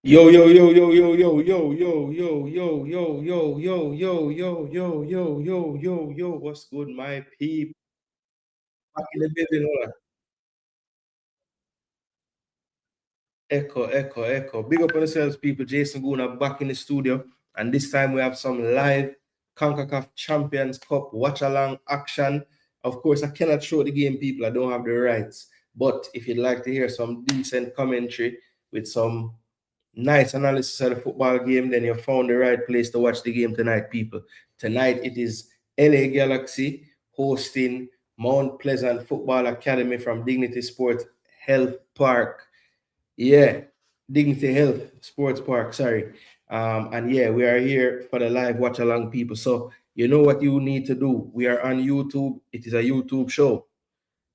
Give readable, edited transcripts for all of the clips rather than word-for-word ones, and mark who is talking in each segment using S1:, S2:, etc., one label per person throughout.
S1: Yo, yo, yo, yo, yo, yo, yo, yo, yo, yo, yo, yo, yo, yo, yo, yo, yo, yo, yo, yo, what's good, my people? Back in the building, hold on. Echo, echo, echo. Big up on yourselves, people. Jason Gooner back in the studio. And this time we have some live Concacaf Champions Cup watch along action. Of course, I cannot show the game, people. I don't have the rights. But if you'd like to hear some decent commentary with some nice analysis of the football game, then you found the right place to watch the game tonight, people. Tonight it is LA Galaxy hosting Mount Pleasant Football Academy from Dignity Sport Health Park. Yeah, Dignity Health Sports Park, sorry. And yeah, we are here for the live watch along, people. So you know what you need to do. We are on YouTube. It is a YouTube show.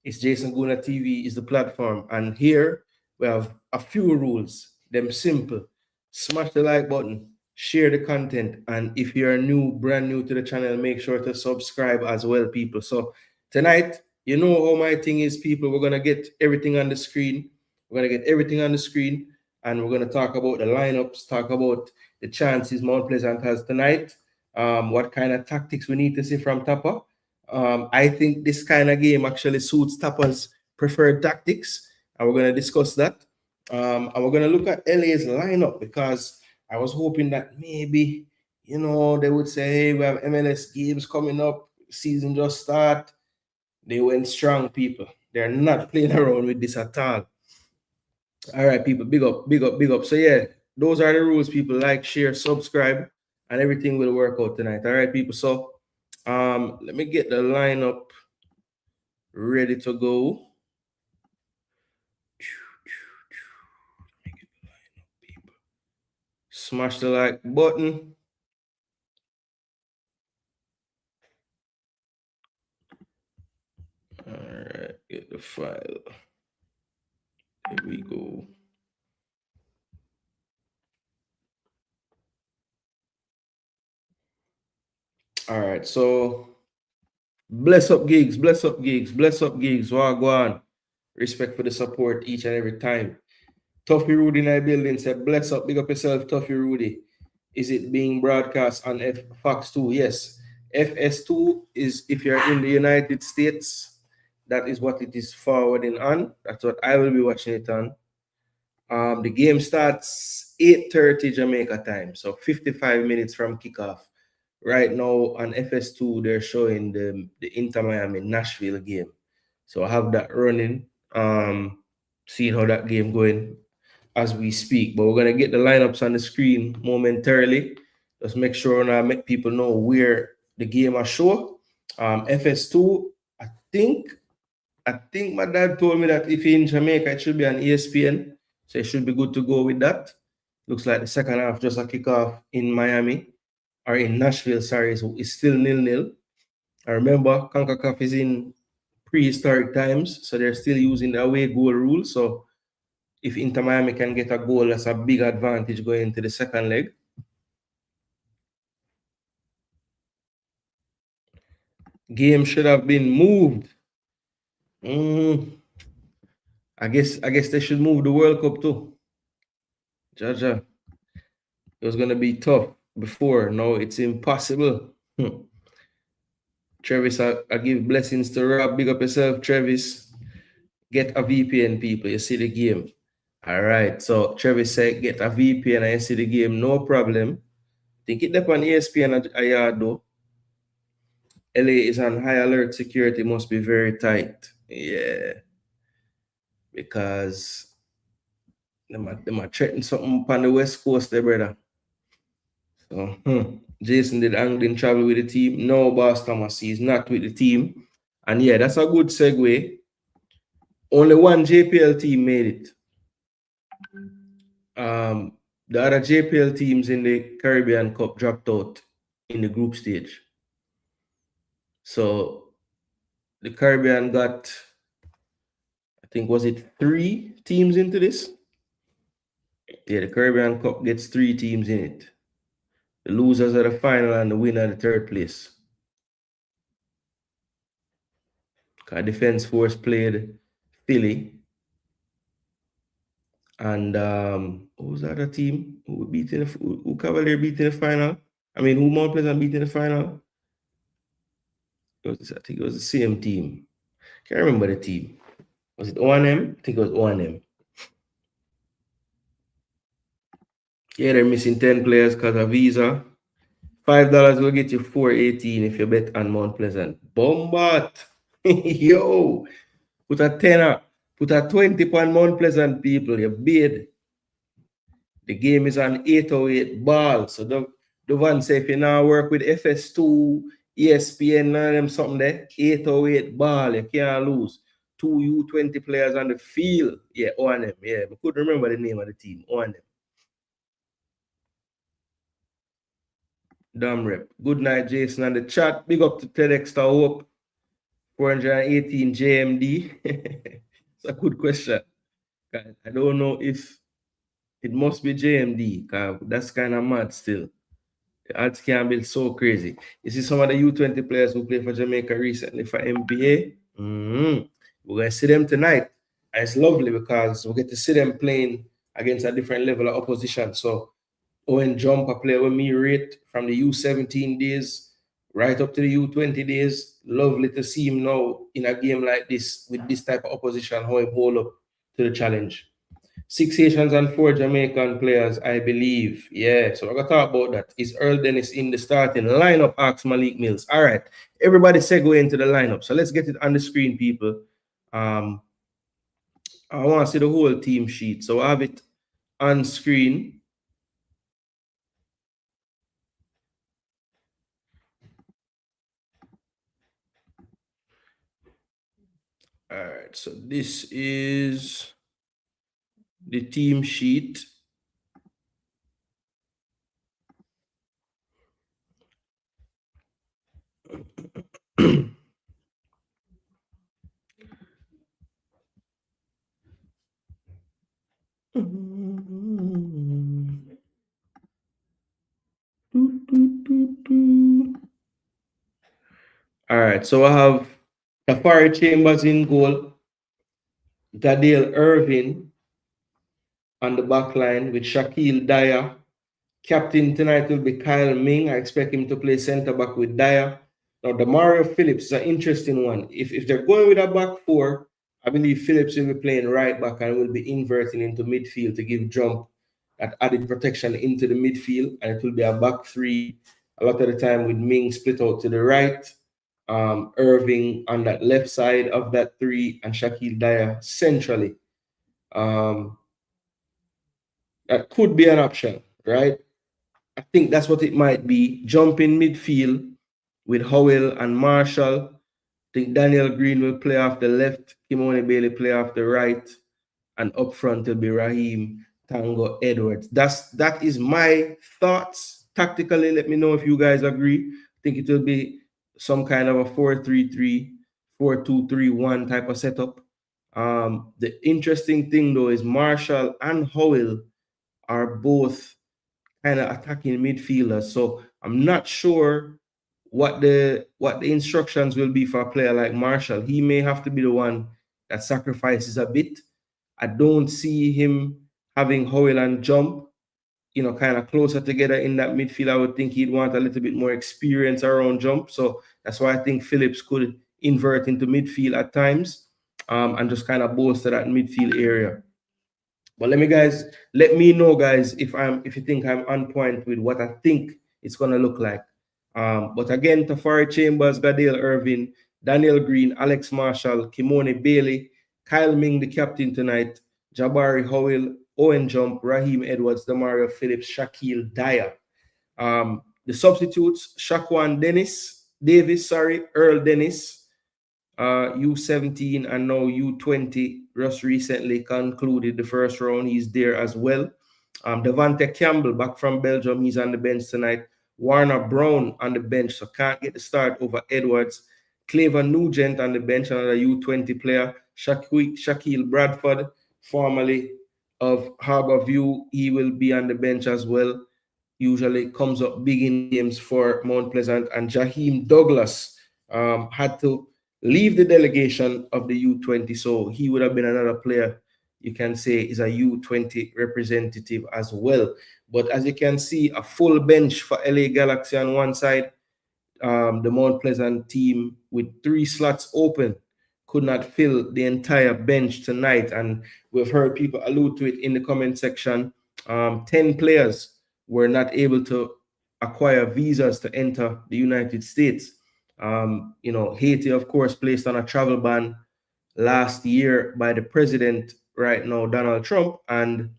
S1: It's Jason Gooner TV is the platform. And here we have a few rules. Them simple. Smash the like button, share the content, and if you're brand new to the channel, make sure to subscribe as well, people. So tonight, you know how my thing is, people. We're gonna get everything on the screen. We're gonna get everything on the screen, and we're gonna talk about the lineups, talk about the chances Mount Pleasant has tonight, what kind of tactics we need to see from Tapa. I think this kind of game actually suits Tapa's preferred tactics, and we're going to discuss that. And we're going to look at LA's lineup because I was hoping that maybe, they would say, hey, we have MLS games coming up, season just start. They went strong, people. They're not playing around with this at all. All right, people, big up, big up, big up. So, yeah, those are the rules, people. Like, share, subscribe, and everything will work out tonight. All right, people. So, let me get the lineup ready to go. Smash the like button. All right, get the file. Here we go. All right, so bless up gigs, bless up gigs, bless up gigs. Wagwan. Respect for the support each and every time. Tuffy Rudy in our building said, bless up, big up yourself, Tuffy Rudy. Is it being broadcast on Fox 2? Yes. FS2 is if you're in the United States, that is what it is forwarding on. That's what I will be watching it on. The game starts 8:30 Jamaica time, so 55 minutes from kickoff. Right now on FS2, they're showing the Inter Miami Nashville game. So I have that running, seeing how that game going as we speak. But we're gonna get the lineups on the screen momentarily. Just make sure and make people know where the game are show. FS2, I think my dad told me that if in Jamaica it should be on ESPN, so it should be good to go with that. Looks like the second half just a kickoff in Miami or in Nashville. Sorry, so it's still 0-0. I remember Concacaf is in prehistoric times, so they're still using the away goal rule. So if Inter Miami can get a goal, that's a big advantage going into the second leg. Game should have been moved. I guess they should move the World Cup too. Jaja. It was gonna be tough before. Now it's impossible. Travis, I give blessings to Rob. Big up yourself, Travis. Get a VPN, people. You see the game. All right. So Travis said, get a VPN and you see the game. No problem. Think it up on ESPN at a yard though. LA is on high alert. Security must be very tight. Yeah. Because they might threaten something on the West Coast there, brother. So, Jason did angling travel with the team. No, Boss Thomas, he's not with the team. And yeah, that's a good segue. Only one JPL team made it. The other JPL teams in the Caribbean Cup dropped out in the group stage. So the Caribbean got, I think, was it 3 teams into this? Yeah, the Caribbean Cup gets 3 teams in it. The losers are the final and the winner the third place. Defense Force played Philly. And who was the other team who beat in the, who Cavalier beat in the final? I mean, who Mount Pleasant beat in the final? I think it was the same team. Can't remember the team. Was it O&M? I think it was O&M. Yeah, they're missing 10 players because of visa. $5 will get you 418 if you bet on Mount Pleasant. Bombat! Yo! Put a tenner. Put a 20 on Mount Pleasant, people. You bid. The game is on 808 ball. So the one say if you now work with FS2, ESPN, and them something there, 808 ball, you can't lose. 2 U20 players on the field. Yeah, O&M. Yeah, I couldn't remember the name of the team. O&M. Damn rep. Good night, Jason. And the chat, big up to TEDx Hope. 418 JMD. It's a good question. I don't know if it must be JMD, because that's kind of mad still. The odds can be so crazy. You see some of the U20 players who played for Jamaica recently for NBA. We're going to see them tonight. And it's lovely because we get to see them playing against a different level of opposition. So Owen Jump, a player with me rate from the U17 days right up to the U20 days. Lovely to see him now in a game like this with this type of opposition, how he hold up to the challenge. 6 Haitians and 4 Jamaican players, I believe. Yeah, so we're going to talk about that. Is Earl Dennis in the starting lineup? Asks Malik Mills. All right, everybody segue into the lineup. So let's get it on the screen, people. I want to see the whole team sheet. So I have it on screen. All right, so this is the team sheet. All right, so I have Tafari Chambers in goal, Gadale Irvin on the back line with Shaquille Dyer. Captain tonight will be Kyle Ming. I expect him to play center back with Dyer. Now, the Mario Phillips is an interesting one. If they're going with a back four, I believe Phillips will be playing right back and will be inverting into midfield to give Jump that added protection into the midfield. And it will be a back three a lot of the time with Ming split out to the right, Irving on that left side of that three, and Shaquille Dyer centrally. That could be an option, right? I think that's what it might be. Jump in midfield with Howell and Marshall. I think Daniel Green will play off the left, Kimone Bailey play off the right, and up front will be Raheem Tango Edwards. That is my thoughts tactically. Let me know if you guys agree. I think it will be some kind of a 4-3-3, 4-2-3-1 type of setup. The interesting thing though is Marshall and Howell are both kind of attacking midfielders. So I'm not sure what the instructions will be for a player like Marshall. He may have to be the one that sacrifices a bit. I don't see him having Howell and Jump, kind of closer together in that midfield. I would think he'd want a little bit more experience around Jump. So that's why I think Phillips could invert into midfield at times, and just kind of bolster that midfield area. But let me know, guys, if you think I'm on point with what I think it's gonna look like. But again, Tafari Chambers, Gadale Irvin, Daniel Green, Alex Marshall, Kimone Bailey, Kyle Ming, the captain tonight, Jabari Howell, Owen Jump, Raheem Edwards, Demario Phillips, Shaquille Dyer. The substitutes: Shaquan Davis, Earl Dennis, U17 and now U20 just recently concluded the first round. He's there as well. Devante Campbell back from Belgium. He's on the bench tonight. Warner Brown on the bench, so can't get the start over Edwards. Claver Nugent on the bench, another U20 player. Shaquille Bradford, formerly of Harborview, he will be on the bench as well. Usually comes up big in games for Mount Pleasant. And Jaheim Douglas had to leave the delegation of the U20, so he would have been another player you can say is a U20 representative as well. But as you can see, a full bench for LA Galaxy on one side, the Mount Pleasant team with 3 slots open could not fill the entire bench tonight. And we've heard people allude to it in the comment section. 10 players were not able to acquire visas to enter the United States. Haiti, of course, placed on a travel ban last year by the president right now, Donald Trump. And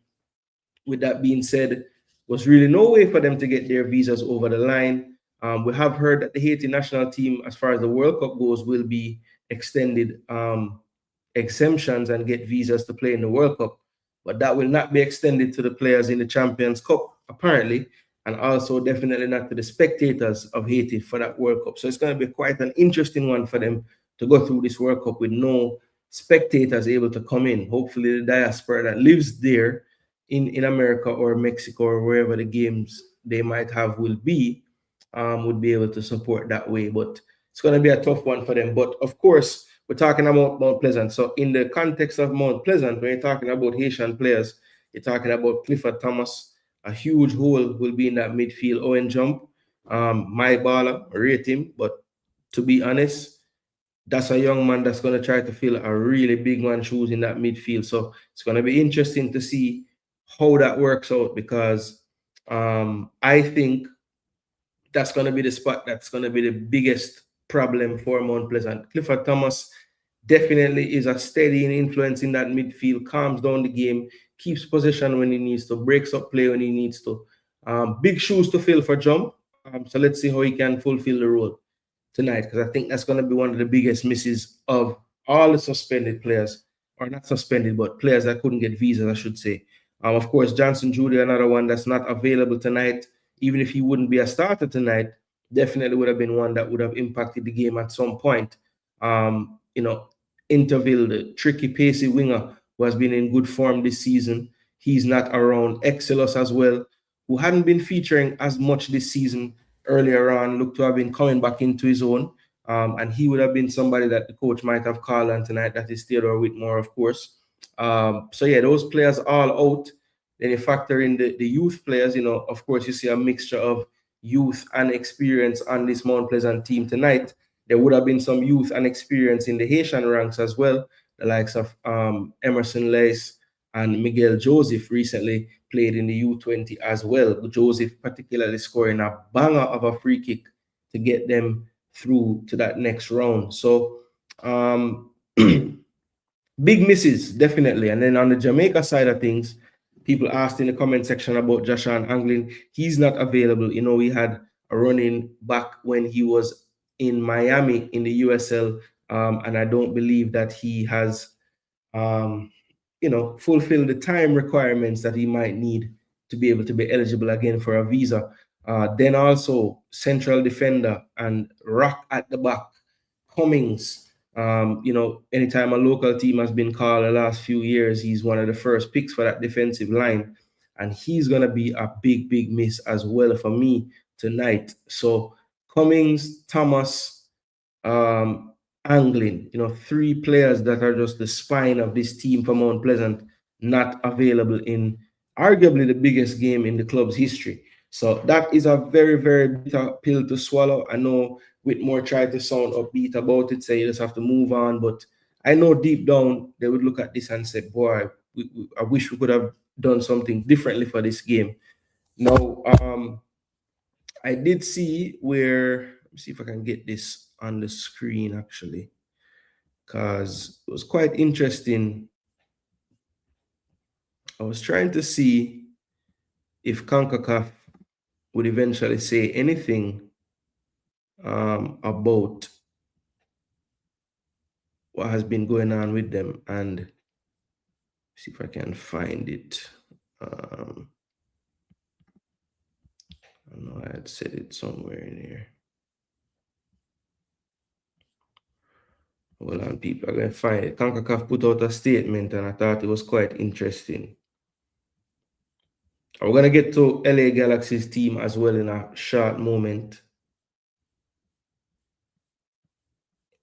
S1: with that being said, was really no way for them to get their visas over the line. We have heard that the Haiti national team, as far as the World Cup goes, will be extended exemptions and get visas to play in the World Cup. But that will not be extended to the players in the Champions Cup, apparently, and also definitely not to the spectators of Haiti for that World Cup. So it's going to be quite an interesting one for them to go through this World Cup with no spectators able to come in. Hopefully the diaspora that lives there in America or Mexico or wherever the games they might have will be, would be able to support that way. But it's going to be a tough one for them. But of course, we're talking about Mount Pleasant. So in the context of Mount Pleasant, when you're talking about Haitian players, you're talking about Clifford Thomas. A huge hole will be in that midfield. Owen Jump, my baller, rate him. But to be honest, that's a young man that's going to try to fill a really big man's shoes in that midfield. So it's going to be interesting to see how that works out, because I think that's going to be the spot that's going to be the biggest problem for Mount Pleasant. Clifford Thomas definitely is a steady influence in that midfield, calms down the game, keeps possession when he needs to, breaks up play when he needs to. Big shoes to fill for Jump. So let's see how he can fulfill the role tonight, because I think that's going to be one of the biggest misses of all the suspended players, or not suspended, but players that couldn't get visas, I should say. Of course, Johnson Jr., another one that's not available tonight. Even if he wouldn't be a starter tonight, definitely would have been one that would have impacted the game at some point. Interville, the tricky, pacey winger who has been in good form this season, he's not around. Excelos as well, who hadn't been featuring as much this season earlier on, looked to have been coming back into his own. And he would have been somebody that the coach might have called on tonight. That is Theodore Whitmore, of course. So yeah, those players all out. Then you factor in the youth players, of course, you see a mixture of youth and experience on this Mount Pleasant team tonight. There would have been some youth and experience in the Haitian ranks as well. The likes of Emerson Lace and Miguel Joseph recently played in the U20 as well. Joseph particularly scoring a banger of a free kick to get them through to that next round. So big misses, definitely. And then on the Jamaica side of things, people asked in the comment section about Joshan Anglin. He's not available. We had a running back when he was in Miami in the USL, and I don't believe that he has, fulfilled the time requirements that he might need to be able to be eligible again for a visa. Then also central defender and rock at the back, Cummings. Anytime a local team has been called the last few years, he's one of the first picks for that defensive line. And he's going to be a big, big miss as well for me tonight. So Cummings, Thomas, Anglin, 3 players that are just the spine of this team for Mount Pleasant, not available in arguably the biggest game in the club's history. So that is a very, very bitter pill to swallow. I know Whitmore tried to sound upbeat about it, say you just have to move on. But I know deep down they would look at this and say, boy, I wish we could have done something differently for this game. Now, I did see where, let me see if I can get this on the screen actually, because it was quite interesting. I was trying to see if Concacaf would eventually say anything about what has been going on with them, and see if I can find it. I know I had said it somewhere in here. Well, and people are going to find it. Concacaf put out a statement, and I thought it was quite interesting. We're going to get to LA Galaxy's team as well in a short moment.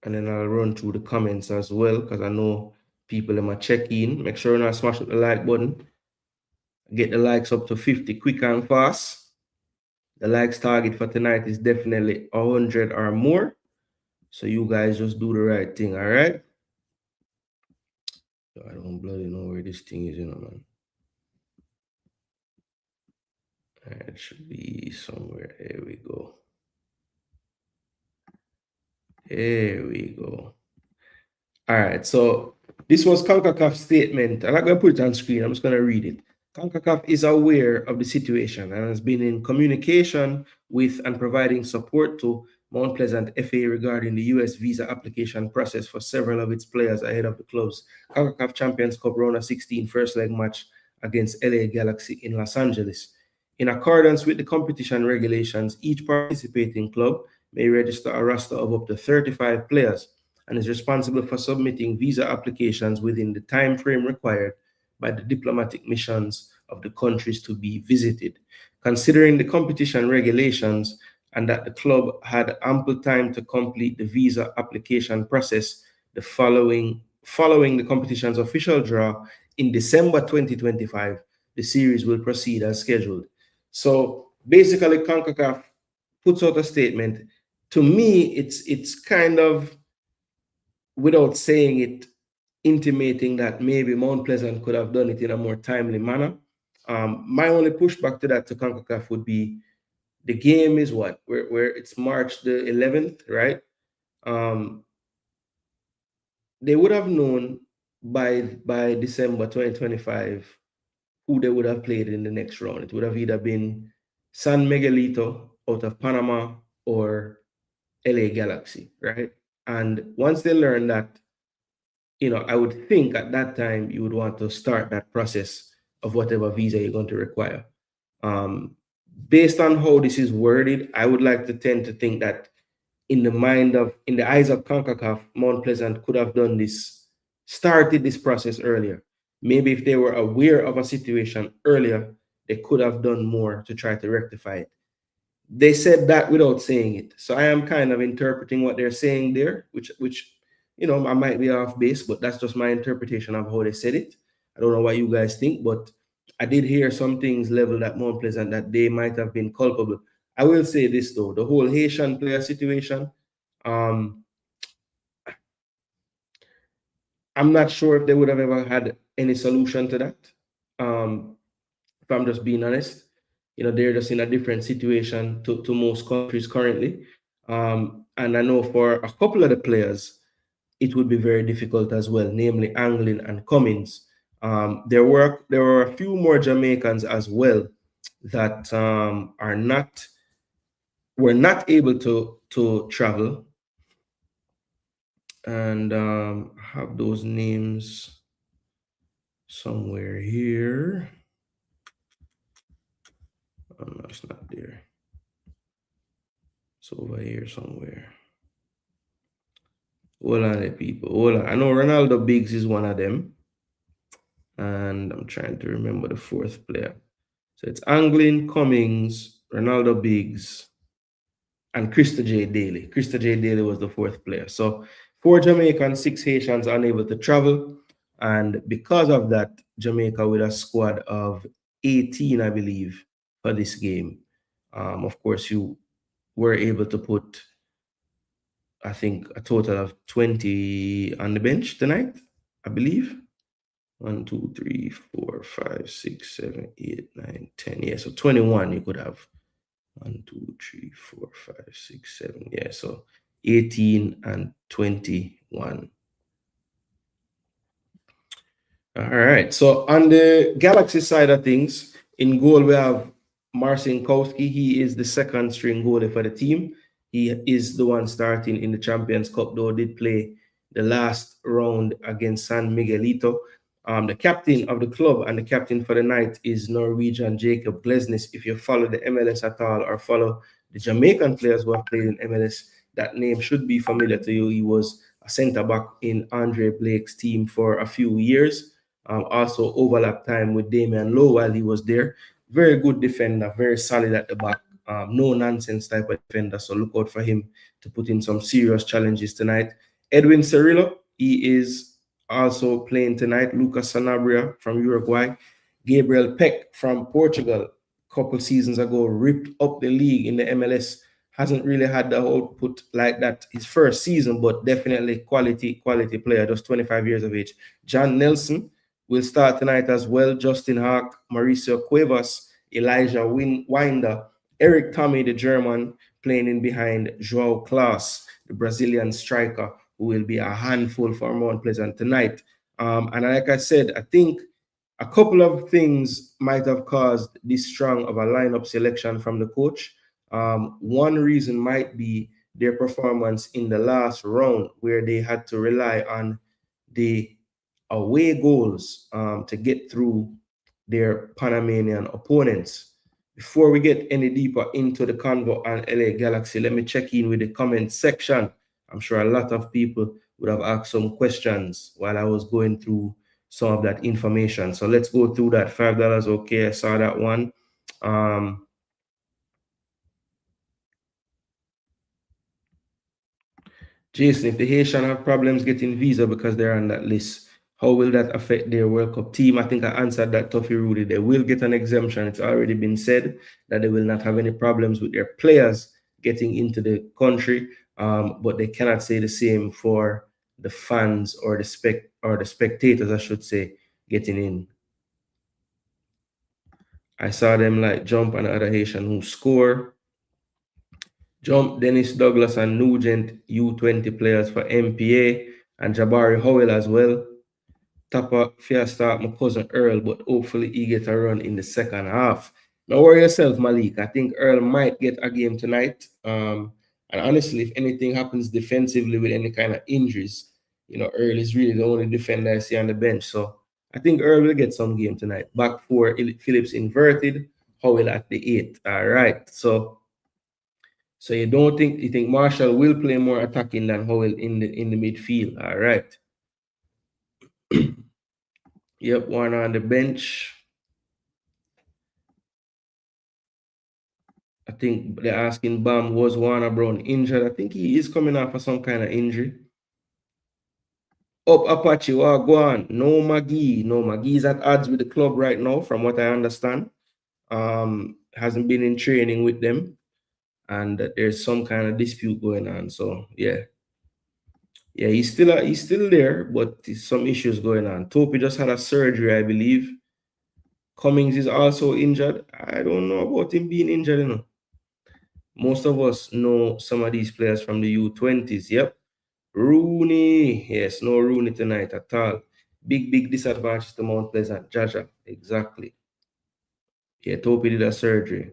S1: And then I'll run through the comments as well, because I know people them a check in. Make sure you not smash up the like button. Get the likes up to 50 quick and fast. The likes target for tonight is definitely 100 or more. So you guys just do the right thing, all right? I don't bloody know where this thing is, man. It should be somewhere. Here we go. Here we go. All right, so this was Concacaf's statement. I'm not going to put it on screen. I'm just going to read it. Concacaf is aware of the situation and has been in communication with and providing support to Mount Pleasant FA regarding the US visa application process for several of its players ahead of the club's Concacaf Champions Cup round of 16 first leg match against LA Galaxy in Los Angeles. In accordance with the competition regulations, each participating club may register a roster of up to 35 players and is responsible for submitting visa applications within the time frame required by the diplomatic missions of the countries to be visited. Considering the competition regulations and that the club had ample time to complete the visa application process, following the competition's official draw in December 2025, the series will proceed as scheduled. So basically, CONCACAF puts out a statement. To me, it's kind of, without saying it, intimating that maybe Mount Pleasant could have done it in a more timely manner. My only pushback to that to CONCACAF would be the game is what? Where it's March the 11th, right? They would have known by December 2025 who they would have played in the next round. It would have either been San Miguelito out of Panama or LA Galaxy, right? And once they learn that, I would think at that time you would want to start that process of whatever visa you're going to require. Based on how this is worded, I would like to tend to think that in the eyes of CONCACAF, Mount Pleasant could have started this process earlier. Maybe if they were aware of a situation earlier, they could have done more to try to rectify it. They said that without saying it. So I am kind of interpreting what they're saying there, which I might be off base, but that's just my interpretation of how they said it. I don't know what you guys think, but I did hear some things leveled at Mount Pleasant that they might have been culpable. I will say this though, the whole Haitian player situation, I'm not sure if they would have ever had any solution to that. If I'm just being honest, they're just in a different situation to most countries currently. And I know for a couple of the players, it would be very difficult as well, namely Anglin and Cummins. There were a few more Jamaicans as well that were not able to travel, and have those names somewhere here. Oh, no, it's not there. It's over here somewhere. Hold on, people. Hold on. I know Ronaldo Biggs is one of them. And I'm trying to remember the fourth player. So it's Anglin, Cummings, Ronaldo Biggs, and Krista J. Daly. Krista J. Daly was the fourth player. So 4 Jamaicans, 6 Haitians unable to travel. And because of that, Jamaica with a squad of 18, I believe, for this game. Of course, you were able to put, I think, a total of 20 on the bench tonight, I believe. 1, 2, 3, 4, 5, 6, 7, 8, 9, 10. Yeah, so 21 you could have. 1, 2, 3, 4, 5, 6, 7. Yeah, so 18 and 21. All right. So on the Galaxy side of things, in goal we have Marcin Kowski. He is the second string goalie for the team. He is the one starting in the Champions Cup, though did play the last round against San Miguelito. The captain of the club and the captain for the night is Norwegian Jacob Glesnes. If you follow the MLS at all or follow the Jamaican players who have played in MLS, that name should be familiar to you. He was a center-back in Andre Blake's team for a few years. Also overlap time with Damian Lowe while he was there. Very good defender, very solid at the back. No nonsense type of defender, so look out for him to put in some serious challenges tonight. Edwin Cirillo, he is also playing tonight. Lucas Sanabria from Uruguay. Gabriel Peck from Portugal, a couple seasons ago, ripped up the league in the MLS. Hasn't really had the output like that his first season, but definitely quality player, just 25 years of age. John Nelson will start tonight as well. Justin Hawk, Mauricio Cuevas, Elijah Winder, Eric Tommy, the German, playing in behind Joao Klaas, the Brazilian striker, who will be a handful for Mount Pleasant tonight. And like I said, I think a couple of things might have caused this strong of a lineup selection from the coach. One reason might be their performance in the last round, where they had to rely on the away goals to get through their Panamanian opponents. Before we get any deeper into the convo and LA Galaxy, let me check in with the comment section. I'm sure a lot of people would have asked some questions while I was going through some of that information. So let's go through that. $5, okay, I saw that one. Jason, if the Haitian have problems getting visa because they're on that list, how will that affect their World Cup team? I think I answered that, Tuffy Rudy. They will get an exemption. It's already been said that they will not have any problems with their players getting into the country, but they cannot say the same for the fans or the spectators, I should say, getting in. I saw them like Jump and other Haitian who score. Jump, Dennis Douglas and Nugent, U20 players for MPA, and Jabari Howell as well. Tapa fair start my cousin Earl, but hopefully he get a run in the second half. Don't worry yourself, Malik. I think Earl might get a game tonight. And honestly, if anything happens defensively with any kind of injuries, Earl is really the only defender I see on the bench. So I think Earl will get some game tonight. Back four, Phillips inverted, Howell at the 8. All right. So you think Marshall will play more attacking than Howell in the midfield? All right. Yep, Warner on the bench. I think they're asking Bam, was Warner Brown injured? I think he is coming off of some kind of injury. Up Apache, go on. No McGee. No, McGee's at odds with the club right now, from what I understand. Hasn't been in training with them, and there's some kind of dispute going on. So yeah, he's still there, but there's some issues going on. Topi just had a surgery, I believe. Cummings is also injured. I don't know about him being injured, Most of us know some of these players from the U20s. Yep. Rooney. Yes, no Rooney tonight at all. Big disadvantage to Mount Pleasant. Jaja. Exactly. Yeah, Topi did a surgery.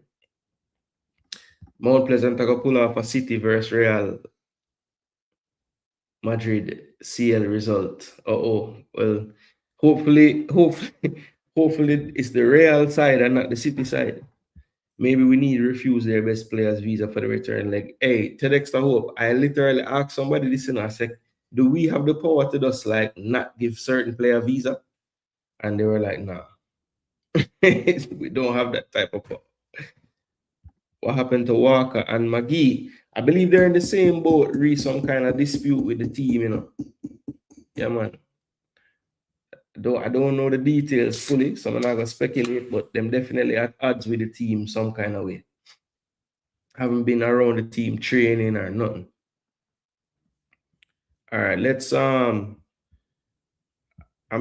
S1: Mount Pleasant took a pull off a City versus Real Madrid CL result. Well, hopefully it's the Real side and not the City side. Maybe we need to refuse their best players' visa for the return leg. Hey, TEDx to Hope, I literally asked somebody this, I said, do we have the power to just not give certain player visa? And they were like, nah. We don't have that type of power. What happened to Walker and McGee? I believe they're in the same boat, some kind of dispute with the team, Yeah, man. I don't know the details fully, so I'm not gonna speculate, but them definitely at odds with the team some kind of way. Haven't been around the team training or nothing. All right, let's I'm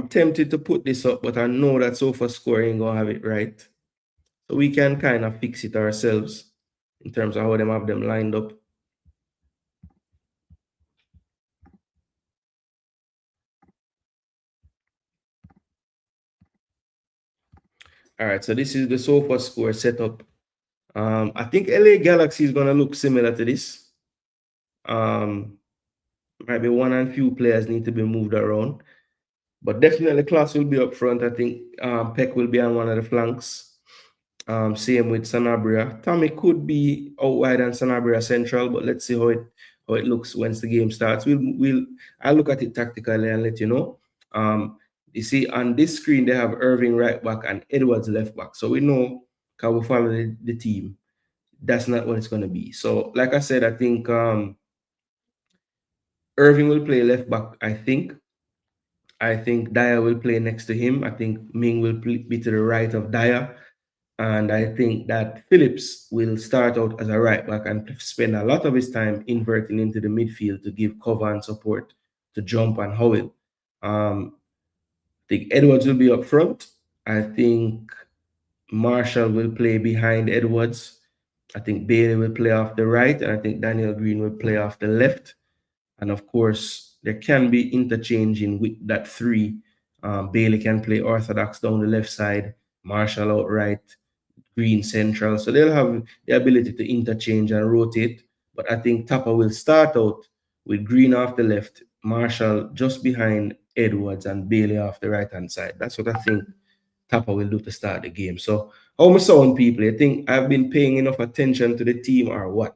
S1: tempted to put this up, but I know that SofaScore ain't gonna have it right. So we can kind of fix it ourselves in terms of how them have them lined up. All right, so this is the SofaScore setup. I think LA Galaxy is gonna look similar to this. Maybe one and few players need to be moved around, but definitely Class will be up front. I think Peck will be on one of the flanks. Same with Sanabria. Tommy could be out wide and Sanabria central, but let's see how it looks once the game starts. I'll look at it tactically and let you know. You see on this screen they have Irving right back and Edwards left back, so we know how we follow the team. That's not what it's going to be. So like I said, I think Irving will play left back, I think. I think Dyer will play next to him. I think Ming will be to the right of Dyer. And I think that Phillips will start out as a right back and spend a lot of his time inverting into the midfield to give cover and support to Jump and Howell. I think Edwards will be up front. I think Marshall will play behind Edwards. I think Bailey will play off the right, and I think Daniel Green will play off the left. And of course, there can be interchanging with that three. Bailey can play orthodox down the left side, Marshall out right, Green central. So they'll have the ability to interchange and rotate. But I think Tapper will start out with Green off the left, Marshall just behind Edwards, and Bailey off the right hand side. That's what I think Tapper will do to start the game. So how my sound people, I think I've been paying enough attention to the team or what?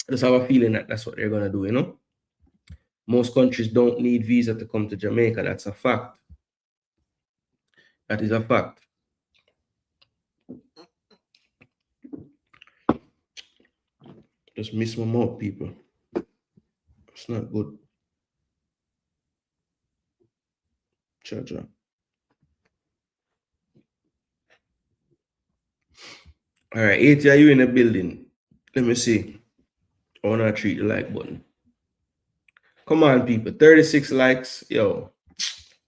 S1: I just have a feeling that that's what they're gonna do, you know? Most countries don't need visa to come to Jamaica. That's a fact. That is a fact. Just miss my mouth, people. It's not good. Charger. All right, 80, are you in the building? Let me see. I want to treat the like button. Come on, people. 36 likes. Yo,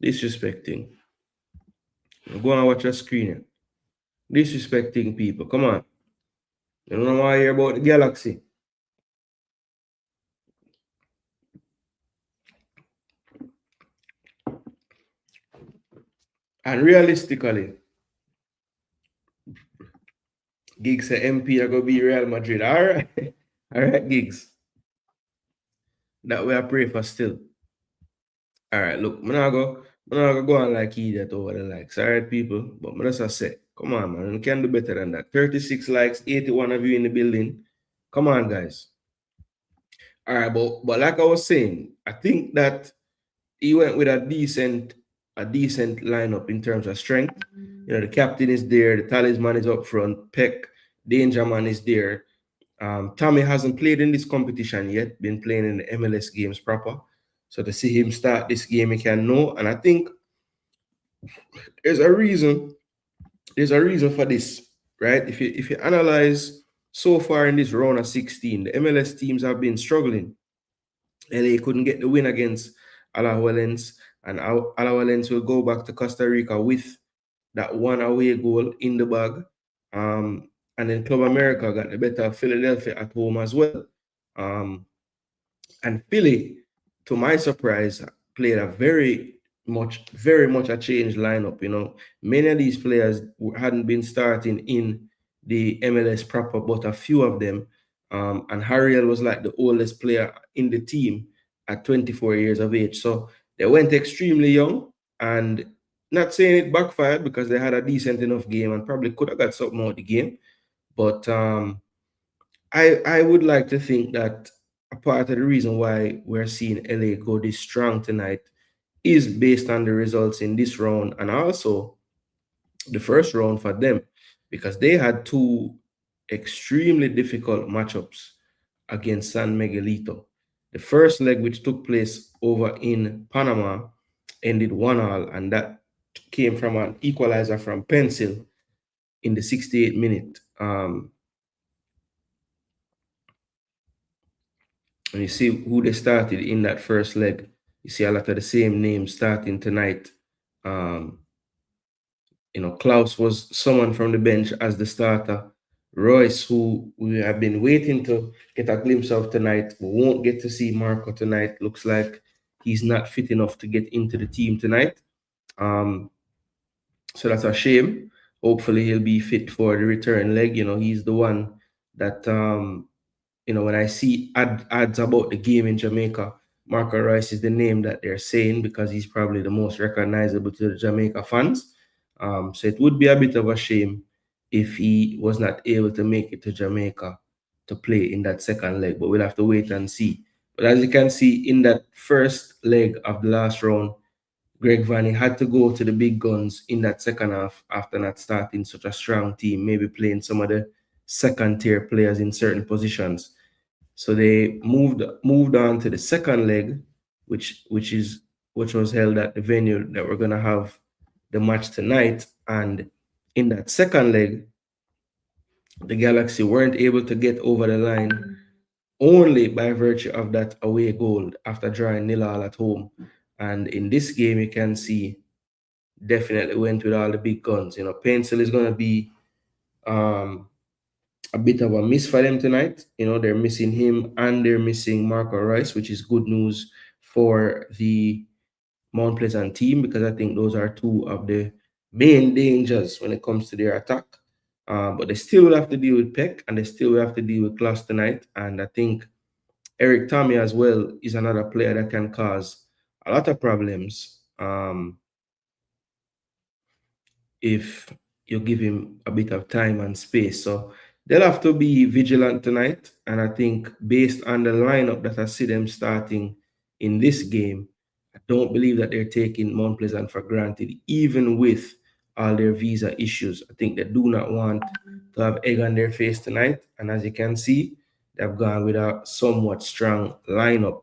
S1: disrespecting. Go and watch your screen. Disrespecting people. Come on. You don't want to hear about the galaxy. And realistically, Gigs say MP are going to be Real Madrid. All right. All right, Gigs. That way I pray for still. All right, look, I'm not gonna go on like idiot over the likes. All right, people. But I'm just say, come on, man. We can do better than that. 36 likes, 81 of you in the building. Come on, guys. All right, but like I was saying, I think that he went with a decent lineup in terms of strength. You know, the captain is there, the talisman is up front, Peck, Danger Man is there. Tommy hasn't played in this competition yet, been playing in the MLS games proper. So to see him start this game, he can know. And I think there's a reason. There's a reason for this, right? If you analyze so far in this round of 16, the MLS teams have been struggling. LA couldn't get the win against Alajuelense, and Alajuelense will go back to Costa Rica with that one away goal in the bag. And then Club America got the better of Philadelphia at home as well. And Philly, to my surprise, played a very much a changed lineup. You know, many of these players hadn't been starting in the MLS proper, but a few of them. And Harriel was like the oldest player in the team at 24 years of age. So they went extremely young, and not saying it backfired because they had a decent enough game and probably could have got something out of the game. But I would like to think that a part of the reason why we're seeing LA go this strong tonight is based on the results in this round and also the first round for them, because they had two extremely difficult matchups against San Miguelito. The first leg, which took place over in Panama, ended 1-1, and that came from an equalizer from Pencil in the 68th minute. And you see who they started in that first leg. You see a lot of the same names starting tonight. You know, Klaus was someone from the bench as the starter. Royce, who we have been waiting to get a glimpse of tonight, we won't get to see Marco tonight. Looks like he's not fit enough to get into the team tonight. So that's a shame. Hopefully he'll be fit for the return leg. You know, he's the one that you know, when I see ads about the game in Jamaica, Marco Royce is the name that they're saying because he's probably the most recognizable to the Jamaica fans. So it would be a bit of a shame if he was not able to make it to Jamaica to play in that second leg, but we'll have to wait and see. But as you can see, in that first leg of the last round, Greg Vanny had to go to the big guns in that second half after not starting such a strong team, maybe playing some of the second-tier players in certain positions. So they moved on to the second leg, which which was held at the venue that we're going to have the match tonight. And in that second leg, the Galaxy weren't able to get over the line only by virtue of that away goal after drawing 0-0 at home. And in this game, you can see definitely went with all the big guns. You know, Pencil is going to be a bit of a miss for them tonight. You know, they're missing him and they're missing Marco Reus, which is good news for the Mount Pleasant team, because I think those are two of the main dangers when it comes to their attack. But they still will have to deal with Peck and they still will have to deal with Klaus tonight. And I think Eric Tommy as well is another player that can cause a lot of problems if you give him a bit of time and space. So they'll have to be vigilant tonight. And I think based on the lineup that I see them starting in this game, I don't believe that they're taking Mount Pleasant for granted, even with all their visa issues. I think they do not want to have egg on their face tonight. And as you can see, they've gone with a somewhat strong lineup.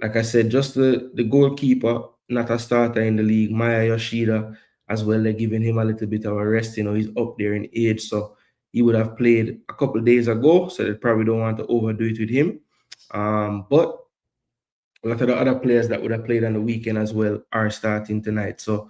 S1: Like I said, just the goalkeeper, not a starter in the league, Maya Yoshida, as well. They're giving him a little bit of a rest. You know, he's up there in age, so he would have played a couple of days ago, so they probably don't want to overdo it with him. But a lot of the other players that would have played on the weekend as well are starting tonight. So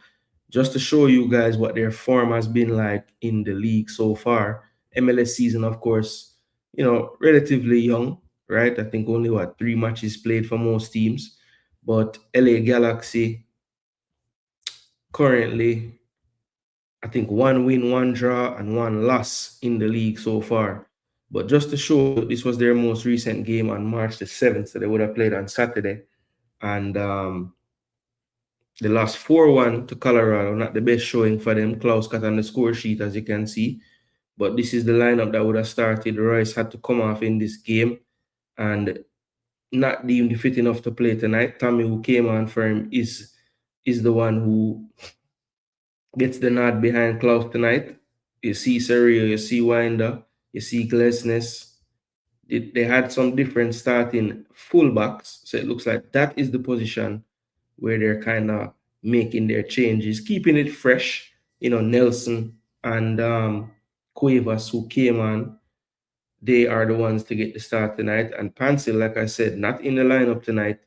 S1: just to show you guys what their form has been like in the league so far. MLS season, of course, you know, relatively young, right? I think only 3 matches played for most teams. But LA Galaxy currently, I think 1 win, 1 draw, and 1 loss in the league so far. But just to show you, this was their most recent game on March the 7th, so they would have played on Saturday. And they lost 4-1 to Colorado. Not the best showing for them. Klaus got on the score sheet, as you can see. But this is the lineup that would have started. Royce had to come off in this game and not deemed fit enough to play tonight. Tommy, who came on for him, is the one who gets the nod behind Klaus tonight. You see Serio, you see Winder, you see Glesnes. They had some different starting fullbacks. So it looks like that is the position where they're kind of making their changes, keeping it fresh. You know, Nelson and Cuevas, who came on, they are the ones to get the start tonight. And Pencil, like I said, not in the lineup tonight.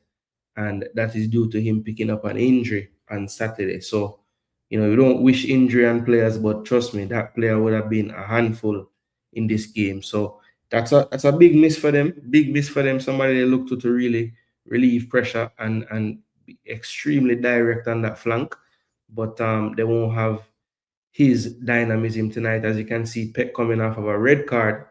S1: And that is due to him picking up an injury on Saturday. So, you know, you don't wish injury on players, but trust me, that player would have been a handful in this game. So that's a big miss for them. Big miss for them. Somebody they look to really relieve pressure and be extremely direct on that flank. But they won't have his dynamism tonight. As you can see, Peck coming off of a red card,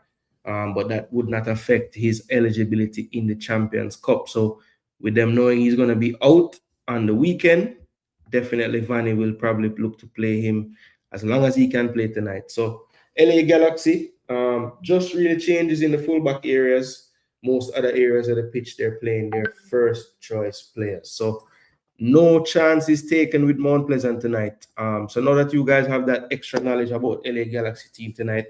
S1: but that would not affect his eligibility in the Champions Cup. So with them knowing he's going to be out on the weekend, definitely Vanny will probably look to play him as long as he can play tonight. So LA Galaxy, just really changes in the fullback areas. Most other areas of the pitch, they're playing their first choice players. So no chance is taken with Mount Pleasant tonight. So now that you guys have that extra knowledge about LA Galaxy team tonight,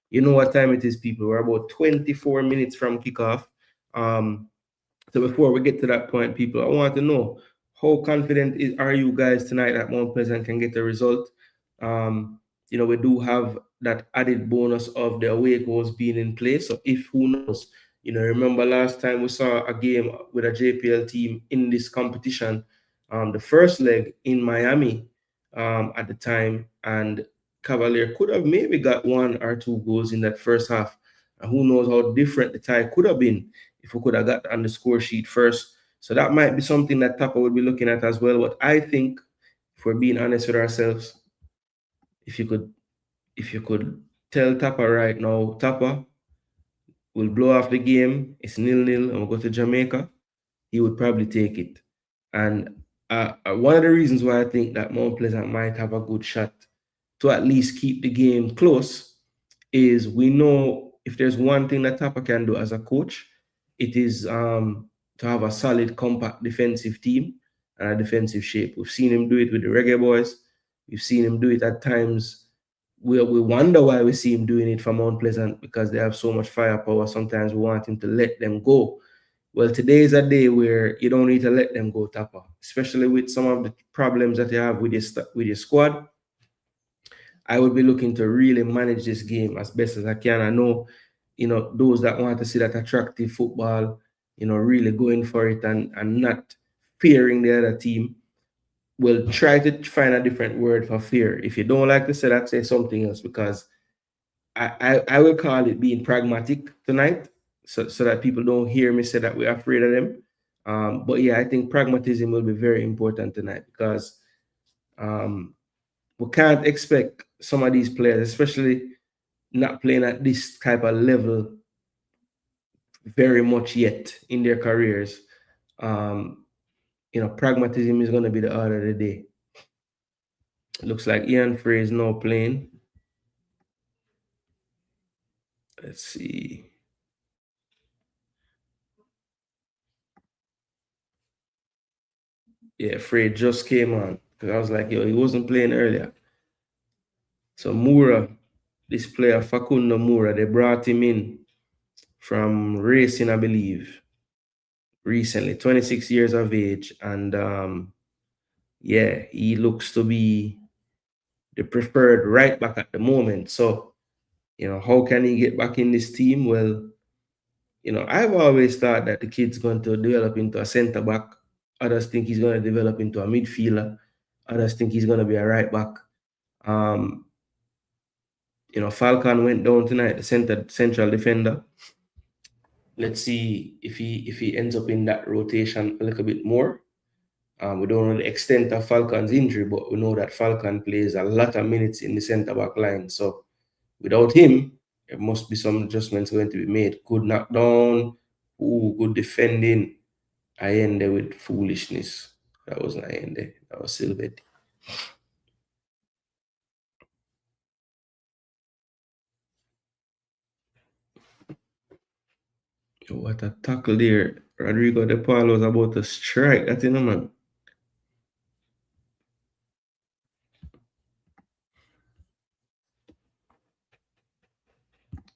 S1: you know what time it is, people. We're about 24 minutes from kickoff. So before we get to that point, people, I want to know, how confident are you guys tonight that Mount Pleasant can get a result? You know, we do have that added bonus of the away goals being in place. So if, who knows, you know, remember last time we saw a game with a JPL team in this competition, the first leg in Miami at the time, and Cavalier could have maybe got 1 or 2 goals in that first half. And who knows how different the tie could have been if we could have got on the score sheet first. So that might be something that Tapa would be looking at as well. But I think, if we're being honest with ourselves, if you could tell Tapa right now, Tapa will blow off the game, it's 0-0, and we'll go to Jamaica, he would probably take it. And one of the reasons why I think that Mount Pleasant might have a good shot to at least keep the game close is, we know if there's one thing that Tapa can do as a coach, it is to have a solid, compact defensive team and a defensive shape. We've seen him do it with the Reggae Boys. We've seen him do it at times. We wonder why we see him doing it for Mount Pleasant, because they have so much firepower. Sometimes we want him to let them go. Well, today is a day where you don't need to let them go tapper, especially with some of the problems that you have with with your squad. I would be looking to really manage this game as best as I can. I know, those that want to see that attractive football, really going for it and not fearing the other team, will try to find a different word for fear. If you don't like to say that, say something else, because I will call it being pragmatic tonight, so that people don't hear me say that we're afraid of them. But yeah, I think pragmatism will be very important tonight, because um, we can't expect some of these players, especially not playing at this type of level very much yet in their careers. Um, Pragmatism is going to be the order of the day. It looks like Ian Frey is now playing. Let's see. Yeah, Frey just came on, because I was like, yo, he wasn't playing earlier. So Moura, this player Facundo Moura, they brought him in from Racing, I believe, recently, 26 years of age, and yeah, he looks to be the preferred right back at the moment. So, how can he get back in this team? Well, I've always thought that the kid's going to develop into a centre back. Others think he's going to develop into a midfielder. Others think he's going to be a right back. Um, Falcon went down tonight, the central defender. Let's see if he ends up in that rotation a little bit more. We don't know the extent of Falcon's injury, but we know that Falcon plays a lot of minutes in the centre back line. So without him, there must be some adjustments going to be made. Good knockdown, good defending. I ended with foolishness. That wasn't I ended. That was Silvet. What a tackle there. Rodrigo De Paul was about to strike that in a man.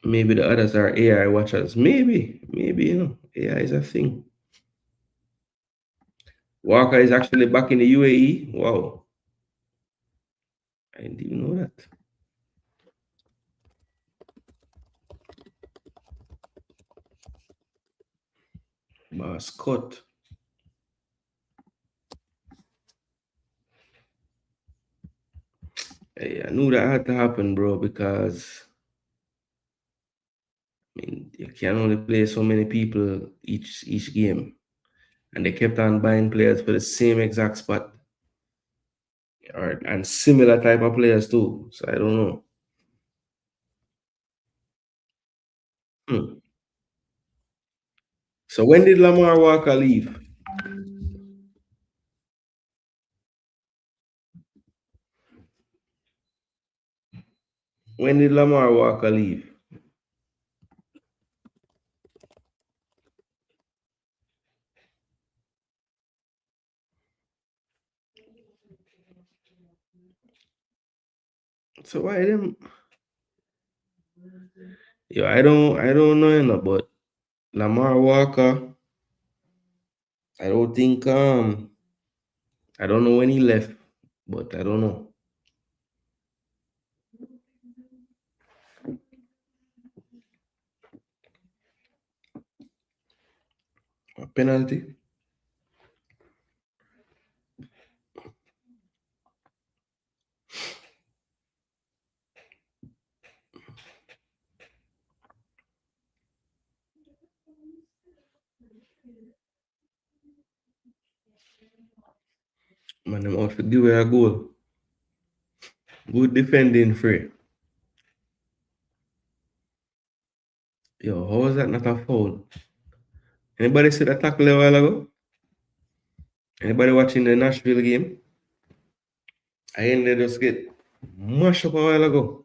S1: Maybe the others are AI watchers. Maybe, AI is a thing. Walker is actually back in the UAE. Wow. I didn't even know that. Scott. Hey, I knew that had to happen, bro, because you can only play so many people each game. And they kept on buying players for the same exact spot. And similar type of players too. So I don't know. Hmm. So when did Lamar Walker leave? When did Lamar Walker leave? So why them? Yo, I don't know, but Lamar Walker, I don't think I don't know when he left, but I don't know. A penalty? Man, them out to give away a goal. Good defending free. Yo, how was that not a foul? Anybody see that tackle a while ago? Anybody watching the Nashville game? I ended just get mashed up a while ago.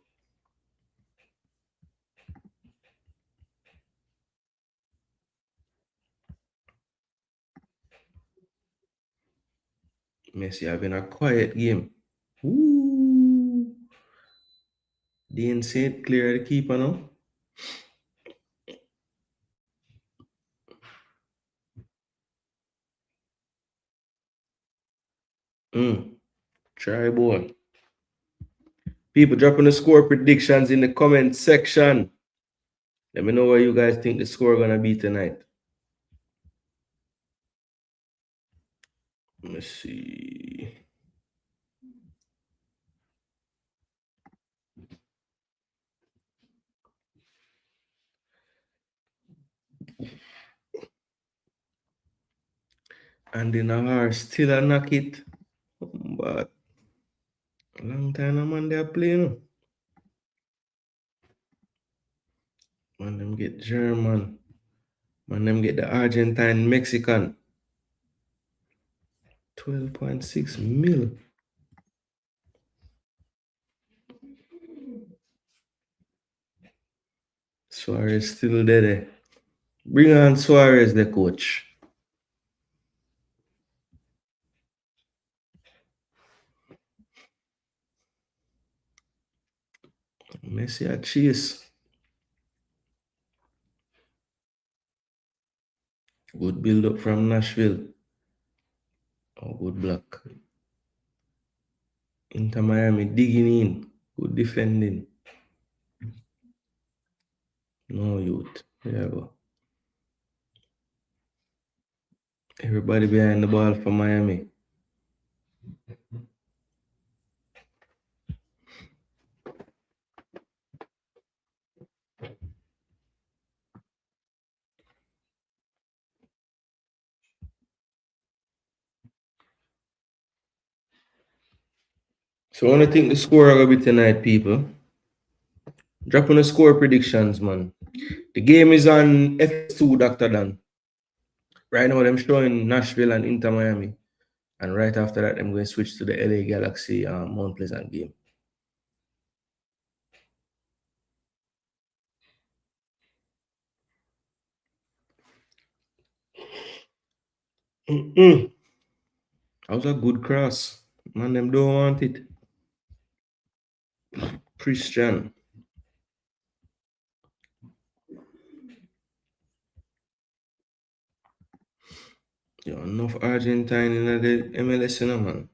S1: Messi having a quiet game. Ooh. Dean Saint clear the keeper now. Try boy. People dropping the score predictions in the comment section. Let me know what you guys think the score gonna be tonight. Let's see. And in our still a knock it. But a long time I'm on there playing. Man, them get German. Man, them get the Argentine Mexican. 12.6 mil. Suarez still there. Bring on Suarez, the coach. Messi a chase. Good build up from Nashville. Oh, good block. Inter Miami digging in. Good defending. No youth. There you go. Everybody behind the ball for Miami. So I want to think the score will be tonight, people. Drop on the score predictions, man. The game is on F2, Dr. Dan. Right now, I'm showing Nashville and Inter Miami. And right after that, I'm going to switch to the LA Galaxy Mount Pleasant game. That was a good cross. Man, them don't want it. Christian. Yeah, enough Argentine in the MLS, you know, man.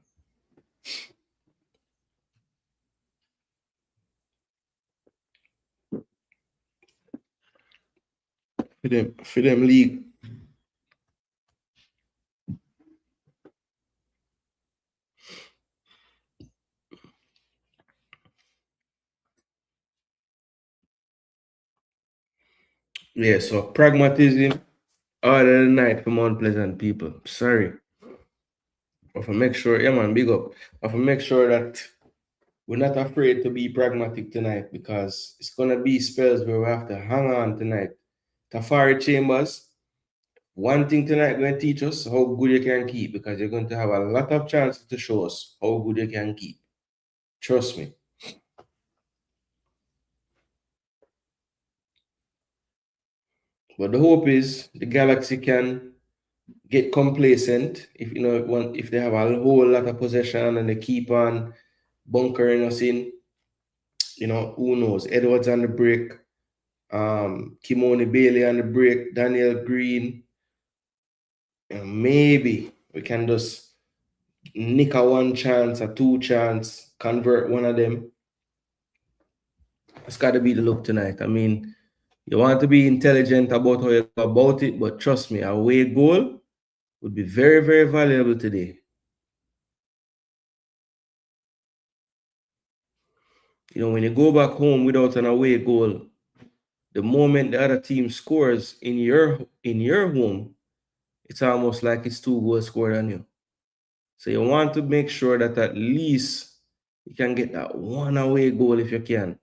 S1: For them league. Yeah, so pragmatism all of the night for Mount Pleasant people. Sorry. I have to make sure, yeah man, big up. I have to make sure that we're not afraid to be pragmatic tonight because it's gonna be spells where we have to hang on tonight. Tafari Chambers, one thing tonight going to teach us how good you can keep because you're going to have a lot of chances to show us how good you can keep. Trust me. But the hope is the Galaxy can get complacent if if they have a whole lot of possession and they keep on bunkering us in. Who knows? Edwards on the break, Kimoni Bailey on the break, Daniel Green. Maybe we can just nick a one chance, a two chance, convert one of them. It's got to be the look tonight. I mean, you want to be intelligent about how you go about it, but trust me, a away goal would be very, very valuable today. When you go back home without an away goal, the moment the other team scores in your home, it's almost like it's 2 goals scored on you. So you want to make sure that at least you can get that one away goal if you can.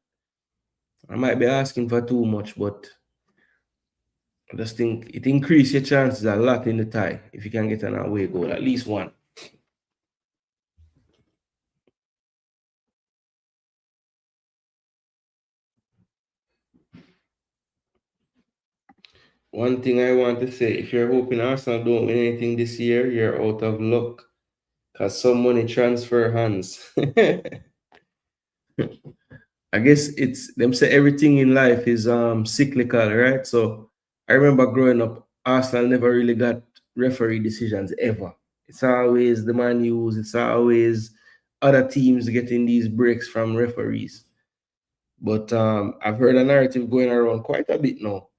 S1: I might be asking for too much, but I just think it increases your chances a lot in the tie if you can get an away goal, at least one. One thing I want to say, if you're hoping Arsenal don't win anything this year, you're out of luck. Because some money transfer hands. I guess it's them say everything in life is cyclical, right? So I remember growing up, Arsenal never really got referee decisions ever. It's always the Man U's. It's always other teams getting these breaks from referees. But I've heard a narrative going around quite a bit now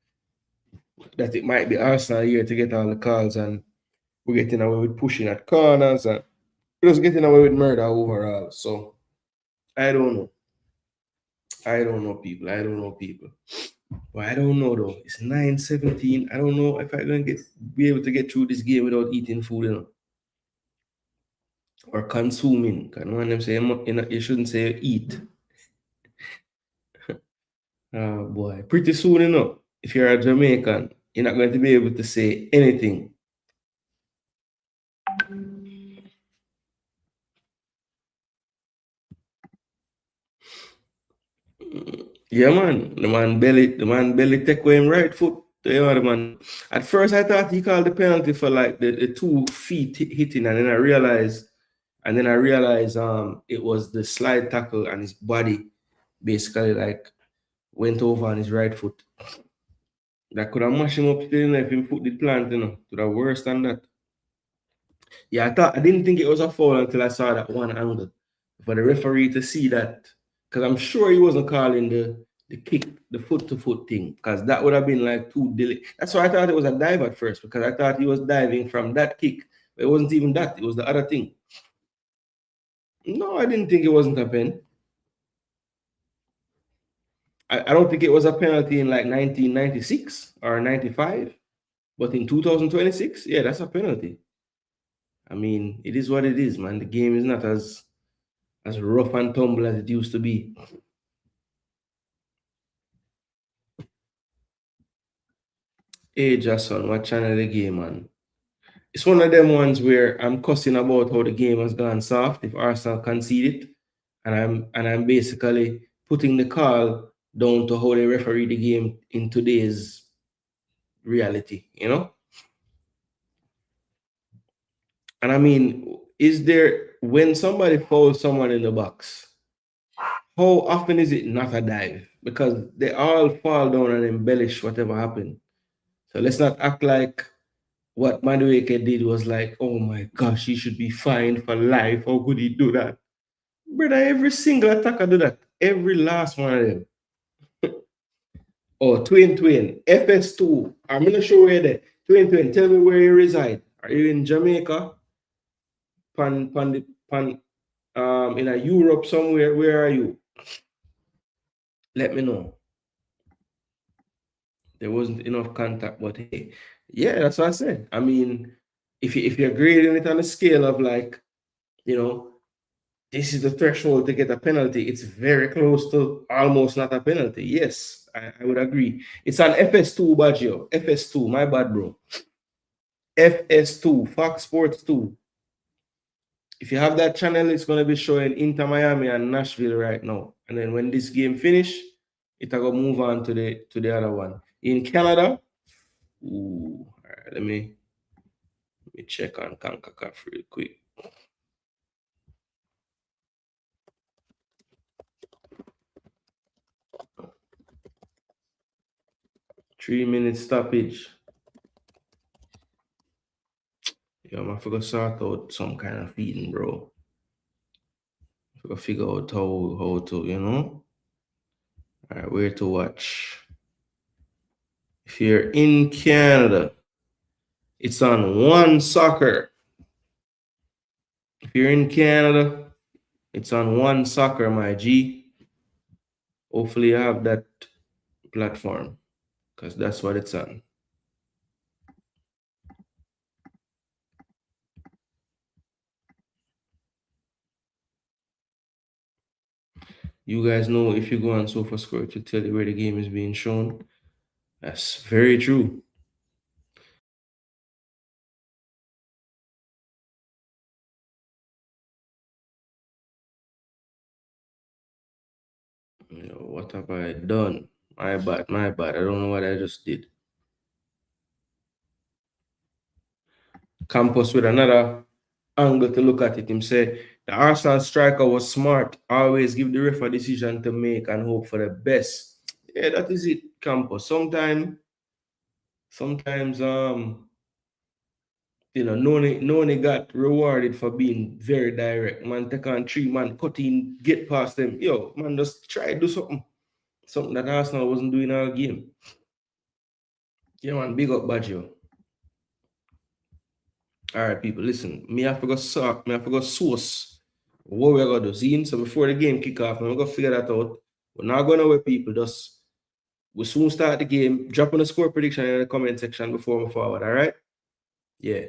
S1: that it might be Arsenal here to get all the calls, and we're getting away with pushing at corners, and we're just getting away with murder overall. So I don't know. I don't know, people. I don't know, people. But I don't know though. It's 9:17. I don't know if I'm gonna be able to get through this game without eating food, or consuming. Can one of them say you shouldn't say eat. Oh boy. Pretty soon, if you're a Jamaican, you're not going to be able to say anything. Yeah, man. The man belly take away him right foot. Yeah, the man. At first I thought he called the penalty for like the 2 feet hitting, and then I realized it was the slide tackle, and his body basically like went over on his right foot. That could have mashed him up still if him foot did plant, to the worse than that. Yeah, I didn't think it was a foul until I saw that one angle. For the referee to see that, because I'm sure he wasn't calling the kick, the foot to foot thing, because that would have been like too delayed. That's why I thought it was a dive at first, because I thought he was diving from that kick. But it wasn't even that, it was the other thing. No, I didn't think it wasn't a pen. I don't think it was a penalty in like 1996 or 95, but in 2026, yeah, that's a penalty. I mean, it is what it is, man. The game is not as rough and tumble as it used to be. Hey, Jason, what channel the game, man? It's one of them ones where I'm cussing about how the game has gone soft if Arsenal concede it, and I'm basically putting the call down to how they referee the game in today's reality, And I mean, is there, when somebody fouls someone in the box, how often is it not a dive? Because they all fall down and embellish whatever happened. So let's not act like what Madueke did was like, oh my gosh, he should be fined for life. How could he do that? Brother, every single attacker do that. Every last one of them. Oh, twin. FS2. I'm not sure where they. Twin. Tell me where you reside. Are you in Jamaica? In a Europe somewhere? Where are you? Let me know. There wasn't enough contact, but hey, yeah, that's what I said. I mean, if you're grading it on a scale of like, this is the threshold to get a penalty, it's very close to almost not a penalty. Yes, I would agree. It's an FS2, Baggio. FS2, my bad, bro. FS2, Fox Sports 2. If you have that channel, it's going to be showing Inter Miami and Nashville right now. And then when this game finish, it'll go move on to the other one. In Canada, ooh, all right, let me check on Concacaf real quick. Three-minute stoppage. Yo, I forgot to sort out some kind of feeding, bro. I forgot to figure out how to, All right, where to watch. If you're in Canada, it's on One Soccer. If you're in Canada, it's on One Soccer, my G. Hopefully you have that platform, because that's what it's on. You guys know if you go on SofaScore to tell you where the game is being shown. That's very true. What have I done? My bad. I don't know what I just did. Campus with another angle to look at it. Him say the Arsenal striker was smart. Always give the ref a decision to make and hope for the best. Yeah, that is it, Campus. Sometimes Noni got rewarded for being very direct. Man, take on 3 man, cut in, get past them. Yo, man, just try to do something. Something that Arsenal wasn't doing all game. Yeah, man, big up Baggio. All right, people, listen. Me have to go suck. Me have to go source what we're gonna do. See, so before the game kick off, I'm gonna figure that out. We're not going away, people. Just we soon start the game. Drop on the score prediction in the comment section before we forward. All right? Yeah.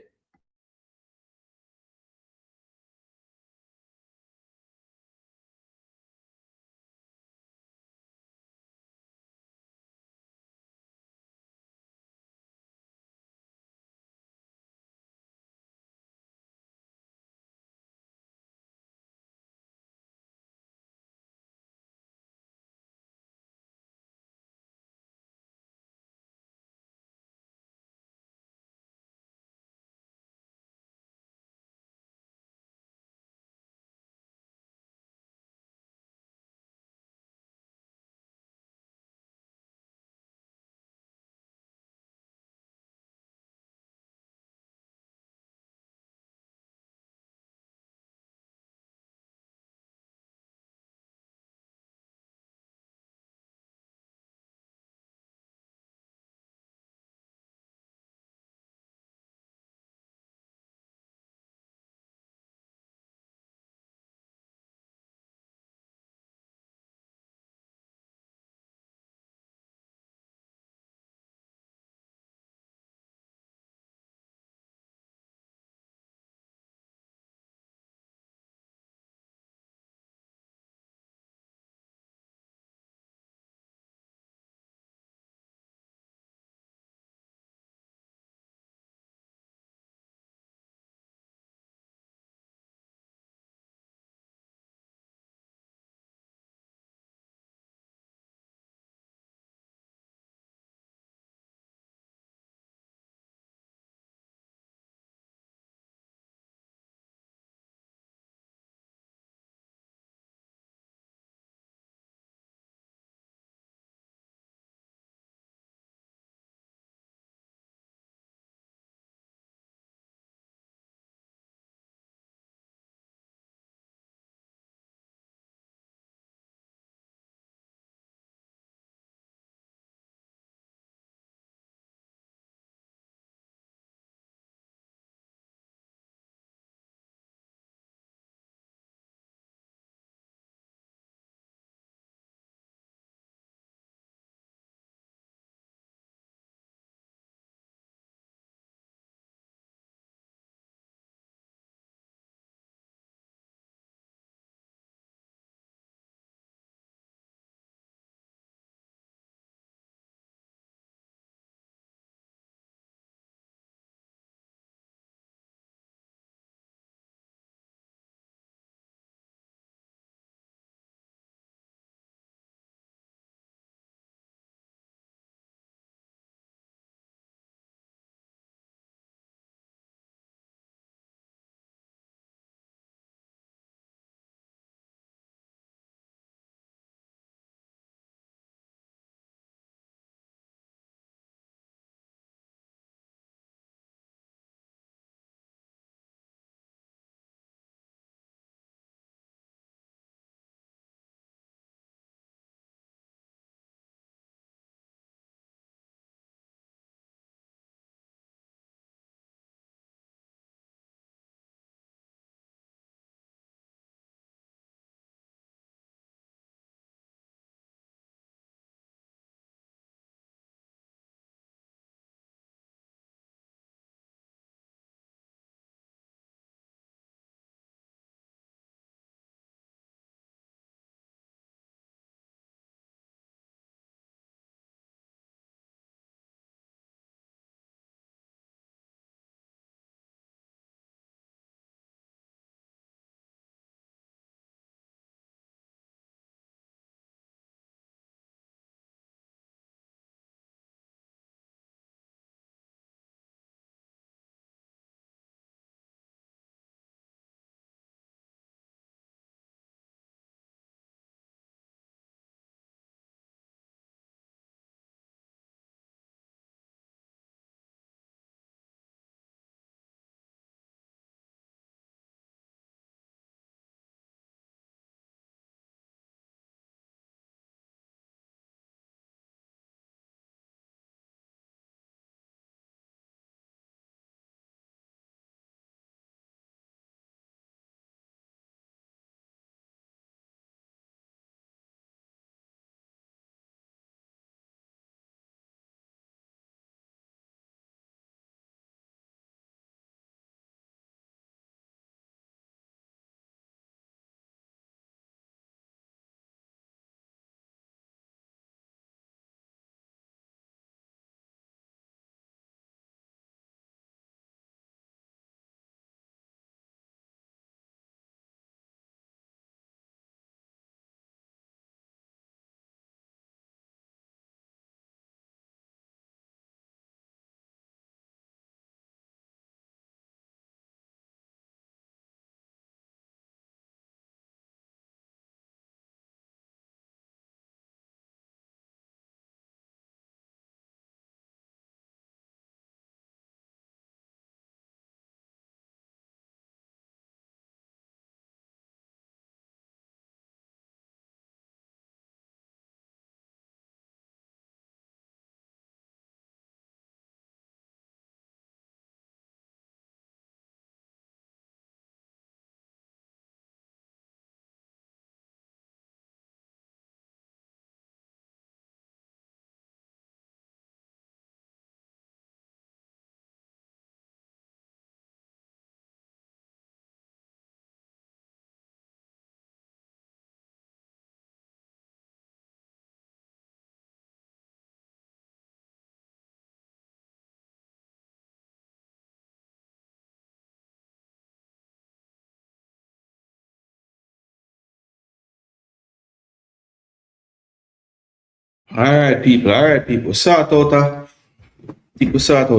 S1: All right, people. All right, people. Sort out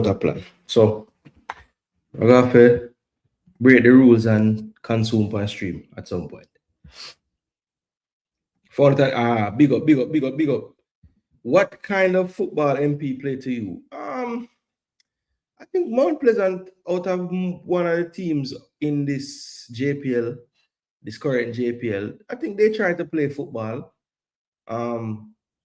S1: a plan. So we're gonna have to break the rules and consume on stream at some point. For that, big up, big up, big up, big up. What kind of football MP play to you? I think Mount Pleasant, out of one of the teams in this JPL, this current JPL, I think they try to play football.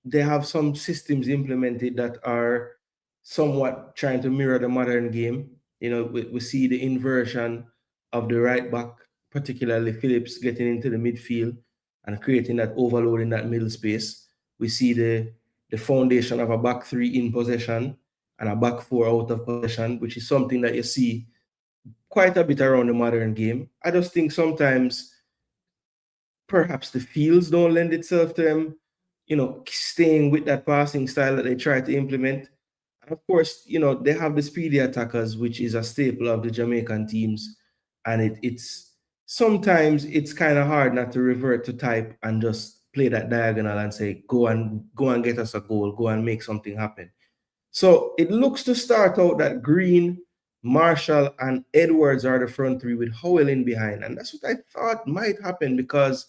S1: They have some systems implemented that are somewhat trying to mirror the modern game. You know, we see the inversion of the right back, particularly Phillips getting into the midfield and creating that overload in that middle space. We see the foundation of a back three in possession and a back four out of possession, which is something that you see quite a bit around the modern game. I just think sometimes perhaps the fields don't lend itself to them, you know, staying with that passing style that they try to implement. And of course, you know, they have the speedy attackers, which is a staple of the Jamaican teams. And it's sometimes it's kind of hard not to revert to type and just play that diagonal and say, go and get us a goal, go and make something happen. So it looks to start out that Green, Marshall, and Edwards are the front three with Howell in behind. And that's what I thought might happen because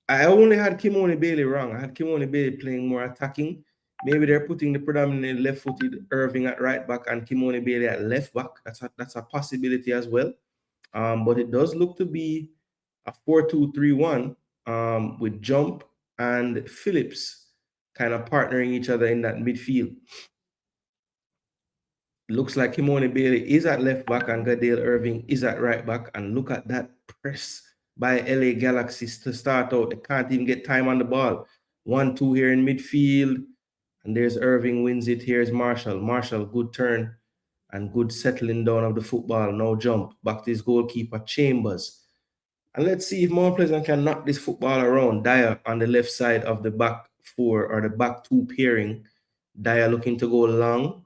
S1: I only had Kimoni Bailey wrong. I had Kimoni Bailey playing more attacking. Maybe they're putting the predominantly left-footed Irving at right back and Kimoni Bailey at left back. That's a possibility as well. But it does look to be a 4-2-3-1 with Jump and Phillips kind of partnering each other in that midfield. Looks like Kimoni Bailey is at left back and Gadale Irving is at right back. And look at that press by LA Galaxy to start out. They can't even get time on the ball. 1-2 here in midfield. And there's Irving wins it. Here's Marshall. Marshall, good turn and good settling down of the football. No jump. Back to his goalkeeper, Chambers. And let's see if Mount Pleasant can knock this football around. Dyer on the left side of the back four or the back two pairing. Dyer looking to go long.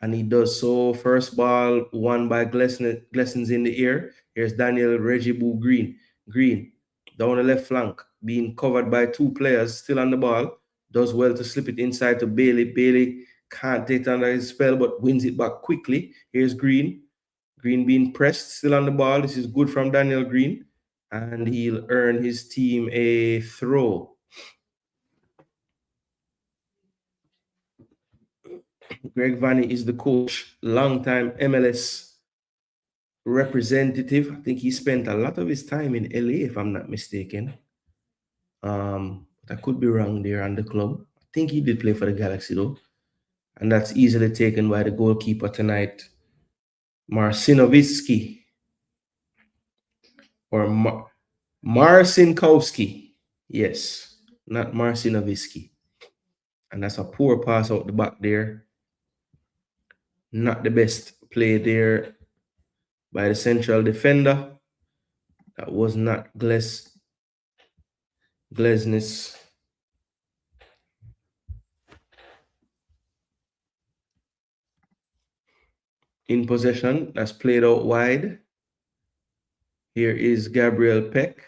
S1: And he does so. First ball won by Glessons in the air. Here's Daniel Regibu Green. Green down the left flank, being covered by two players still on the ball. Does well to slip it inside to Bailey. Bailey can't take it under his spell, but wins it back quickly. Here's Green. Green being pressed, still on the ball. This is good from Daniel Green. And he'll earn his team a throw. Greg Vanny is the coach, longtime MLS representative. I think he spent a lot of his time in LA, if I'm not mistaken. I could be wrong there on the club. I think he did play for the Galaxy though. And that's easily taken by the goalkeeper tonight, Marcinovitsky. Or Marcinkowski. Yes, not Marcinovitsky. And that's a poor pass out the back there. Not the best play there by the central defender. That was not Glesnes. In possession, that's played out wide. Here is Gabriel Peck.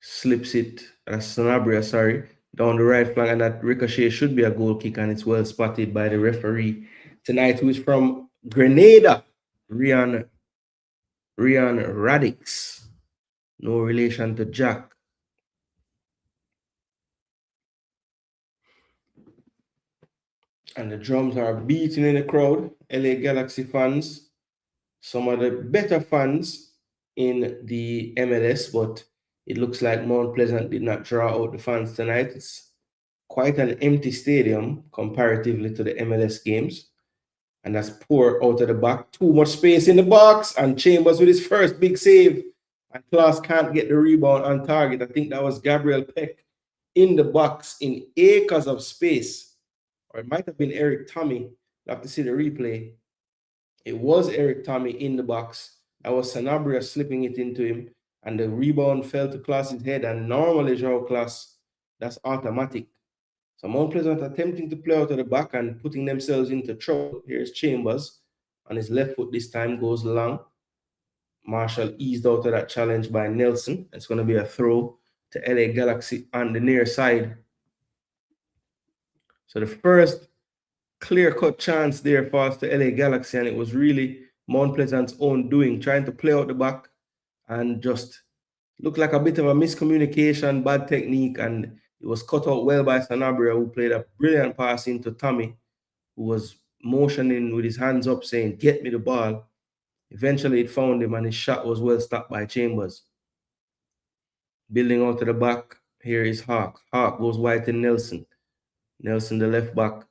S1: Slips it, Sanabria, sorry, down the right flank, and that ricochet should be a goal kick, and it's well spotted by the referee tonight, who is from Grenada, Rian Radix. No relation to Jack. And the drums are beating in the crowd. LA Galaxy fans, some of the better fans in the MLS, but it looks like Mount Pleasant did not draw out the fans tonight. It's quite an empty stadium comparatively to the MLS games. And that's poor out of the back. Too much space in the box. And Chambers with his first big save. And Klaas can't get the rebound on target. I think that was Gabriel Peck in the box in acres of space. Or it might have been Eric Tommy. You'll have to see the replay. It was Eric Tommy in the box. That was Sanabria slipping it into him. And the rebound fell to Klaas's head. And normally, João Klaas, that's automatic. So Mount Pleasant attempting to play out of the back and putting themselves into trouble. Here's Chambers on his left foot this time, goes long. Marshall eased out of that challenge by Nelson. It's going to be a throw to LA Galaxy on the near side. So the first clear-cut chance there falls to LA Galaxy, and it was really Mount Pleasant's own doing, trying to play out the back and just looked like a bit of a miscommunication, bad technique, and it was cut out well by Sanabria, who played a brilliant pass into Tommy, who was motioning with his hands up saying, "Get me the ball." Eventually it found him, and his shot was well stopped by Chambers. Building out to the back, here is Hawk. Hawk goes wide to Nelson. Nelson, the left back,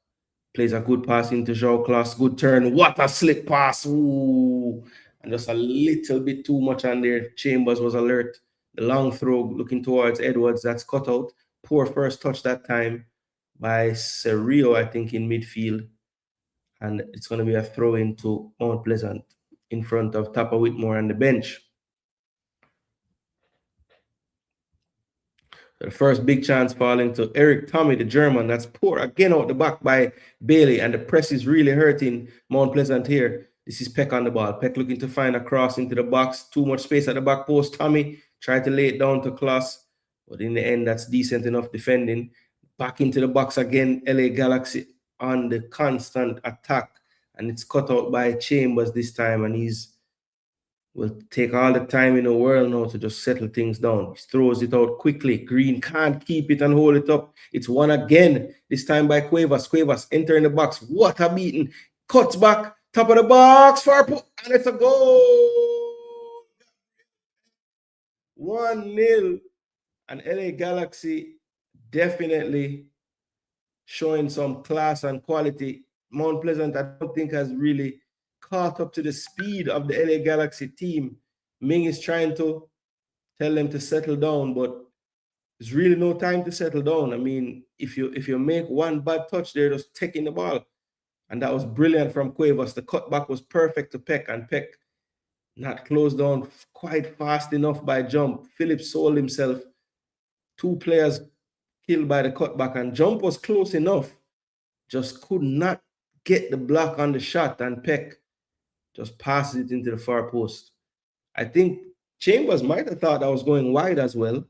S1: plays a good pass into João Class. Good turn. What a slick pass. Ooh. And just a little bit too much on there. Chambers was alert. The long throw looking towards Edwards. That's cut out. Poor first touch that time by Cerrillo, I think, in midfield. And it's going to be a throw into Mount Pleasant in front of Tapa Whitmore on the bench. The first big chance falling to Eric Tommy, the German. That's poor again out the back by Bailey, and the press is really hurting Mount Pleasant here. This is Peck on the ball. Peck looking to find a cross into the box. Too much space at the back post. Tommy tried to lay it down to Klaas, but in the end, that's decent enough defending. Back into the box again. LA Galaxy on the constant attack, and it's cut out by Chambers this time, and will take all the time in the world now to just settle things down. He throws it out quickly. Green can't keep it and hold it up. It's won again, this time by Cuevas. Cuevas entering the box. What a beating. Cuts back, top of the box, far post, and it's a goal. 1-0. And LA Galaxy definitely showing some class and quality. Mount Pleasant, I don't think, has really caught up to the speed of the LA Galaxy team. Ming is trying to tell them to settle down, but there's really no time to settle down. I mean, if you make one bad touch, they're just taking the ball. And that was brilliant from Cuevas. The cutback was perfect to Peck, and Peck not closed down quite fast enough by Jump. Phillips sold himself. 2 players killed by the cutback, and Jump was close enough. Just could not get the block on the shot, and Peck just passes it into the far post. I think Chambers might have thought I was going wide as well,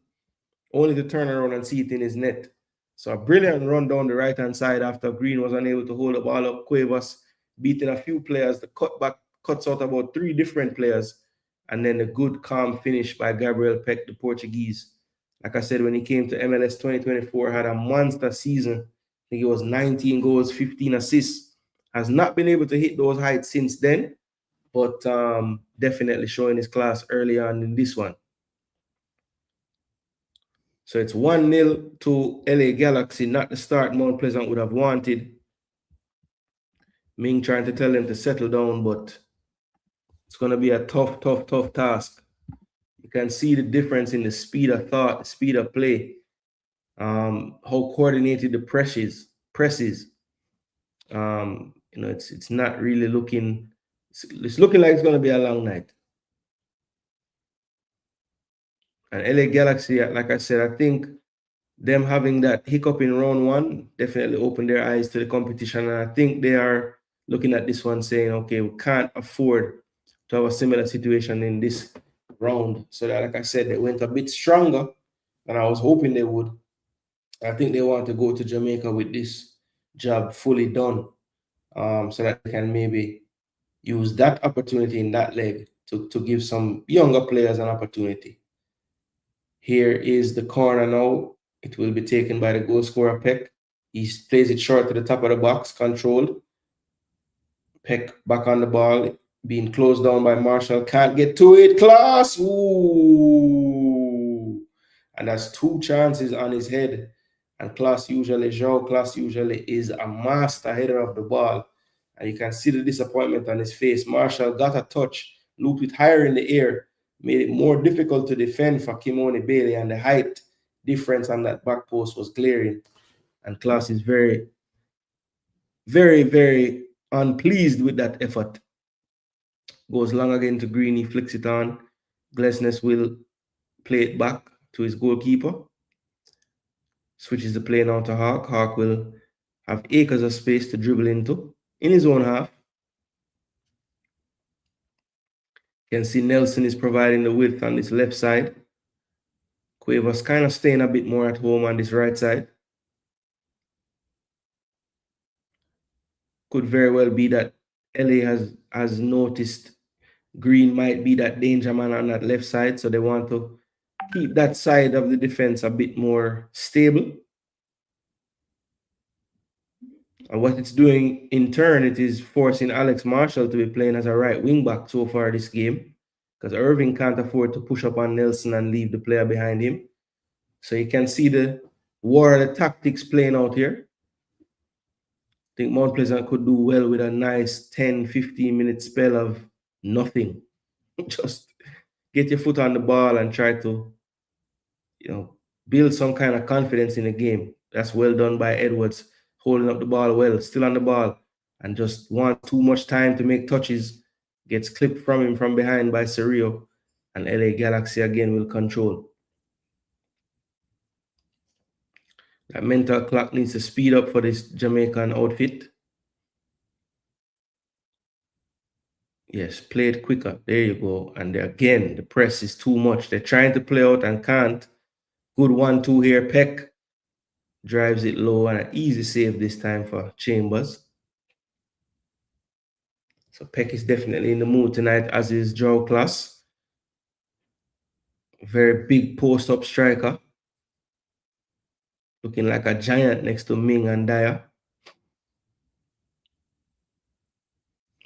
S1: only to turn around and see it in his net. So a brilliant run down the right-hand side after Green was unable to hold the ball up. Cuevas beating a few players. The cutback cuts out about 3 different players. And then a good, calm finish by Gabriel Peck, the Portuguese. Like I said, when he came to MLS 2024, had a monster season. I think it was 19 goals, 15 assists. Has not been able to hit those heights since then, but definitely showing his class early on in this one. So it's 1-0 to LA Galaxy, not the start Mount Pleasant would have wanted. Ming trying to tell them to settle down, but it's going to be a tough task. You can see the difference in the speed of thought, the speed of play, how coordinated the press is. It's not really looking. It's looking like it's going to be a long night. And LA Galaxy, like I said, I think them having that hiccup in round 1 definitely opened their eyes to the competition. And I think they are looking at this one saying, okay, we can't afford to have a similar situation in this round. So that, like I said, they went a bit stronger than I was hoping they would. I think they want to go to Jamaica with this job fully done, so that they can maybe use that opportunity in that leg to give some younger players an opportunity. Here is the corner now. It will be taken by the goal scorer, Peck. He plays it short to the top of the box, controlled. Peck back on the ball, being closed down by Marshall. Can't get to it. Klaas! Ooh! And that's 2 chances on his head. And Klaas usually is a master header of the ball. And you can see the disappointment on his face. Marshall got a touch, looped it higher in the air, made it more difficult to defend for Kimoni Bailey, and the height difference on that back post was glaring. And Klaas is very, very, very unpleased with that effort. Goes long again to Green, he flicks it on. Glesnes will play it back to his goalkeeper. Switches the play now to Hawk. Hawk will have acres of space to dribble into in his own half. You can see Nelson is providing the width on this left side. Cuevas kind of staying a bit more at home on this right side. Could very well be that LA has noticed Green might be that danger man on that left side, so they want to keep that side of the defense a bit more stable. And what it's doing in turn, it is forcing Alex Marshall to be playing as a right wing back so far this game, because Irving can't afford to push up on Nelson and leave the player behind him. So you can see the war of the tactics playing out here. I think Mount Pleasant could do well with a nice 10-15 minute spell of nothing. Just get your foot on the ball and try to, build some kind of confidence in the game. That's well done by Edwards, holding up the ball well, still on the ball, and just want too much time to make touches. Gets clipped from him from behind by Cerrillo, and LA Galaxy again will control. That mental clock needs to speed up for this Jamaican outfit. Yes, play it quicker. There you go. And again, the press is too much. They're trying to play out and can't. Good 1-2 here. Peck drives it low and an easy save this time for Chambers. So Peck is definitely in the mood tonight, as is Joe Class. Very big post-up striker. Looking like a giant next to Ming and Dyer.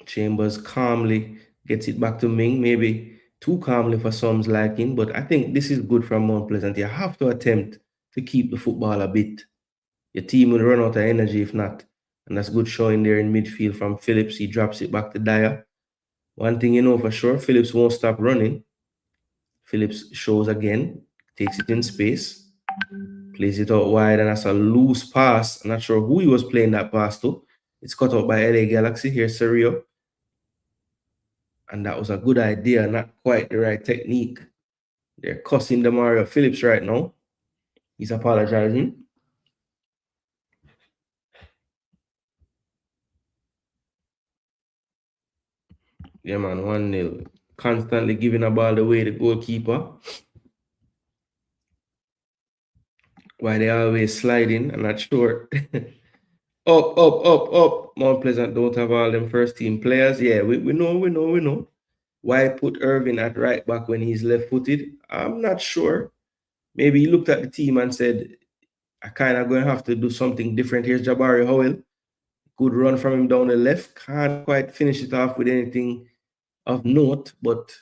S1: Chambers calmly gets it back to Ming, maybe too calmly for some's liking, but I think this is good from Mount Pleasant. You have to attempt to keep the football a bit. Your team will run out of energy if not. And that's good showing there in midfield from Phillips. He drops it back to Dyer. One thing you know for sure, Phillips won't stop running. Phillips shows again, takes it in space, plays it out wide, and that's a loose pass. I'm not sure who he was playing that pass to. It's cut out by LA Galaxy. Here's Cerrillo. And that was a good idea, not quite the right technique. They're cussing Demario Phillips right now. He's apologizing. Yeah, man, 1-0. Constantly giving a ball away, the goalkeeper. Why they always sliding, I'm not sure. Up. Mount Pleasant don't have all them first team players. Yeah, we know. Why put Irving at right back when he's left-footed? I'm not sure. Maybe he looked at the team and said, I kind of going to have to do something different. Here's Jabari Howell. Good run from him down the left. Can't quite finish it off with anything of note, but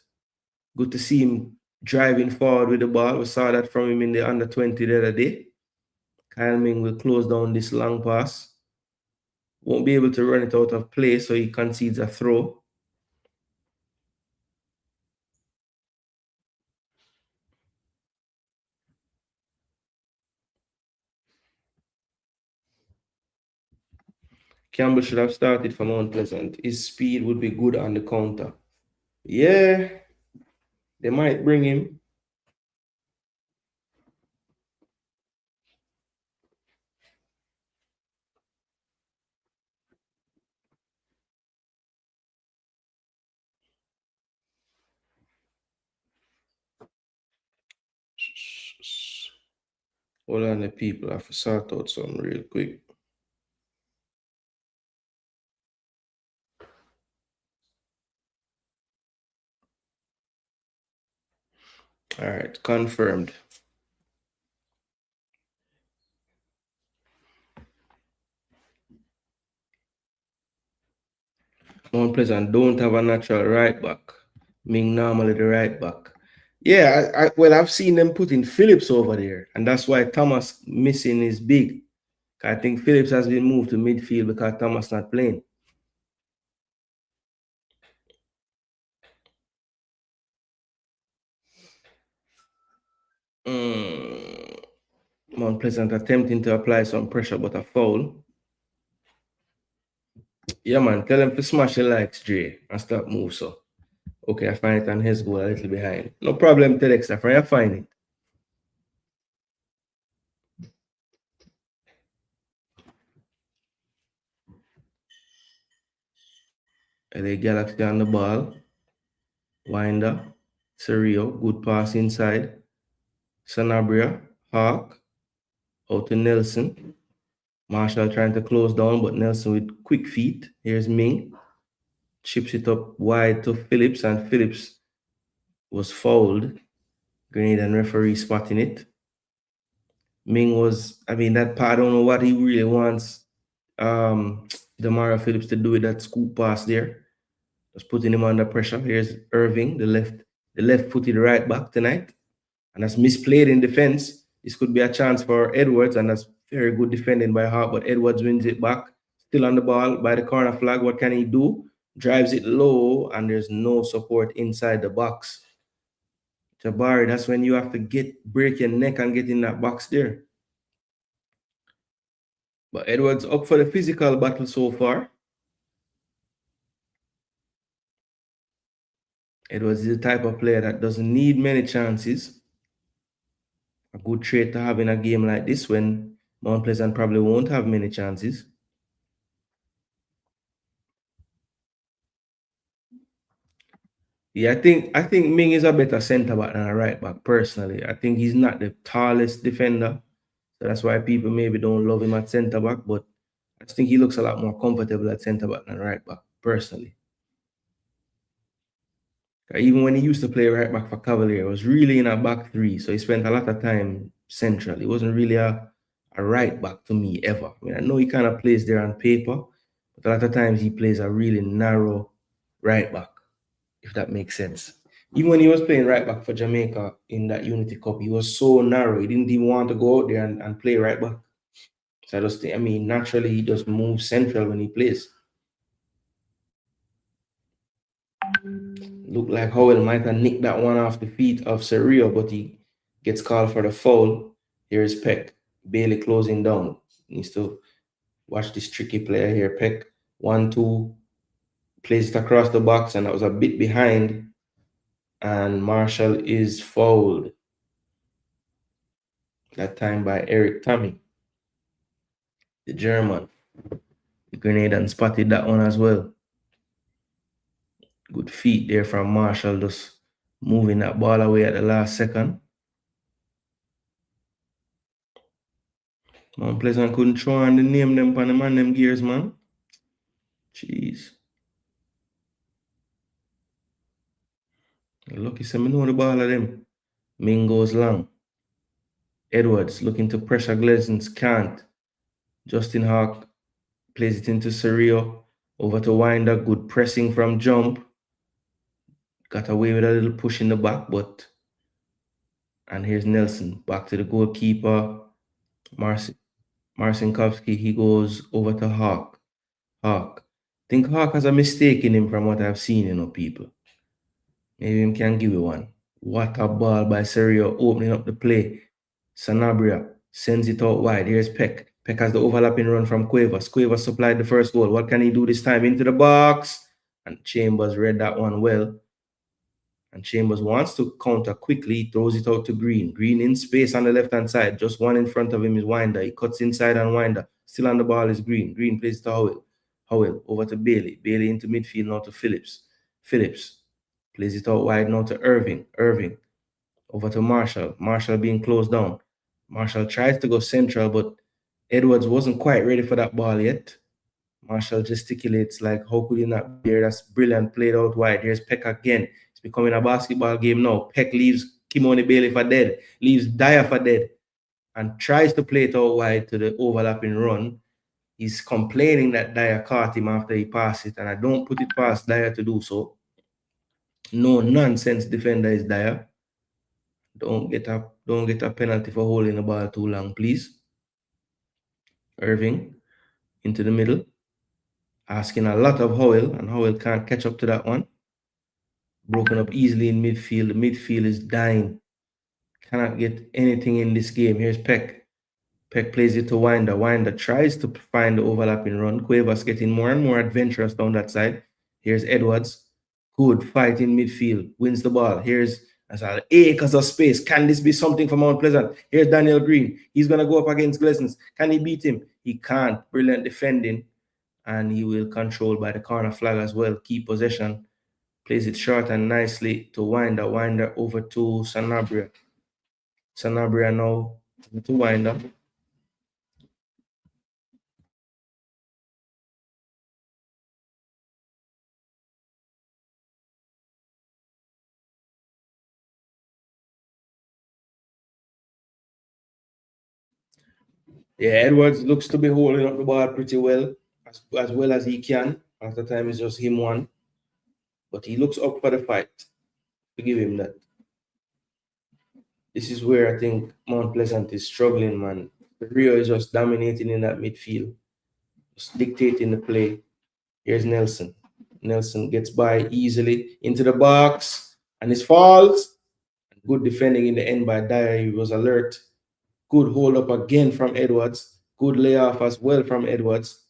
S1: good to see him driving forward with the ball. We saw that from him in the under-20 the other day. Kyle Ming will close down this long pass. Won't be able to run it out of play, so he concedes a throw. Campbell should have started for Mount Pleasant. His speed would be good on the counter. Yeah, they might bring him. Hold on, the people. I have to sort out something real quick. All right, confirmed. Mount Pleasant don't have a natural right back. Ming normally the right back. Yeah, well, I've seen them putting Phillips over there, and that's why Thomas missing is big. I think Phillips has been moved to midfield because Thomas not playing. Mount Pleasant attempting to apply some pressure, but a foul. Yeah, man, tell him to smash the likes, Jay, and stop move so. Okay, I find it on his goal a little behind. No problem, Telex, I find it. LA Galaxy on the ball. Winder. Cerrillo. Good pass inside. Sanabria. Hawk. Out to Nelson. Marshall trying to close down, but Nelson with quick feet. Here's Ming. Chips it up wide to Phillips, and Phillips was fouled. Grenadian referee spotting it. Ming was, I mean, that part, I don't know what he really wants Demara Phillips to do with that scoop pass there. Just putting him under pressure. Here's Irving, the left footed right back tonight. And that's misplayed in defense. This could be a chance for Edwards, and that's very good defending by Hart, but Edwards wins it back. Still on the ball by the corner flag. What can he do? Drives it low, and there's no support inside the box. Jabari, that's when you have to break your neck and get in that box there. But Edwards up for the physical battle so far. Edwards is the type of player that doesn't need many chances. A good trait to have in a game like this when Mount Pleasant probably won't have many chances. Yeah, I think Ming is a better centre back than a right back personally. I think he's not the tallest defender, so that's why people maybe don't love him at centre back. But I just think he looks a lot more comfortable at centre back than right back personally. Even when he used to play right back for Cavalier, it was really in a back three, so he spent a lot of time central. He wasn't really a right back to me ever. I mean, I know he kind of plays there on paper, but a lot of times he plays a really narrow right back, if that makes sense. Even when he was playing right back for Jamaica in that Unity Cup, he was so narrow. He didn't even want to go out there and play right back. So I just think, I mean, naturally he just moves central when he plays. Looked like Howell might have nicked that one off the feet of Serio, but he gets called for the foul. Here's Peck. Bailey closing down. Needs to watch this tricky player here. Peck, 1-2, plays it across the box, and that was a bit behind. And Marshall is fouled. That time by Eric Tommy, the German. The Grenadian spotted that one as well. Good feet there from Marshall, just moving that ball away at the last second. Mount Pleasant couldn't throw on the name them Panama them gears, man. Jeez. Lucky say me know the ball of them. Ming goes long. Edwards looking to pressure Glazens, can't. Justin Hawk plays it into Serio. Over to Winder, good pressing from jump. Got away with a little push in the back, but... And here's Nelson, back to the goalkeeper. Marcinkovsky, he goes over to Hawk. I think Hawk has a mistake in him from what I've seen, people. Maybe him can give you one. What a ball by Serio, opening up the play. Sanabria sends it out wide. Here's Peck. Peck has the overlapping run from Cuevas. Cuevas supplied the first goal. What can he do this time? Into the box. And Chambers read that one well. And Chambers wants to counter quickly. He throws it out to Green. Green in space on the left-hand side. Just one in front of him is Winder. He cuts inside and Winder. Still on the ball is Green. Green plays to Howell. Howell over to Bailey. Bailey into midfield now to Phillips. Phillips plays it out wide now to Irving. Irving over to Marshall. Marshall being closed down. Marshall tries to go central, but Edwards wasn't quite ready for that ball yet. Marshall gesticulates like, how could he not be there? That's brilliant. Played out wide. Here's Peck again. It's becoming a basketball game now. Peck leaves Kimoni Bailey for dead. Leaves Dyer for dead. And tries to play it out wide to the overlapping run. He's complaining that Dyer caught him after he passed it. And I don't put it past Dyer to do so. No nonsense defender is Dyer. Don't get a penalty for holding the ball too long, please. Irving into the middle. Asking a lot of Howell, and Howell can't catch up to that one. Broken up easily in midfield. The midfield is dying. Cannot get anything in this game. Here's Peck. Peck plays it to Winder. Winder tries to find the overlapping run. Cuevas getting more and more adventurous down that side. Here's Edwards. Good fight in midfield. Wins the ball. Here's acres of space. Can this be something for Mount Pleasant? Here's Daniel Green. He's going to go up against Glessons. Can he beat him? He can't. Brilliant defending. And he will control by the corner flag as well. Keep possession. Plays it short and nicely to Winder. Winder over to Sanabria. Sanabria now to Winder. Yeah, Edwards looks to be holding up the ball pretty well as he can. At the time, it's just him one. But he looks up for the fight. To give him that. This is where I think Mount Pleasant is struggling, man. Rio is just dominating in that midfield, just dictating the play. Here's Nelson. Nelson gets by easily into the box, and his falls. Good defending in the end by Dyer. He was alert. Good hold up again from Edwards. Good layoff as well from Edwards.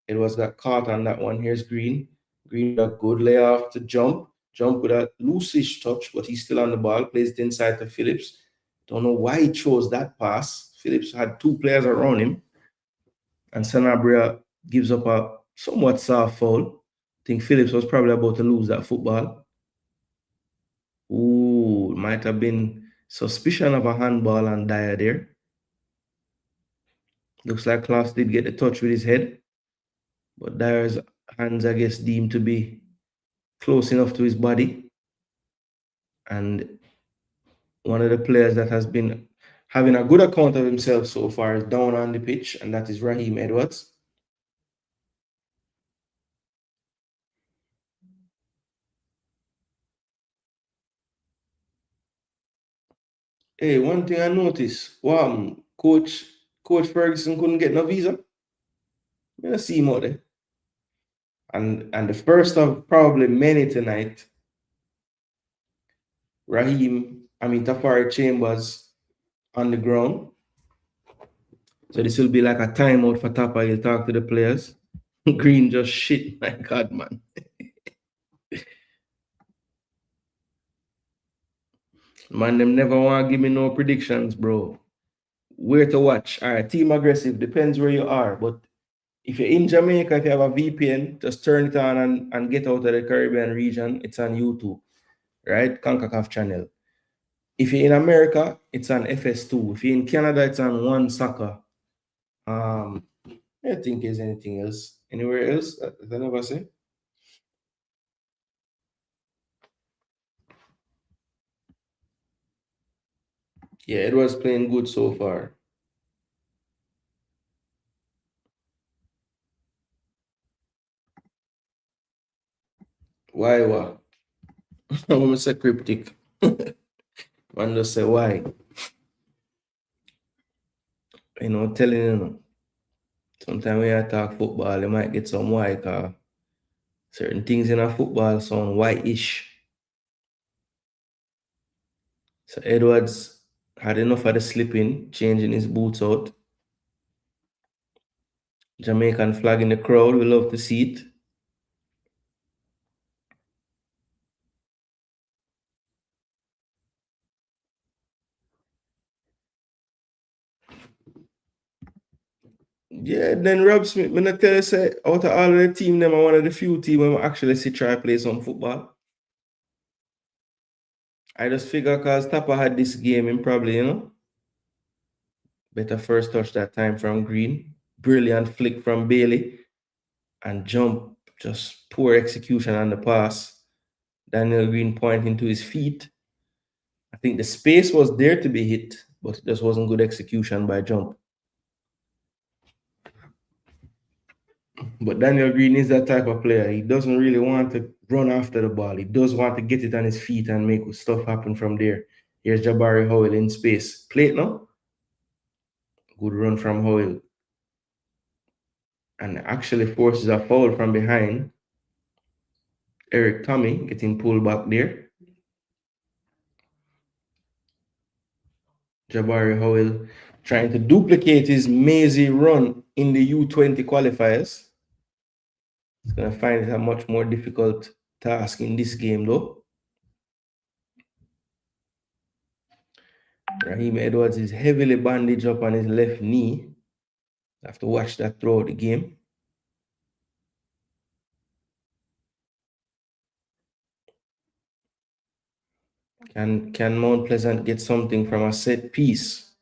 S1: Edwards got caught on that one. Here's Green. Green got good layoff to jump. Jump with a loose-ish touch, but he's still on the ball. Plays it inside to Phillips. Don't know why he chose that pass. Phillips had two players around him. And Sanabria gives up a somewhat soft foul. I think Phillips was probably about to lose that football. Ooh, might have been suspicion of a handball on Dyer there. Looks like Klaus did get the touch with his head, but Dyer's hands, I guess, deemed to be close enough to his body. And one of the players that has been having a good account of himself so far is down on the pitch, and that is Raheem Edwards. Hey, one thing I noticed, wow, Coach Ferguson couldn't get no visa. I'm gonna see him out there. And the first of probably many tonight, Tafari Chambers on the ground. So this will be like a timeout for Tapa. He'll talk to the players. Green just shit. My God, man. Man, them never want to give me no predictions, bro. Where to watch? All right, team aggressive. Depends where you are. But if you're in Jamaica, if you have a VPN, just turn it on and get out of the Caribbean region. It's on YouTube, right? Concacaf channel. If you're in America, it's on FS2. If you're in Canada, it's on One Soccer. I think there's anything else. Anywhere else that I never say? Yeah, it was playing good so far. Why what? I'm gonna say cryptic. Man just say why. Telling you. Sometimes when you talk football, you might get some why, cause certain things in a football sound white-ish. So Edwards had enough of the slipping, changing his boots out. Jamaican flag in the crowd, we love to see it. Yeah, then Rob Smith, I'm not tell you, say, out of all of the team, them are one of the few teams where I actually see try play some football. I just figure because Tapa had this game and probably, better first touch that time from Green. Brilliant flick from Bailey. And jump, just poor execution on the pass. Daniel Green pointing to his feet. I think the space was there to be hit, but it just wasn't good execution by jump. But Daniel Green is that type of player. He doesn't really want to run after the ball. He does want to get it on his feet and make stuff happen from there. Here's Jabari Howell in space. Play it now. Good run from Howell. And actually forces a foul from behind. Eric Tommy getting pulled back there. Jabari Howell trying to duplicate his mazy run in the U20 qualifiers. He's going to find it a much more difficult task in this game, though. Raheem Edwards is heavily bandaged up on his left knee. I have to watch that throughout the game. Can Mount Pleasant get something from a set piece?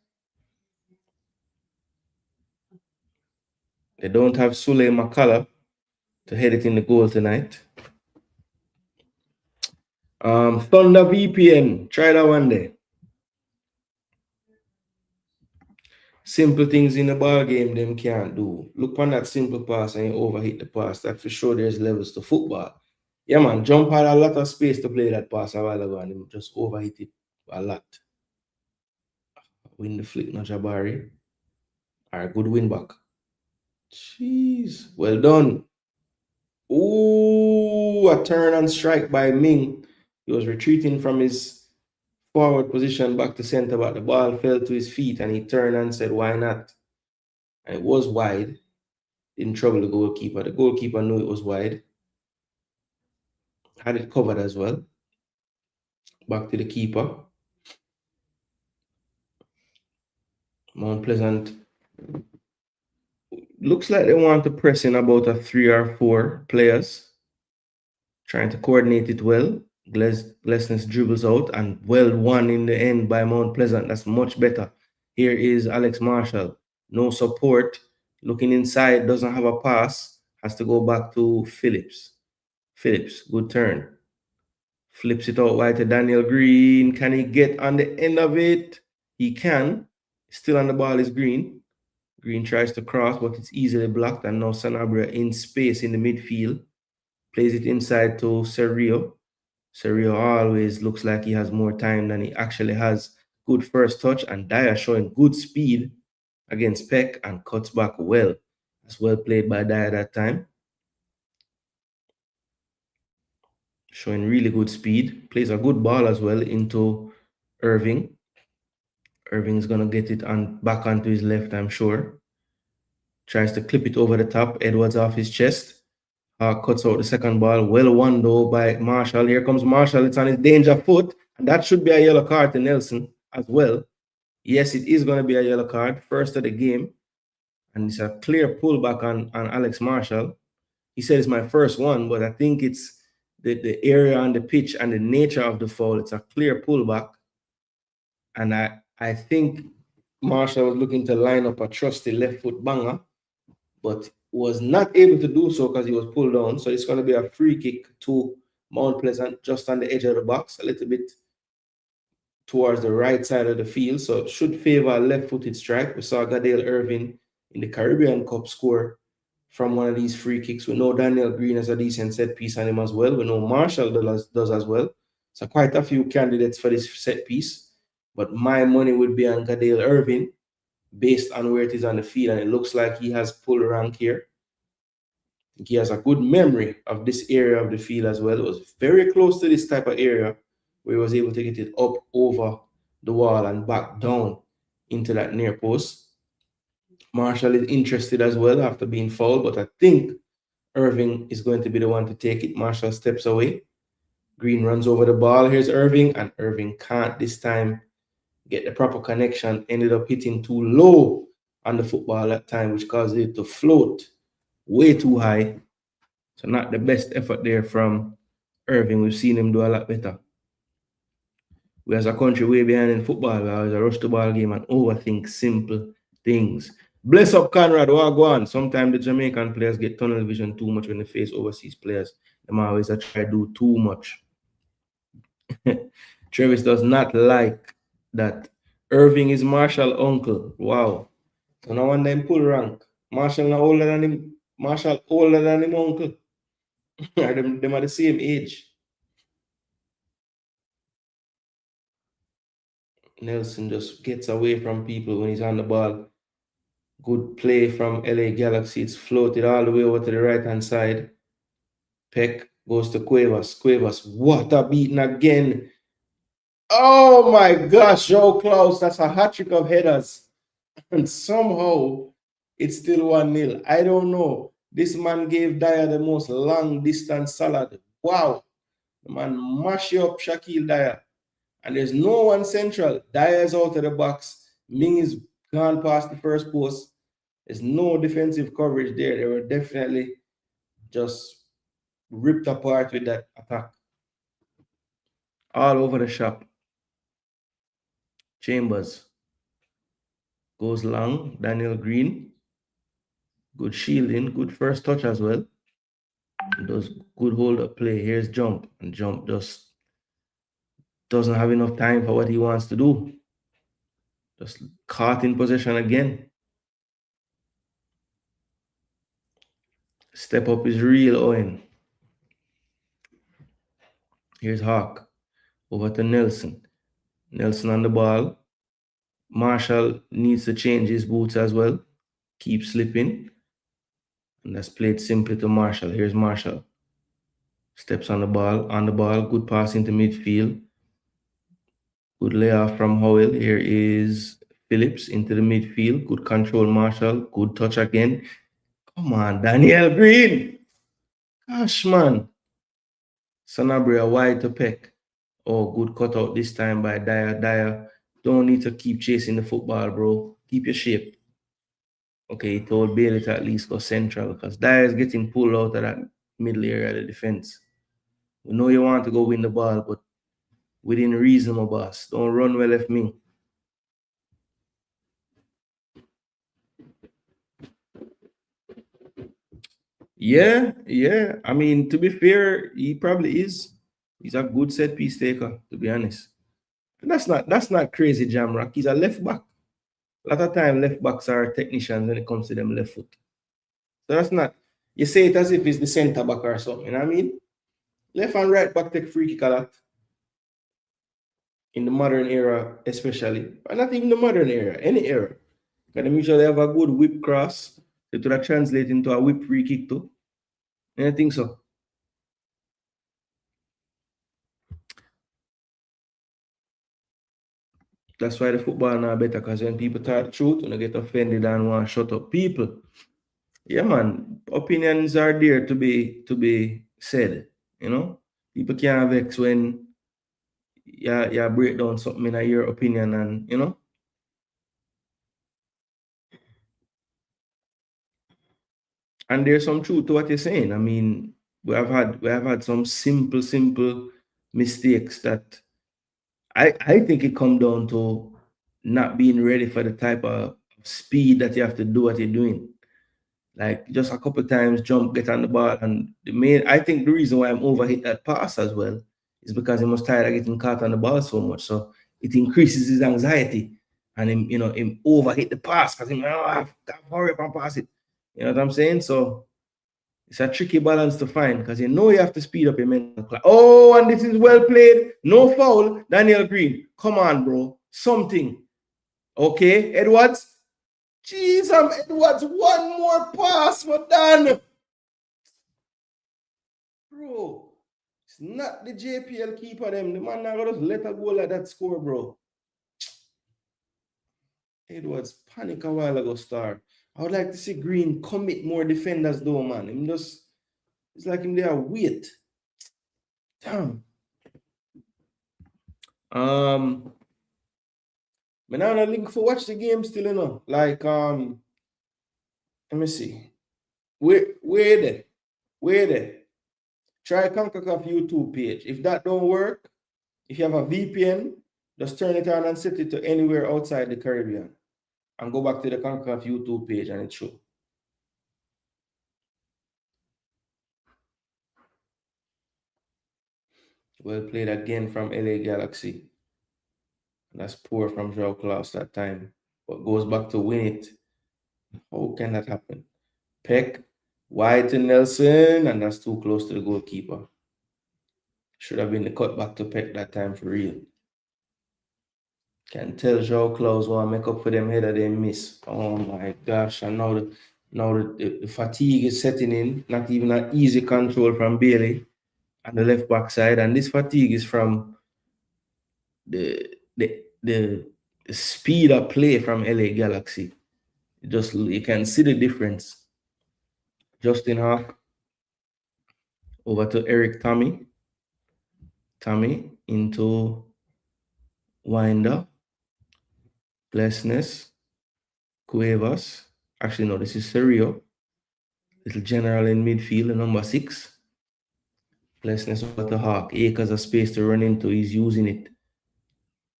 S1: They don't have Sule McCullough to head it in the goal tonight. Thunder VPN, try that one day. Simple things in the ball game them can't do. Look on that simple pass and you overhit the pass. That for sure there's levels to football. Yeah, man, jump had a lot of space to play that pass a while ago and him just overhit it a lot. Win the flick, no Jabari. Alright, good win back. Jeez, well done. Ooh, a turn and strike by Ming. He was retreating from his forward position back to center, but the ball fell to his feet and he turned and said, why not? And it was wide. Didn't trouble the goalkeeper. The goalkeeper knew it was wide. Had it covered as well. Back to the keeper. Mount Pleasant. Looks like they want to press in about a 3 or 4 players. Trying to coordinate it well. Glesnes dribbles out and well won in the end by Mount Pleasant. That's much better. Here is Alex Marshall. No support. Looking inside. Doesn't have a pass. Has to go back to Phillips. Phillips. Good turn. Flips it out wide to Daniel Green. Can he get on the end of it? He can. Still on the ball is Green. Green tries to cross, but it's easily blocked. And now Sanabria in space in the midfield. Plays it inside to Sergio. Sergio always looks like he has more time than he actually has. Good first touch. And Dyer showing good speed against Peck and cuts back well. That's well played by Dyer that time. Showing really good speed. Plays a good ball as well into Irving. Irving's going to get it on back onto his left, I'm sure. Tries to clip it over the top. Edwards off his chest. Cuts out the second ball. Well won, though, by Marshall. Here comes Marshall. It's on his danger foot. And that should be a yellow card to Nelson as well. Yes, it is going to be a yellow card. First of the game. And it's a clear pullback on Alex Marshall. He said it's my first one, but I think it's the area on the pitch and the nature of the foul. It's a clear pullback. And I think Marshall was looking to line up a trusty left foot banger, but was not able to do so because he was pulled down. So it's going to be a free kick to Mount Pleasant just on the edge of the box, a little bit towards the right side of the field. So it should favor a left-footed strike. We saw Gadale Irving in the Caribbean Cup score from one of these free kicks. We know Daniel Green has a decent set piece on him as well. We know Marshall does as well. So quite a few candidates for this set piece. But my money would be on Gadale Irving based on where it is on the field. And it looks like he has pulled rank here. He has a good memory of this area of the field as well. It was very close to this type of area where he was able to get it up over the wall and back down into that near post. Marshall is interested as well after being fouled, but I think Irving is going to be the one to take it. Marshall steps away. Green runs over the ball. Here's Irving, and Irving can't this time get the proper connection. Ended up hitting too low on the football that time, which caused it to float way too high. So not the best effort there from Irving. We've seen him do a lot better. We as a country way behind in football. We always rush the ball game and overthink simple things. Bless up Conrad, Wagwan. Sometimes the Jamaican players get tunnel vision too much when they face overseas players. Them always try to do too much. Travis does not like that. Irving is Marshall uncle. Wow. So no one them pull rank. Marshall not older than him. Marshall older than him uncle. them are the same age. Nelson just gets away from people when he's on the ball. Good play from LA Galaxy. It's floated all the way over to the right-hand side. Peck goes to Cuevas. Cuevas, what a beating again. Oh my gosh, Joe Klaus, that's a hat-trick of headers. And somehow it's still 1-0. I don't know. This man gave Dyer the most long-distance salad. Wow. The man mash up Shaquille Dyer. And there's no one central. Dyer is out of the box. Ming is gone past the first post. There's no defensive coverage there. They were definitely just ripped apart with that attack. All over the shop. Chambers goes long. Daniel Green. Good shielding. Good first touch as well. Does good hold-up play. Here's Jump. And Jump just doesn't have enough time for what he wants to do. Just caught in possession again. Step up is real, Owen. Here's Hawk. Over to Nelson. Nelson on the ball. Marshall needs to change his boots as well. Keep slipping. And that's played simply to Marshall. Here's Marshall. Steps on the ball. Good pass into midfield. Good layoff from Howell. Here is Phillips into the midfield. Good control, Marshall. Good touch again. Come on, Daniel Green. Gosh, man. Sanabria wide to Peck. Oh, good cutout this time by Dyer. Dyer, don't need to keep chasing the football, bro. Keep your shape. Okay, he told Bailey to at least go central because Dyer is getting pulled out of that middle area of the defense. We know you want to go win the ball, but within reason, my boss. Don't run well left me. Yeah. I mean, to be fair, he probably is. He's a good set piece taker, to be honest. And that's not crazy, Jamrock. He's a left back. A lot of time left backs are technicians when it comes to them left foot. So that's not, you say it as if it's the center back or something. You know what I mean? Left and right back take free kick a lot. In the modern era, especially. But not even the modern era, any era. Because they usually have a good whip cross. It would translate into a whip free kick too. And I think so. That's why the football now better, because when people talk the truth, when they get offended and want to shut up people. Yeah, man. Opinions are there to be said. You know? People can't vex when you break down something in your opinion, and you know. And there's some truth to what you're saying. I mean, we have had some simple mistakes that I think it come down to not being ready for the type of speed that you have to do what you're doing. Like just a couple times jump, get on the ball. And I think the reason why I'm overhit that pass as well is because he was tired of getting caught on the ball so much. So it increases his anxiety. And him overhit the pass because I have to hurry up and pass it. You know what I'm saying? So it's a tricky balance to find because you have to speed up your mental clock. Oh, and this is well played. No foul. Daniel Green. Come on, bro. Something. Okay, Edwards. Jeez, Edwards. One more pass. We're done. Bro, it's not the JPL keeper them. The man now just let her go like that score, bro. Edwards panic a while ago, star. I would like to see Green commit more defenders though, man. It's like him there wait. Damn. But now I'm looking for watch the game still, you know. Like let me see. Where there? Try Concacaf YouTube page. If that don't work, if you have a VPN, just turn it on and set it to anywhere outside the Caribbean. And go back to the Concacaf YouTube page and it show. Well played again from LA Galaxy. That's poor from Joao Klaus that time. But goes back to win it. How can that happen? Peck, wide to Nelson, and that's too close to the goalkeeper. Should have been the cut back to Peck that time for real. Can tell Joao Klaus want to make up for them header they miss. Oh my gosh. And now the fatigue is setting in. Not even an easy control from Bailey on the left back side. And this fatigue is from the speed of play from LA Galaxy. You can see the difference. Justin Hawk over to Eric Tommy. Tommy into Winder. Blessness. Cuevas. Actually, no, this is Serio. Little general in midfield, number 6. Blessness over to Hawk. Acres of space to run into. He's using it.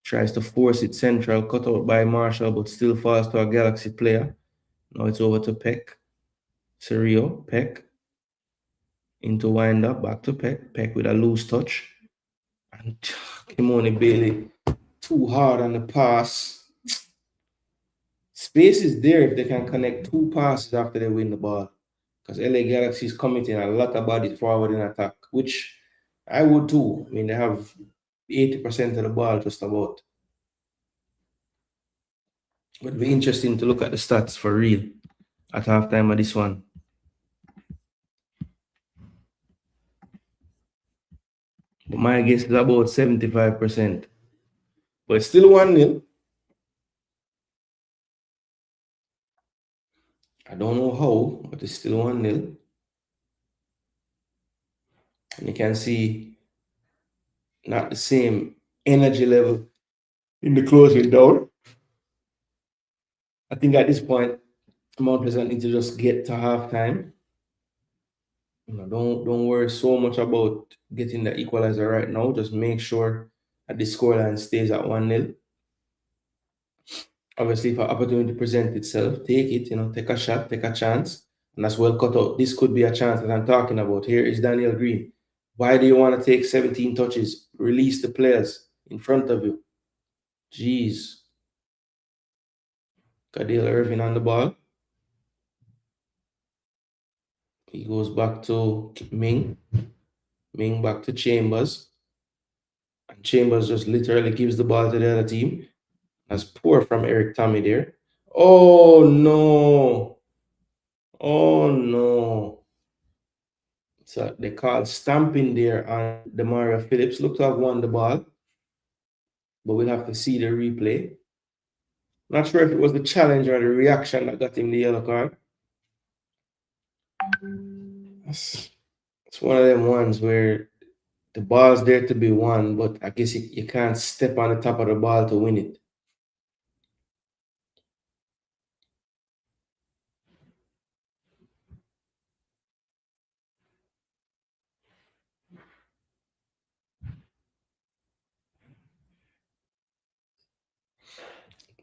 S1: Tries to force it central. Cut out by Marshall, but still falls to a Galaxy player. Now it's over to Peck. Serio. Peck. Into Winder. Back to Peck. Peck with a loose touch. And Kimoni Bailey too hard on the pass. space is there if they can connect two passes after they win the ball. Because LA Galaxy is committing a lot of bodies forward in attack, which I would too. I mean, they have 80% of the ball just about. But it'll be interesting to look at the stats for real at halftime of this one. But my guess is about 75%. But it's still 1-0. I don't know how, but it's still 1-0. And you can see not the same energy level in the closing down. I think at this point, Mount Pleasant need to just get to halftime. Don't worry so much about getting the equalizer right now. Just make sure that the scoreline stays at 1-0. Obviously, if an opportunity presents itself, take it, take a shot, take a chance, and that's well cut out. This could be a chance that I'm talking about. Here is Daniel Green. Why do you want to take 17 touches? Release the players in front of you. Jeez. Kadil Irving on the ball. He goes back to Ming. Ming back to Chambers. And Chambers just literally gives the ball to the other team. That's poor from Eric Tommy there. Oh, no. Oh, no. So they called stamping there on Demario Phillips. Looked to have won the ball. But we'll have to see the replay. Not sure if it was the challenge or the reaction that got him the yellow card. It's one of them ones where the ball's there to be won, but I guess you can't step on the top of the ball to win it.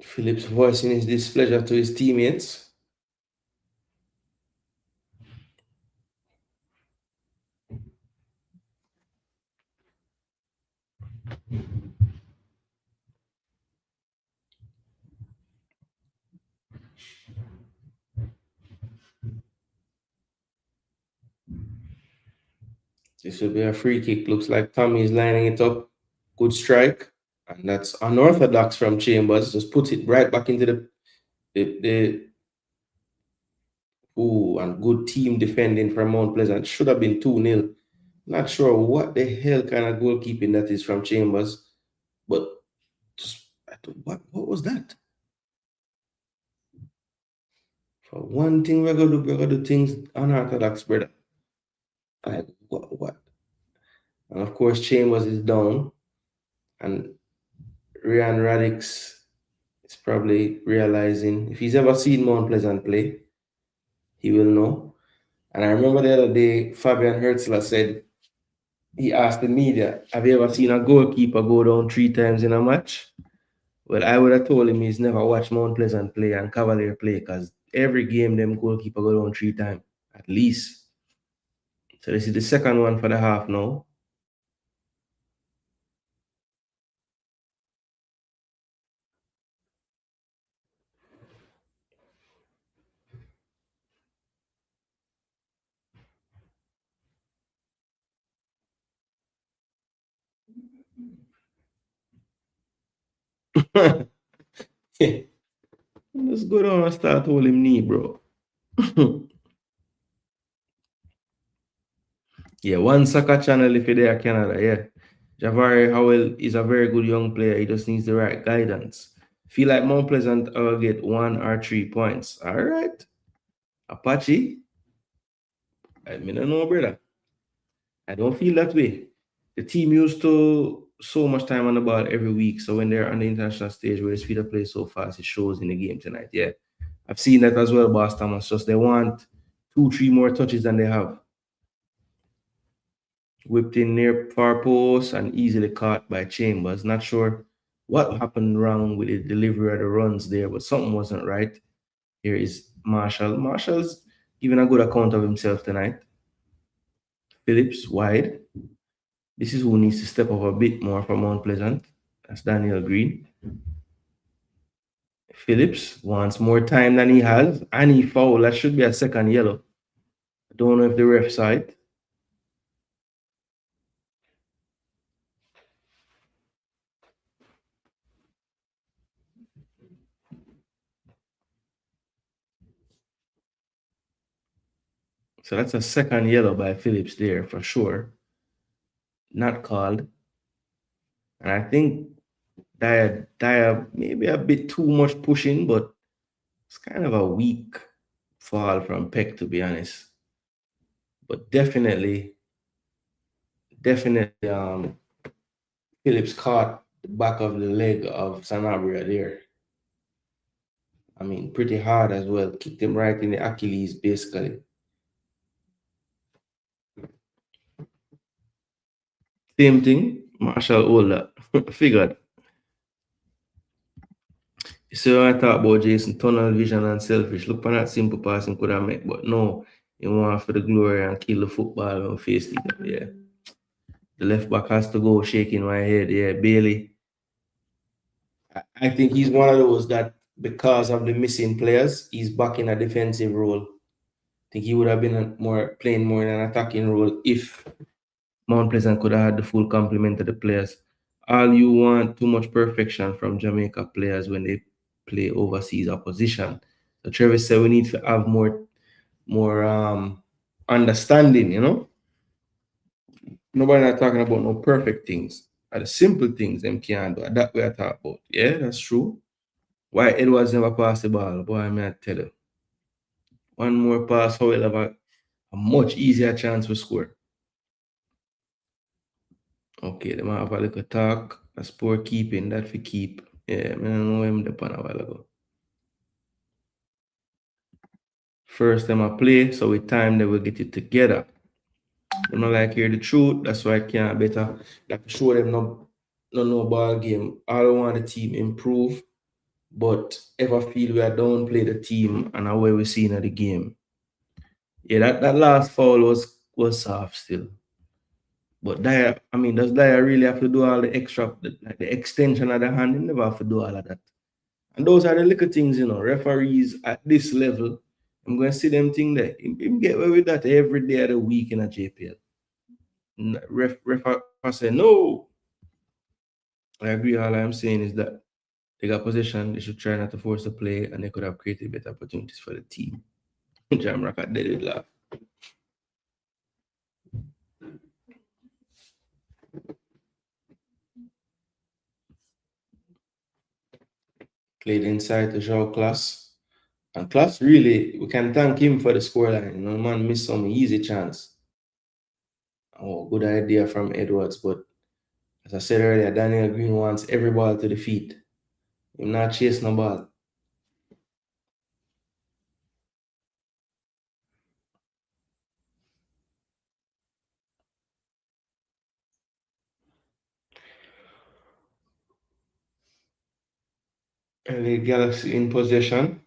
S1: Phillips voicing his displeasure to his teammates. This will be a free kick. Looks like Tommy is lining it up. Good strike. And that's unorthodox from Chambers. Just puts it right back into the and good team defending from Mount Pleasant. Should have been 2-0. Not sure what the hell kind of goalkeeping that is from Chambers. But just what was that? For one thing, we're gonna do things unorthodox, brother. Like what? And of course, Chambers is down, and Ryan Radix is probably realizing if he's ever seen Mount Pleasant play, he will know. And I remember the other day, Fabian Hertzler said he asked the media, "Have you ever seen a goalkeeper go down 3 times in a match?" Well, I would have told him he's never watched Mount Pleasant play and Cavalier play because every game them goalkeeper go down 3 times at least. So this is the second one for the half now. Let's go down and start holding knee, bro. Yeah, one soccer channel if you're there, Canada. Yeah. Javari Howell is a very good young player. He just needs the right guidance. Feel like Mount Pleasant will get 1 or 3 points. All right. Apache. I mean, I know, brother. I don't feel that way. The team used to so much time on the ball every week. So when they're on the international stage where the speed of play so fast, it shows in the game tonight. Yeah. I've seen that as well, Boss Thomas. Just they want 2-3 more touches than they have. Whipped in near far post and easily caught by Chambers. Not sure what happened wrong with the delivery of the runs there, but something wasn't right. Here is Marshall. Marshall's giving a good account of himself tonight. Phillips wide. This is who needs to step up a bit more for Mount Pleasant. That's Daniel Green. Phillips wants more time than he has, and he fouled. That should be a second yellow. I don't know if the ref saw it. So that's a second yellow by Phillips there for sure. Not called. And I think Dyer maybe a bit too much pushing, but it's kind of a weak fall from Peck, to be honest. But definitely, Phillips caught the back of the leg of Sanabria there. I mean, pretty hard as well. Kicked him right in the Achilles, basically. Same thing. Marshall Older. Figured. So I thought about Jason, tunnel vision and selfish. Look for that simple passing could have made, but no, he want for the glory and kill the football and face it. Yeah. The left back has to go, shaking my head. Yeah, Bailey. I think he's one of those that because of the missing players, he's back in a defensive role. I think he would have been playing more in an attacking role if Mount Pleasant could have had the full complement of the players. All you want too much perfection from Jamaica players when they play overseas opposition. So Travis said we need to have more understanding, you know. Nobody not talking about no perfect things. Are the simple things them can't do. That we are talking about. Yeah, that's true. Why Edwards never passed the ball? Boy, I may tell you. One more pass, how he'll have a much easier chance to score. Okay, they might have a little talk. That's poor keeping, that for keep. Yeah, I don't know him the pan a while ago. First time I play, so with time they will get it together. I don't like hear the truth, that's why I can't better. Like show them no ball game. I don't want the team improve, but ever feel we are downplay the team and how we see in the game. Yeah, that last foul was soft still. But Dyer, I mean, does Dyer really have to do all the extra, like the extension of the hand? He never have to do all of that. And those are the little things, you know, referees at this level, I'm going to see them thing there. You get away with that every day of the week in a JPL. Referee say, no. I agree. All I'm saying is that they got possession, they should try not to force the play, and they could have created better opportunities for the team. Jamrock had dead with laugh. Played inside the João class. And class really, we can thank him for the scoreline. You know, man missed some easy chance. Oh, good idea from Edwards, but as I said earlier, Daniel Green wants every ball to the feet. He's not chasing no ball. LA Galaxy in possession.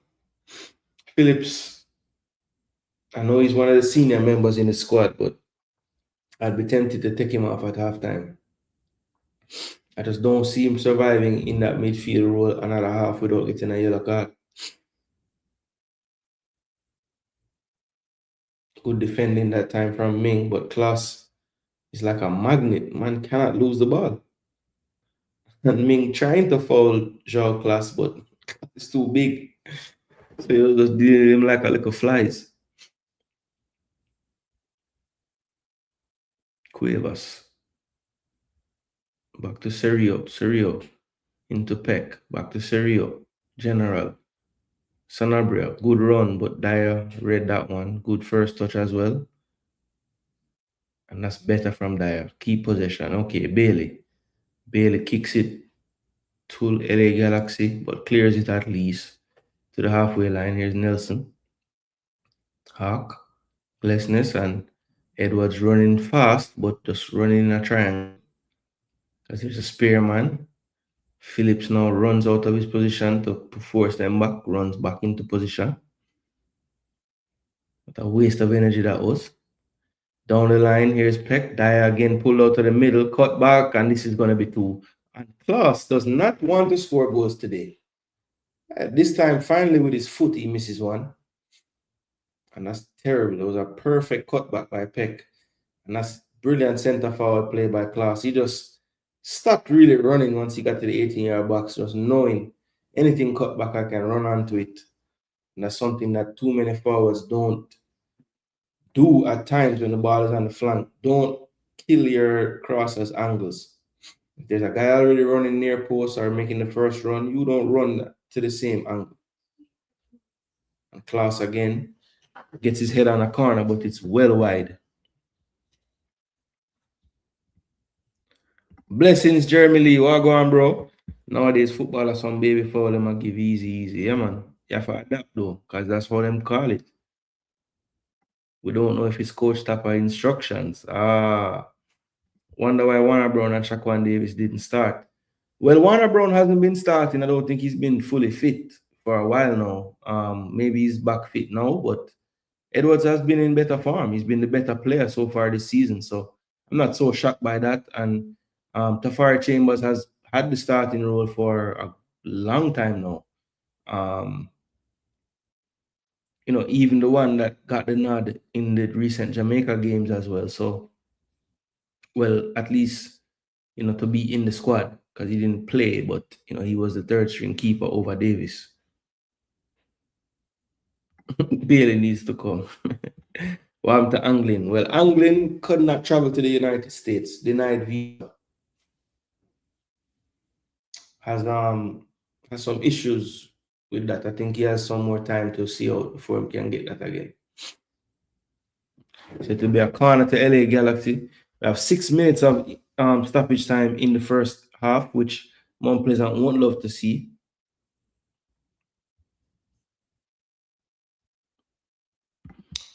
S1: Phillips, I know he's one of the senior members in the squad, but I'd be tempted to take him off at halftime. I just don't see him surviving in that midfield role another half without getting a yellow card. Good defending that time from Ming, but Class is like a magnet. Man cannot lose the ball. And Ming trying to foul João Class, but it's too big. So he was just dealing him like a little flies. Cuevas. Back to Serio. Into Peck. Back to Serio. General. Sanabria. Good run, but Dyer read that one. Good first touch as well. And that's better from Dyer. Keep possession. Okay, Bailey. Bailey kicks it to LA Galaxy, but clears it at least to the halfway line. Here's Nelson. Hawk. Lessness and Edwards running fast, but just running in a triangle. Because there's a spare man. Phillips now runs out of his position to force them back, runs back into position. What a waste of energy that was. Down the line, here's Peck. Dyer again pulled out to the middle, cut back, and this is going to be two. And Klaus does not want to score goals today. This time, finally, with his foot, he misses one. And that's terrible. It was a perfect cutback by Peck. And that's brilliant center forward play by Klaus. He just stopped really running once he got to the 18-yard box, just knowing anything cut back, I can run onto it. And that's something that too many forwards don't do at times when the ball is on the flank. Don't kill your crossers angles. If there's a guy already running near post or making the first run, you don't run to the same angle. And Klaus again gets his head on a corner, but it's well wide. Blessings, Jeremy Lee. What go on, bro? Nowadays, football are some baby foul them and give easy. Yeah, man. You have to adapt though, because that's how them call it. We don't know if it's coach type of instructions. Wonder why Warner Brown and Shaquan Davis didn't start. Well, Warner Brown hasn't been starting. I don't think he's been fully fit for a while now. Maybe he's back fit now, but Edwards has been in better form. He's been the better player so far this season. So I'm not so shocked by that. And Tafari Chambers has had the starting role for a long time now. Even the one that got the nod in the recent Jamaica games as well. So, well, at least, to be in the squad because he didn't play, but, he was the third string keeper over Davis. Bailey needs to come. What to Anglin? Well, Anglin could not travel to the United States, denied visa. Has some issues with that. I think he has some more time to see out before he can get that again. So it will be a corner to LA Galaxy. We have 6 minutes of stoppage time in the first half, which Mount Pleasant won't love to see.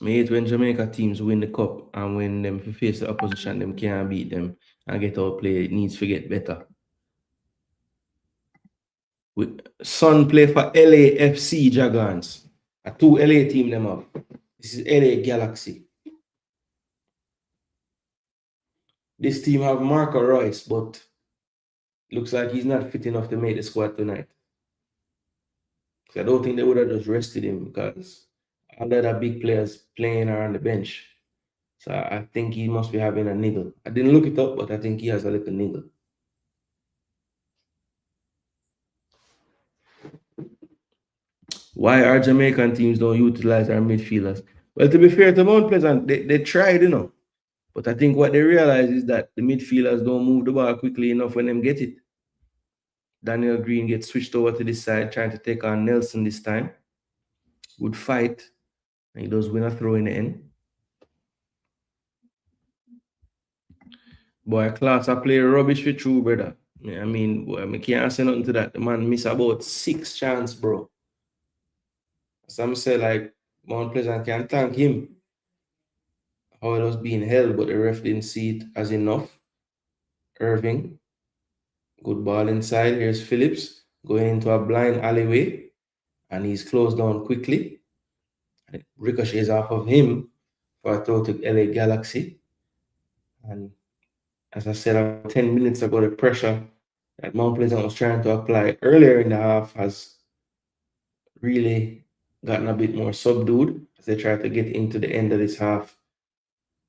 S1: I hate when Jamaica teams win the cup and when them face the opposition, them can't beat them and get outplayed. It needs to get better. Son play for LAFC Dragons. A 2 LA team them up. This is LA Galaxy. This team have Marco Royce, but looks like he's not fit enough to make the squad tonight. So I don't think they would have just rested him because all the other big players playing are on the bench. So I think he must be having a niggle. I didn't look it up, but I think he has a little niggle. Why our Jamaican teams don't utilize our midfielders? Well, to be fair to Mount Pleasant, they tried, But I think what they realize is that the midfielders don't move the ball quickly enough when them get it. Daniel Green gets switched over to this side, trying to take on Nelson this time. Good fight. And he does win a throw in the end. Boy, class I play rubbish with true, brother. I mean, boy, I can't say nothing to that. The man miss about 6 chances, bro. Some say, like, Mount Pleasant can thank him how it was being held, but the ref didn't see it as enough. Irving. Good ball inside. Here's Phillips going into a blind alleyway. And he's closed down quickly. And it ricochets off of him for a throw to LA Galaxy. And as I said 10 minutes ago, the pressure that Mount Pleasant was trying to apply earlier in the half has really gotten a bit more subdued as they try to get into the end of this half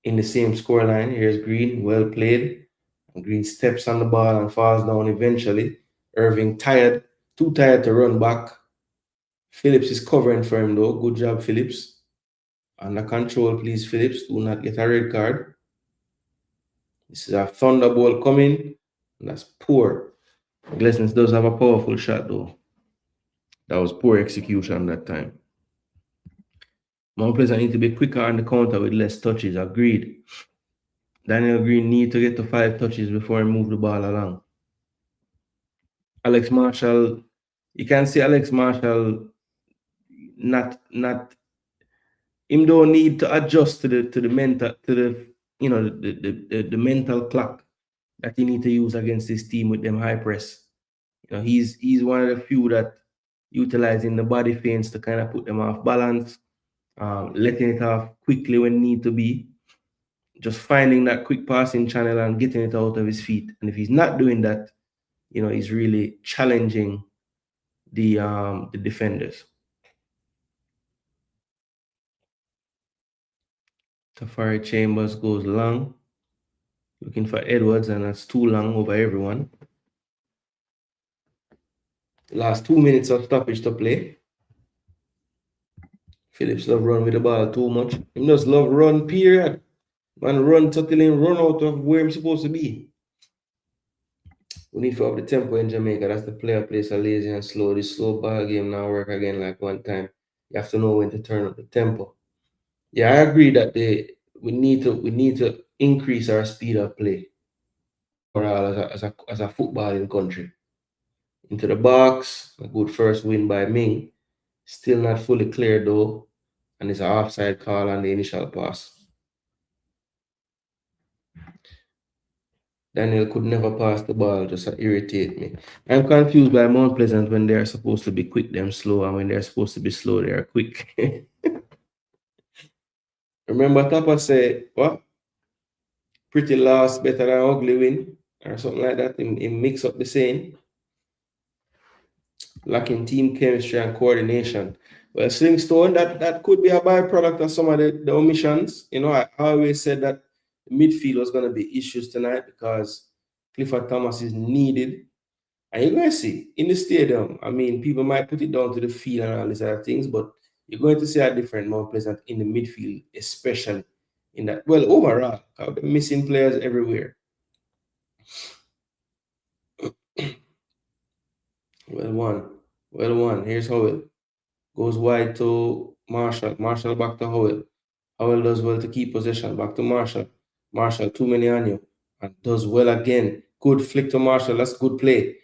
S1: in the same scoreline. Here's Green, well played. And Green steps on the ball and falls down eventually. Irving tired, too tired to run back. Phillips is covering for him though. Good job, Phillips. Under control, please, Phillips. Do not get a red card. This is a thunderbolt coming. And that's poor. Glessons does have a powerful shot though. That was poor execution that time. Mount Pleasant need to be quicker on the counter with less touches. Agreed. Daniel Green need to get to 5 touches before he move the ball along. Alex Marshall, you can see Alex Marshall not him don't need to adjust to the mental the mental clock that he need to use against this team with them high press. He's one of the few that utilizing the body feints to kind of put them off balance, letting it off quickly when need to be, just finding that quick passing channel and getting it out of his feet. And if he's not doing that, he's really challenging the defenders. Tafari Chambers goes long, looking for Edwards, and that's too long over everyone. Last 2 minutes of stoppage to play. Phillips love run with the ball too much. He just love run, period. Man, run till him run out of where I'm supposed to be. We need to up the tempo in Jamaica. That's the player plays so lazy and slow. This slow ball game now work again like one time. You have to know when to turn up the tempo. Yeah, I agree that we need to increase our speed of play overall as a footballing country. Into the box, a good first win by Ming. Still not fully clear though, and it's an offside call on the initial pass. Daniel could never pass the ball, just irritate me. I'm confused by Mount Pleasant when they're supposed to be quick, them slow, and when they're supposed to be slow, they're quick. Remember Tapa said, what? Pretty loss better than ugly win, or something like that. In mix up the saying. Lacking team chemistry and coordination. Well, Slingstone, that could be a byproduct of some of the omissions. You know, I always said that midfield was going to be issues tonight because Clifford Thomas is needed. And you're going to see in the stadium, I mean, people might put it down to the field and all these other things, but you're going to see a different Mount Pleasant in the midfield, especially in that. Well, overall, missing players everywhere. Well won. Here's Howell. Goes wide to Marshall. Marshall back to Howell. Howell does well to keep possession. Back to Marshall. Marshall, too many on you. And does well again. Good flick to Marshall. That's good play.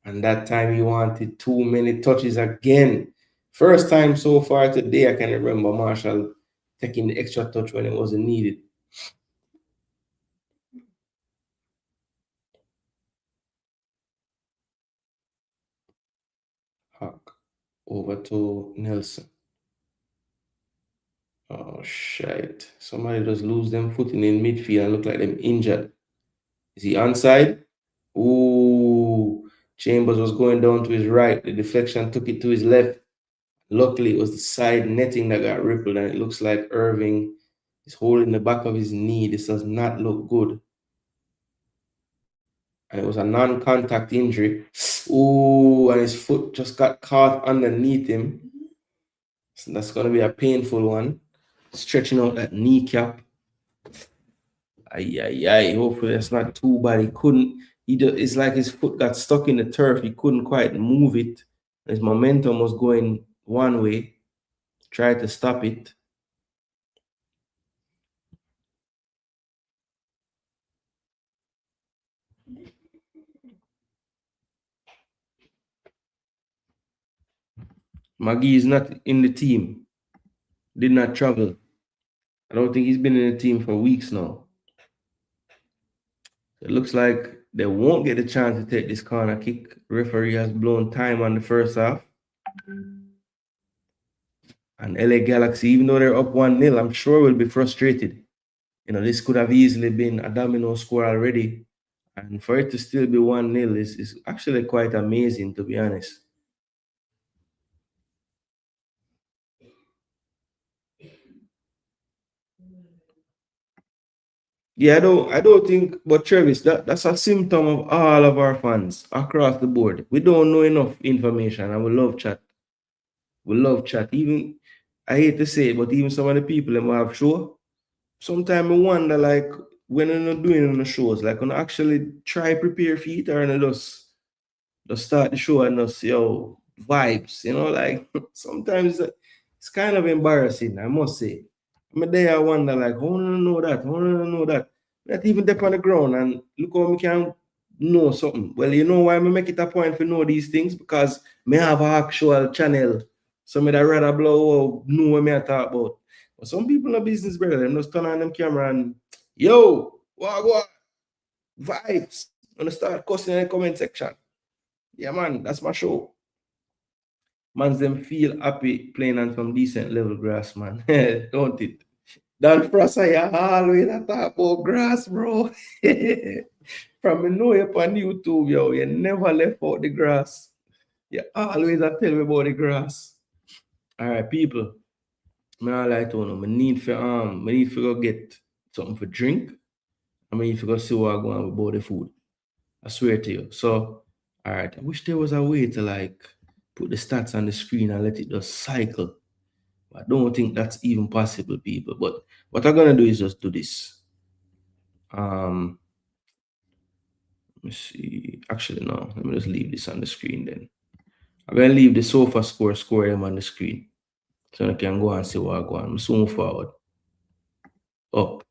S1: And that time he wanted too many touches again. First time so far today, I can remember Marshall taking the extra touch when it wasn't needed. Hawk. Over to Nelson. Oh, shit. Somebody just lose them footing in midfield and look like them injured. Is he onside? Ooh. Chambers was going down to his right. The deflection took it to his left. Luckily, it was the side netting that got rippled, and it looks like Irving is holding the back of his knee. This does not look good. And it was a non-contact injury. Ooh, and his foot just got caught underneath him. So that's going to be a painful one. Stretching out that kneecap. Hopefully that's not too bad. He couldn't. It's like his foot got stuck in the turf. He couldn't quite move it. His momentum was going one way. Tried to stop it. Maggie is not in the team. Did not travel. I don't think he's been in the team for weeks now. It looks like they won't get a chance to take this corner kick. Referee has blown time on the first half. And LA Galaxy, even though they're up 1-0, I'm sure will be frustrated. You know, this could have easily been a domino score already. And for it to still be 1-0 is actually quite amazing, to be honest. Yeah, I don't think, but Travis, that's a symptom of all of our fans across the board. We don't know enough information, and we love chat. We love chat. Even I hate to say it, but even some of the people that have show, sometimes I wonder like when they're not doing on the shows, like when I actually try prepare for it or just start the show and just vibes, you know, like sometimes it's kind of embarrassing, I must say. I'm there, I wonder like, how do I know that? How do I know that? Not even dip on the ground and look how me can know something. Well, you know why I make it a point to know these things? Because me have an actual channel. So me that rather blow know what me I talk about. But some people in business, brother, them just turn on them camera and what vibes. I'm gonna start cussing in the comment section. Yeah, man, that's my show. Mans them feel happy playing on some decent level grass, man. Don't it? Dan Frasa, you always talk about grass, bro. From me know you on YouTube, yo, you never left out the grass. You always a tell me about the grass. All right, people. I'm not lie to you. I need to go get something for drink. I need to go see what I'm going about the food. I swear to you. So, all right. I wish there was a way to like put the stats on the screen and let it just cycle. I don't think that's even possible, people. But what I'm gonna do is just do this. Let me see. Actually, no. Let me just leave this on the screen then. I'm gonna leave the sofa score them on the screen. So I can go and see what I go on. Soon forward. Up.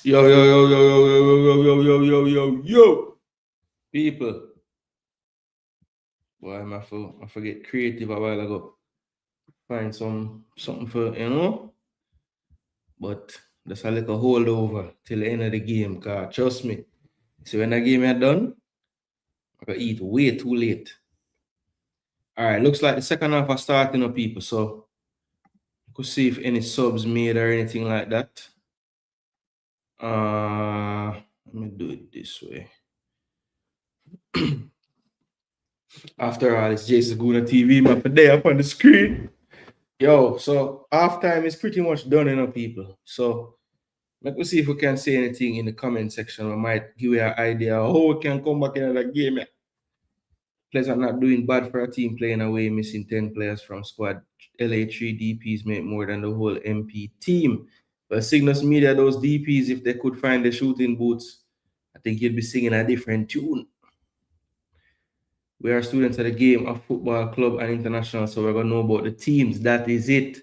S1: Yo, yo, yo, yo, yo, yo, yo, yo, yo, yo, yo, yo. People. Boy, I forget creative a while ago. Find something for, But that's a little holdover till the end of the game. Cause trust me. So when the game is done, I can eat way too late. Alright, looks like the second half are starting up, people. So you could see if any subs made or anything like that. Let me do it this way. After all, it's Jason Gooner TV, my day up on the screen. Yo, so halftime is pretty much done, people. So let me see if we can say anything in the comment section. We might give you an idea of how we can come back in the game. Players are not doing bad for a team playing away, missing 10 players from squad. LA3 DPs make more than the whole MP team. But Cygnus Media, those DPs, if they could find the shooting boots, I think you'd be singing a different tune. We are students at the game of football club and international, so we're going to know about the teams. That is it.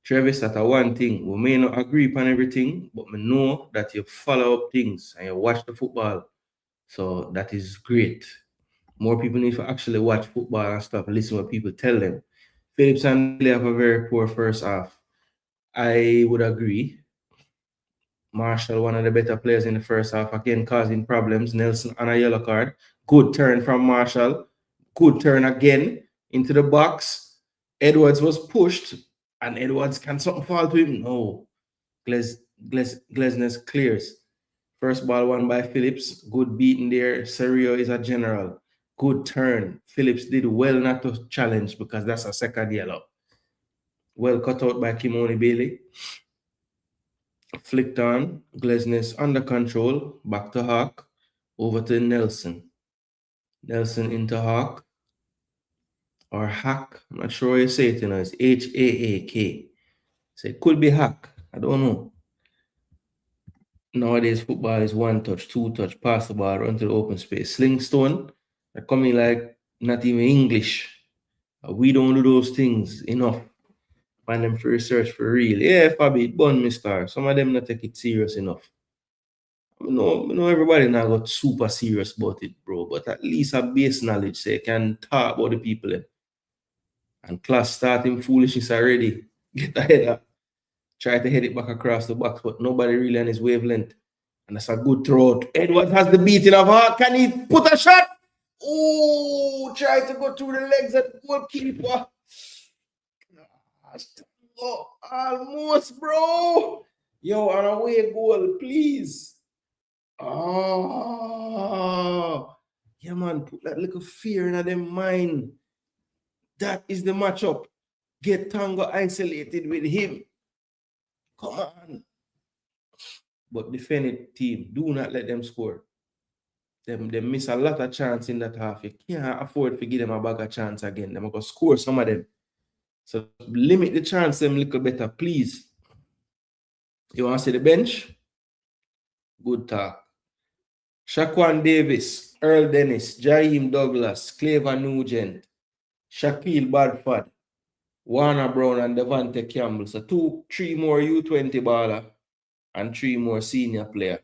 S1: Travis, that's one thing. We may not agree upon everything, but we know that you follow up things and you watch the football. So that is great. More people need to actually watch football and stuff, listen what people tell them. Phillips and Bailey have a very poor first half. I would agree. Marshall, one of the better players in the first half, again causing problems. Nelson on a yellow card. Good turn from Marshall. Good turn again into the box. Edwards was pushed, and Edwards, can something fall to him? No. Glesnes clears. First ball won by Phillips. Good beating there. Serio is a general. Good turn. Phillips did well not to challenge because that's a second yellow. Well cut out by Kimoni Bailey. Flicked on. Glesnes under control. Back to Hawk. Over to Nelson. Nelson into Hawk. Or Hack. I'm not sure how you say it, It's Haak. So it could be Hack. I don't know. Nowadays, football is one touch, two touch, pass the ball, run to the open space. Slingstone, they're coming like not even English. We don't do those things enough. Find them for research for real. Yeah, Fabi, bun me star. Some of them not take it serious enough. I know everybody now got super serious about it, bro. But at least a base knowledge so you can talk about the people. And class starting foolishness already. Get ahead up. Try to head it back across the box, but nobody really on his wavelength. And that's a good throw. Edwards has the beating of heart. Can he put a shot? Oh, try to go through the legs of the goalkeeper. Oh, almost, bro. Yo, on away goal, please. Oh, yeah, man. Put that little fear in their mind. That is the matchup. Get Tango isolated with him. Come on. But defend team, do not let them score. They miss a lot of chance in that half. You can't afford to give them a bag of chance again. They're going to score some of them. So limit the chance them a little better, please. You want to see the bench? Good talk. Shaquan Davis, Earl Dennis, Jaheim Douglas, Claver Nugent, Shaquille Badford, Warner Brown, and Devante Campbell. So 3 more U20 baller and 3 more senior player.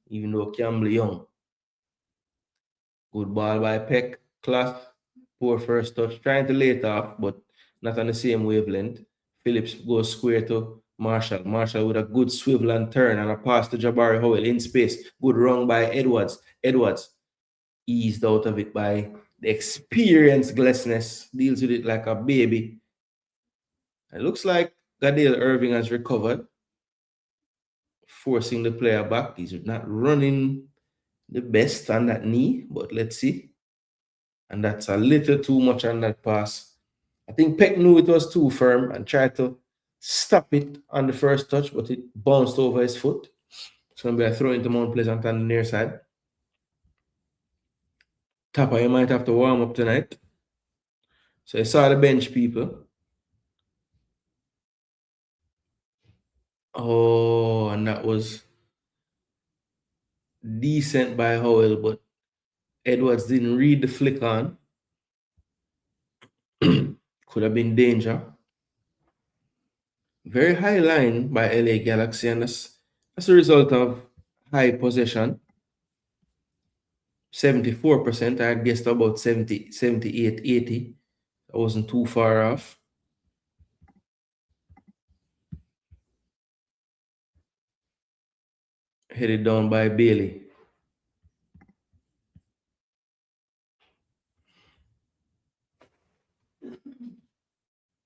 S1: Even though Campbell young. Good ball by Peck. Class. Poor first touch. Trying to lay it off, but not on the same wavelength. Phillips goes square to Marshall. Marshall with a good swivel and turn and a pass to Jabari Howell in space. Good run by Edwards. Edwards eased out of it by the experienced Glesnes. Deals with it like a baby. It looks like Gadale Irving has recovered. Forcing the player back. He's not running the best on that knee, but let's see. And that's a little too much on that pass. I think Peck knew it was too firm and tried to stop it on the first touch, but it bounced over his foot. It's going to be a throw into Mount Pleasant on the near side. Tapper, you might have to warm up tonight. So you saw the bench, people. Oh, and that was decent by Howell, but Edwards didn't read the flick on. Could have been danger. Very high line by LA Galaxy, and that's As a result of high possession, 74%. I had guessed about 70, 78, 80. I wasn't too far off. Headed down by Bailey.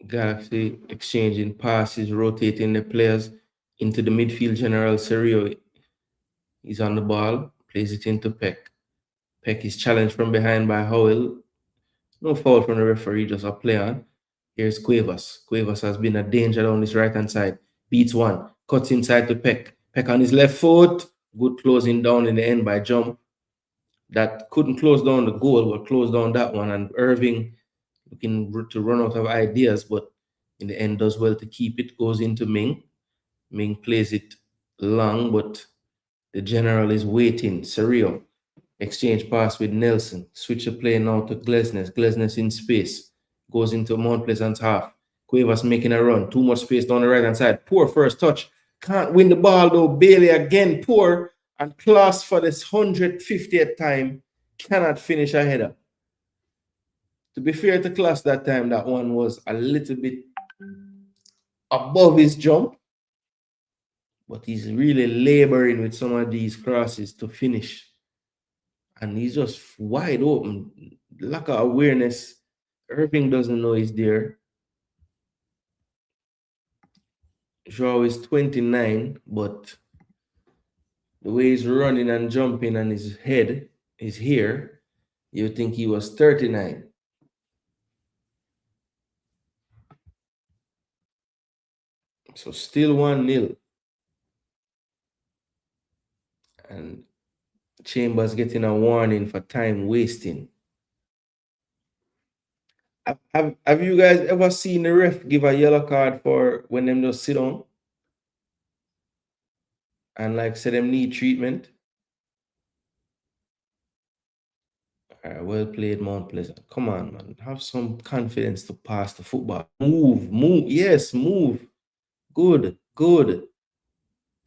S1: Galaxy exchanging passes, rotating the players into the midfield. General Serio is on the ball, plays it into Peck. Peck is challenged from behind by Howell. No foul from the referee, just a play on. Here's Cuevas. Cuevas has been a danger down this right-hand side. Beats one, cuts inside to Peck. Peck on his left foot. Good closing down in the end by Jump. That couldn't close down the goal, but closed down that one. And Irving looking to run out of ideas, but in the end does well to keep it. Goes into Ming. Ming plays it long, but the general is waiting. Serio exchange pass with Nelson. Switch the play now to Glesnes. Glesnes in space. Goes into Mount Pleasant's half. Cuevas making a run. Too much space down the right hand side. Poor first touch. Can't win the ball though. Bailey again poor. And Class for this 150th time cannot finish a header. To be fair to Class that time, that one was a little bit above his jump. But he's really laboring with some of these crosses to finish. And he's just wide open. Lack of awareness. Irving doesn't know he's there. Joao is 29, but the way he's running and jumping and his head is here, you think he was 39. So still 1-0. And Chambers getting a warning for time wasting. Have you guys ever seen the ref give a yellow card for when them just sit down and like say them need treatment? All right, well played, Mount Pleasant. Come on, man. Have some confidence to pass the football. Move. Yes, move. Good.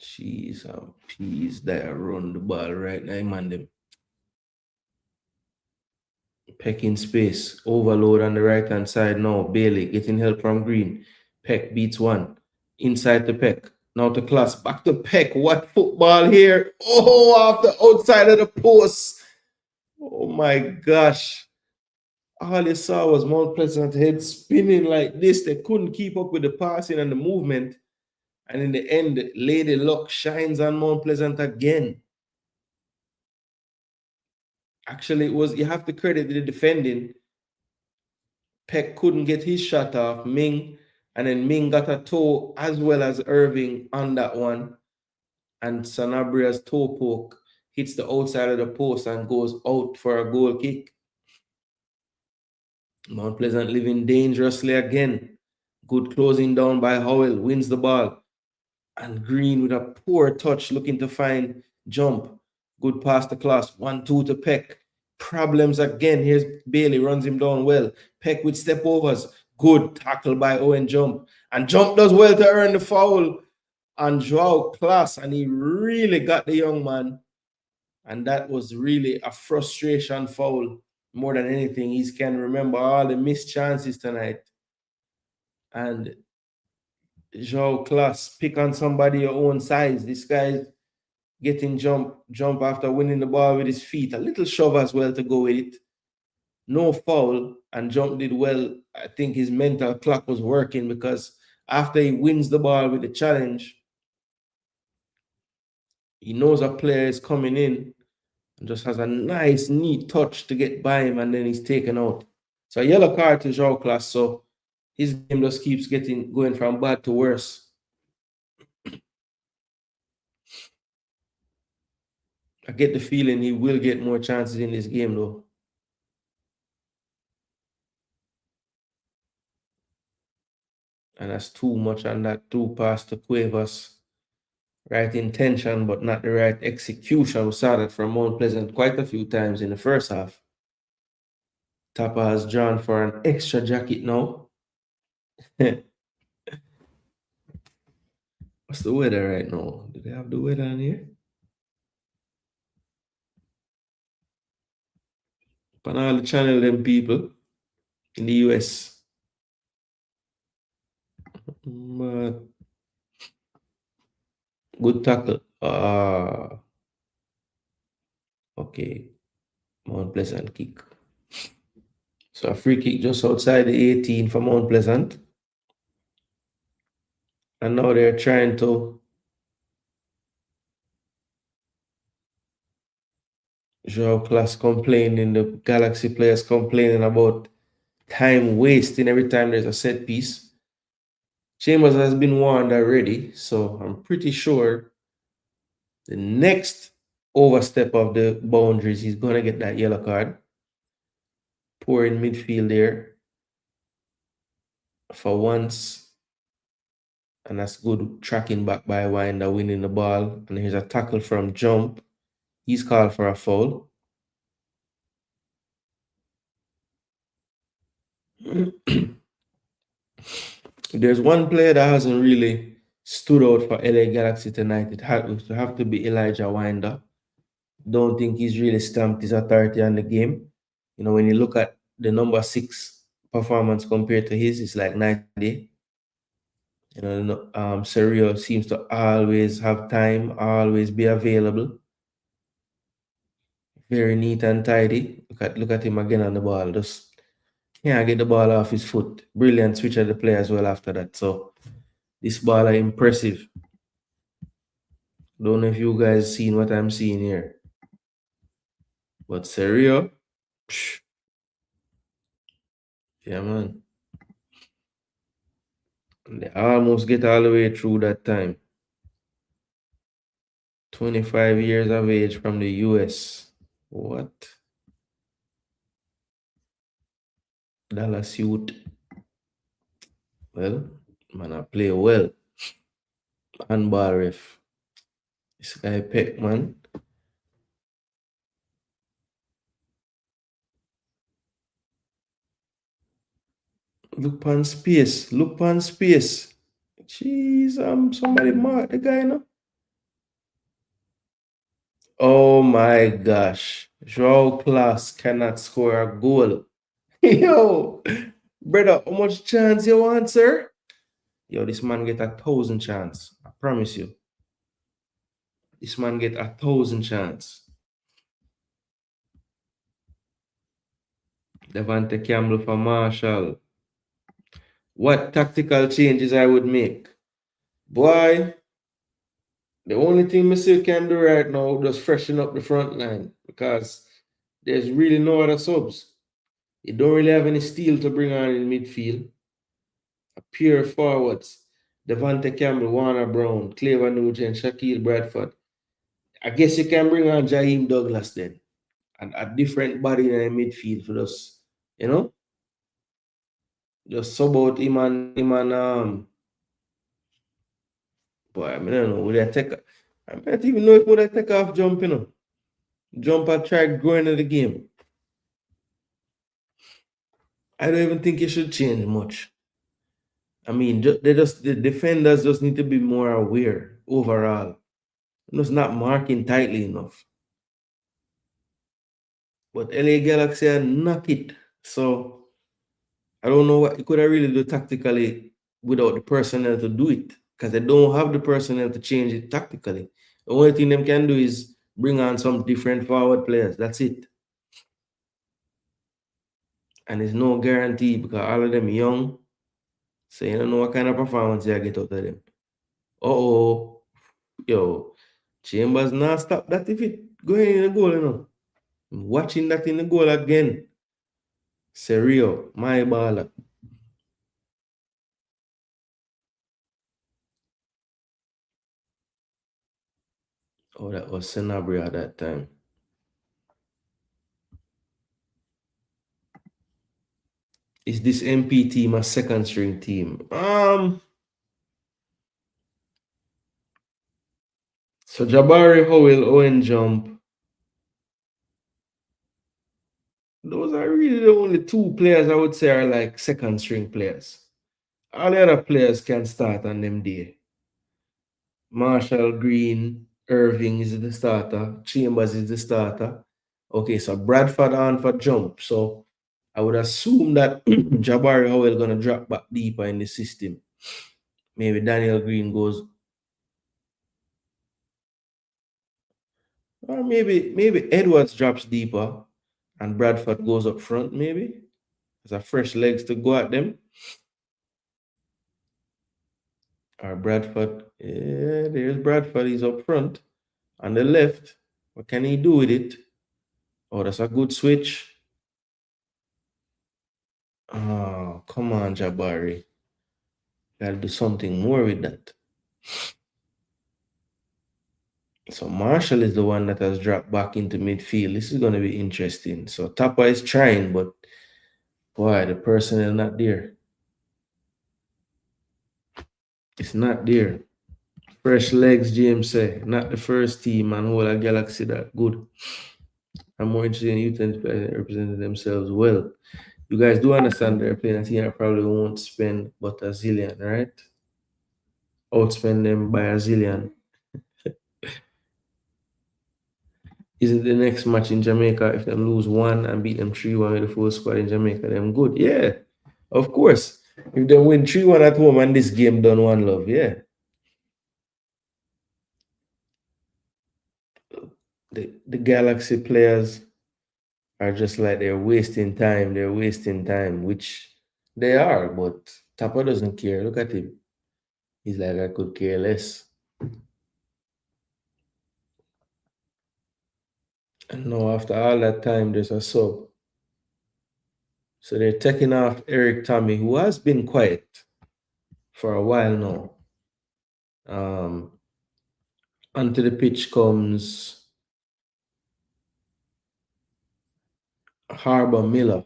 S1: Jeez, peas there run the ball right now, man. Them Peck in space, overload on the right hand side now. Bailey getting help from Green. Peck beats one. Inside to Peck. Now to Class. Back to Peck. What football here? Oh, off the outside of the post. Oh my gosh. All you saw was Mount Pleasant head spinning like this. They couldn't keep up with the passing and the movement. And in the end, Lady Luck shines on Mount Pleasant again. Actually, it was, you have to credit the defending. Peck couldn't get his shot off, Ming, and then Ming got a toe as well as Irving on that one. And Sanabria's toe poke hits the outside of the post and goes out for a goal kick. Mount Pleasant living dangerously again. Good closing down by Howell, wins the ball. And Green with a poor touch looking to find Jump. Good pass to Class. 1-2 to Peck. Problems again. Here's Bailey, runs him down well. Peck with step overs. Good tackle by Owen Jump. And Jump does well to earn the foul on Joao Class. And he really got the young man. And that was really a frustration foul more than anything. He can remember all the missed chances tonight. And Joao Class, pick on somebody your own size. This guy's getting jump after winning the ball with his feet. A little shove as well to go with it. No foul, and Jump did well. I think his mental clock was working because after he wins the ball with the challenge, he knows a player is coming in and just has a nice, neat touch to get by him, and then he's taken out. So a yellow card to Joao Class, so his game just keeps going from bad to worse. I get the feeling he will get more chances in this game, though. And that's too much on that through pass to Cuevas. Right intention, but not the right execution. We saw that from Mount Pleasant quite a few times in the first half. Tapa has drawn for an extra jacket now. What's the weather right now? Do they have the weather on here? On all the channel them people in the US. But good tackle. Okay. Mount Pleasant kick. So a free kick just outside the 18 for Mount Pleasant. And now they're trying to Joao Class complaining, the Galaxy players complaining about time wasting every time there's a set piece. Chambers has been warned already, so I'm pretty sure the next overstep of the boundaries, he's going to get that yellow card. Poor in midfield there for once. And that's good tracking back by Winder, winning the ball. And here's a tackle from Jump. He's called for a foul. There's one player that hasn't really stood out for LA Galaxy tonight. It would have to be Elijah Winder. Don't think he's really stamped his authority on the game. You know, when you look at the number 6 performance compared to his, it's like 90. You know, Sergio seems to always have time, always be available. Very neat and tidy. Look at him again on the ball. Just can't get the ball off his foot. Brilliant switch of the play as well after that. So this ball are impressive. Don't know if you guys seen what I'm seeing here. But Sergio, yeah, man. They almost get all the way through that time. 25 years of age from the US. What? Dallas Youth. Well, man, I play well. Handball ref. This guy Peck, man. Look on space. Look on space. Jeez, somebody mark the guy now. Oh my gosh. Joao Class cannot score a goal. Yo, brother, how much chance you want, sir? Yo, this man get 1,000 chance. I promise you. This man get 1,000 chance. Devante Campbell for Marshall. What tactical changes I would make? Boy, the only thing Monsieur can do right now is just freshen up the front line because there's really no other subs. You don't really have any steel to bring on in midfield. A pure forwards. Devante Campbell, Warner Brown, Clever Nugent, Shaquille Bradford. I guess you can bring on Jaheim Douglas then. And a different body in the midfield for us, you know? Just sub out him and boy, I mean, I don't know, would I take I don't even know if would I take off Jump, you know. Jump and try going into the game. I don't even think it should change much. I mean, the defenders just need to be more aware overall. Just not marking tightly enough. But LA Galaxy are knock it. So I don't know what you could have really do tactically without the personnel to do it. Because they don't have the personnel to change it tactically. The only thing they can do is bring on some different forward players. That's it. And there's no guarantee because all of them young. So you don't know what kind of performance you get out of them. Oh, yo, Chambers not stop that if it going in the goal, you know. I'm watching that in the goal again. Sergio, my baller. Oh, that was Sanabria at that time. Is this MP team a second string team? So Jabari Howell, Owen Jump. Those are really the only 2 players I would say are like second string players. All the other players can start on them day. Marshall, Green, Irving is the starter. Chambers is the starter. Okay, so Bradford on for jump. So I would assume that Jabari Howell gonna drop back deeper in the system. Maybe Daniel Green goes, or maybe Edwards drops deeper and Bradford goes up front, maybe. There's a fresh legs to go at them. Or Bradford, yeah, there's Bradford, he's up front. On the left, what can he do with it? Oh, that's a good switch. Oh, come on, Jabari. Gotta do something more with that. So Marshall is the one that has dropped back into midfield. This is going to be interesting. So Tapa is trying, but boy, the personnel not there. It's not there. Fresh legs, James say. Not the first team and whole of Galaxy that good. I'm more interested in youth and representing themselves well. You guys do understand they're playing a team I probably won't spend but a zillion, right? Outspend them by a zillion. Isn't the next match in Jamaica, if them lose 1 and beat them 3-1 with the full squad in Jamaica, them good? Yeah, of course. If they win 3-1 at home and this game done 1-love, yeah. The Galaxy players are just like they're wasting time. They're wasting time, which they are, but Tapa doesn't care. Look at him. He's like, I could care less. And now after all that time, there's a sub. So they're taking off Eric Tommy, who has been quiet for a while now. Onto the pitch comes Harbour Miller,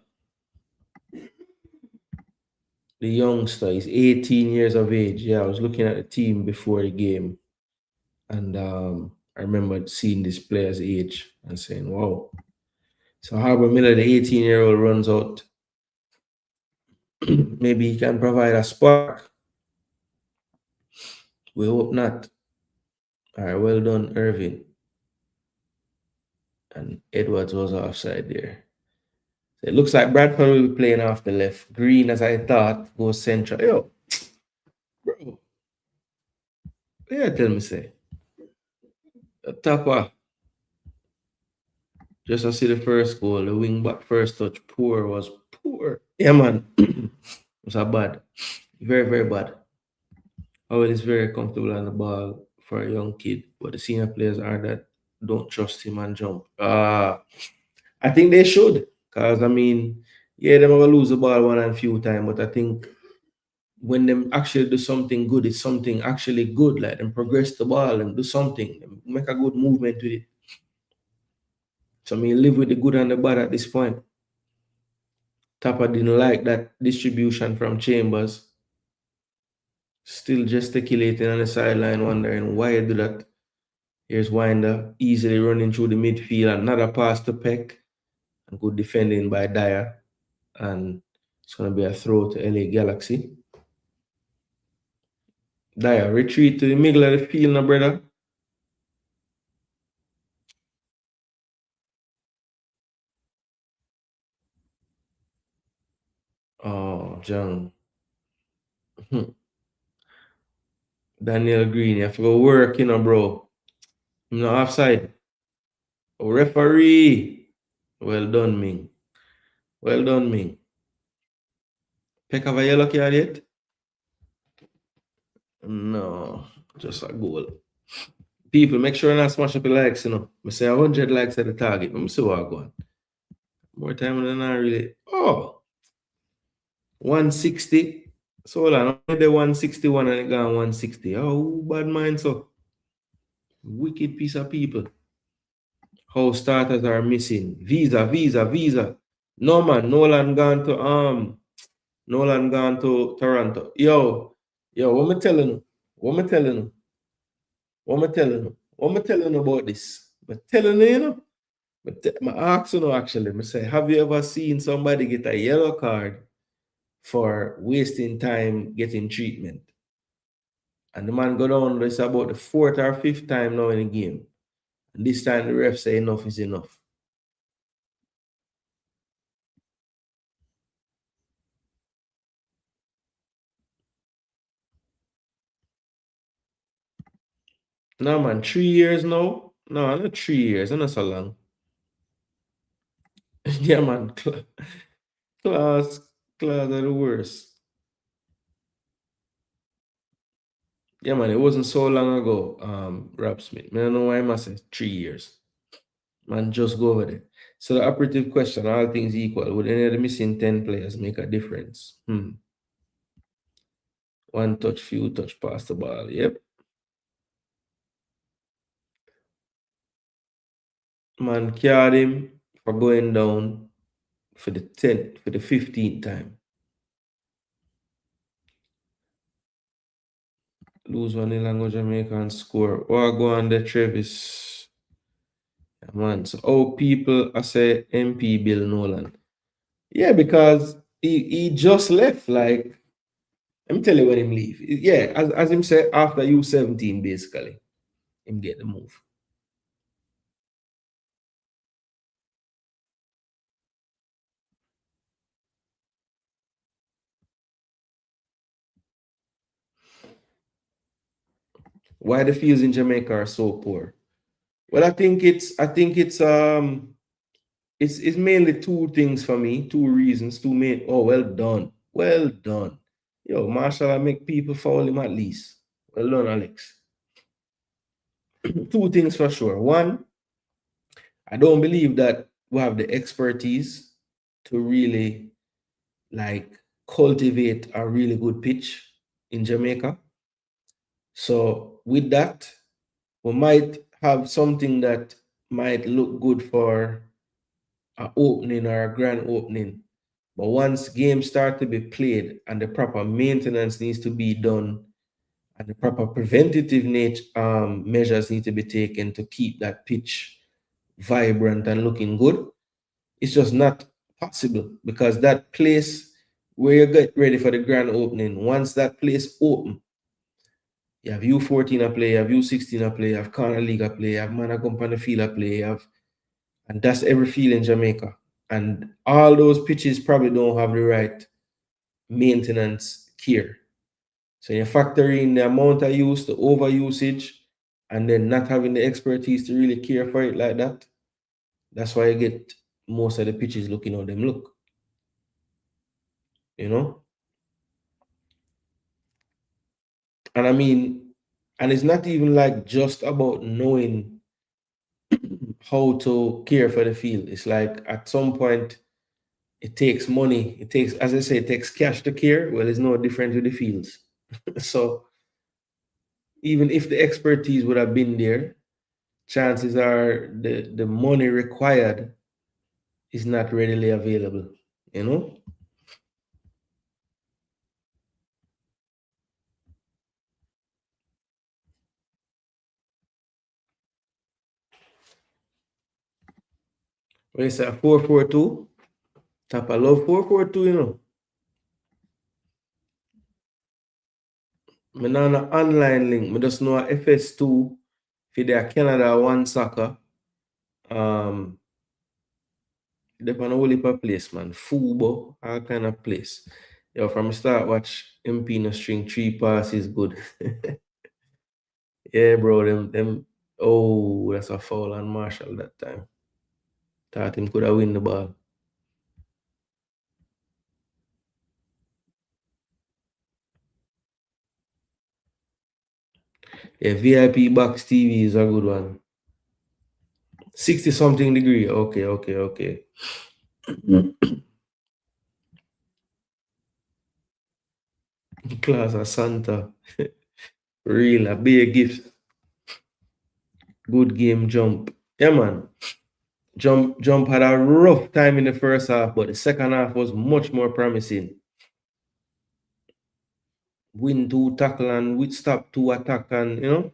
S1: the youngster. He's 18 years of age. Yeah, I was looking at the team before the game, and I remember seeing this player's age and saying, wow. So Harbour Miller, the 18-year-old, runs out. Maybe he can provide a spark. We hope not. All right, well done, Irving. And Edwards was offside there. So it looks like Bradford will be playing off the left. Green, as I thought, goes central. Yo, bro. Yeah, tell me, say. Tapa. Just to see the first goal, the wing back first touch, was poor. Yeah, man. It was a bad. Very, very bad. Howell is very comfortable on the ball for a young kid, but the senior players are that don't trust him and jump. I think they should, because I mean, yeah, they're gonna lose the ball one and few times, but I think when them actually do something good, it's something actually good, like them progress the ball and do something, make a good movement with it. So I mean, live with the good and the bad at this point. Tapa didn't like that distribution from Chambers. Still gesticulating on the sideline, wondering why he do that. Here's Winder easily running through the midfield. Another pass to Peck. And good defending by Dyer. And it's going to be a throw to LA Galaxy. Dyer, retreat to the middle of the field now, brother. Oh, John. Daniel Green, you have to go work, you know, bro. I'm not offside. Oh, referee. Well done, Ming. Well done, Ming. Peck have a yellow card yet? No, just a goal. People, make sure you not smash up your likes, you know. I say 100 likes at the target. Let me see what I go on. More time than I really. Oh, 160. So hold on, only the 161 and it gone 160. Oh, bad mind, so. Wicked piece of people. How starters are missing. Visa. No man, Nolan gone to Toronto. Yo, what am I telling you? What am I telling you? What am I telling you? What am I telling you about this? I'm telling you, you know. I'm asking you actually. I say, have you ever seen somebody get a yellow card for wasting time getting treatment? And the man go down, it's about the fourth or fifth time now in the game. And this time the ref say enough is enough. No, man, 3 years now? No, not 3 years, not so long. Yeah, man, class are the worst. Yeah, man, it wasn't so long ago, Rob Smith. I don't know why I must say 3 years. Man, just go over there. So the operative question, all things equal, would any of the missing 10 players make a difference? One touch, few touch, pass the ball. Yep. Man, card him for going down for the 10th, for the 15th time. Lose 1-0 and go Jamaica and score. Or go on the Travis. Yeah, man. So people I say MP Bill Nolan. Yeah, because he just left. Like, let me tell you when him leave. Yeah, as him say, after U17, basically, him get the move. Why the fields in Jamaica are so poor? Well, I think it's mainly two things for me, two reasons, two main. Oh, well done. Well done. Yo, Marshall, I make people follow him at least. Well done, Alex. Two things for sure. One, I don't believe that we have the expertise to really like cultivate a really good pitch in Jamaica. So with that, we might have something that might look good for an opening or a grand opening. But once games start to be played and the proper maintenance needs to be done and the proper preventative measures need to be taken to keep that pitch vibrant and looking good, it's just not possible because that place where you get ready for the grand opening, once that place open, you have U14 a play, you have U16 a play, you have Corner League a play, you have Man Company Field a play, and that's every field in Jamaica. And all those pitches probably don't have the right maintenance care. So you factor in the amount of use, the over usage, and then not having the expertise to really care for it like that. That's why you get most of the pitches looking how them look. You know? And I mean, and it's not even like just about knowing how to care for the field. It's like at some point it takes money. It takes, as I say, it takes cash to care. Well, it's no different with the fields. So even if the expertise would have been there, chances are the money required is not readily available, you know? When it's a 4-4-2, tap I love 4-4-2, you know. I know an online link. I just know a FS2 for their Canada one soccer. They on a whole heap of place, man. Fubo, all kind of place. Yo, from the start, watch MP no string 3 passes good. Yeah, bro, them. Oh, that's a foul on Marshall that time. Thought him could have win the ball. Yeah, VIP box TV is a good one. 60 something degree. Okay. Class of Santa. Real, a big gift. Good game jump. Yeah, man. Jump had a rough time in the first half, but the second half was much more promising. Win 2 tackle and we stop 2 attack and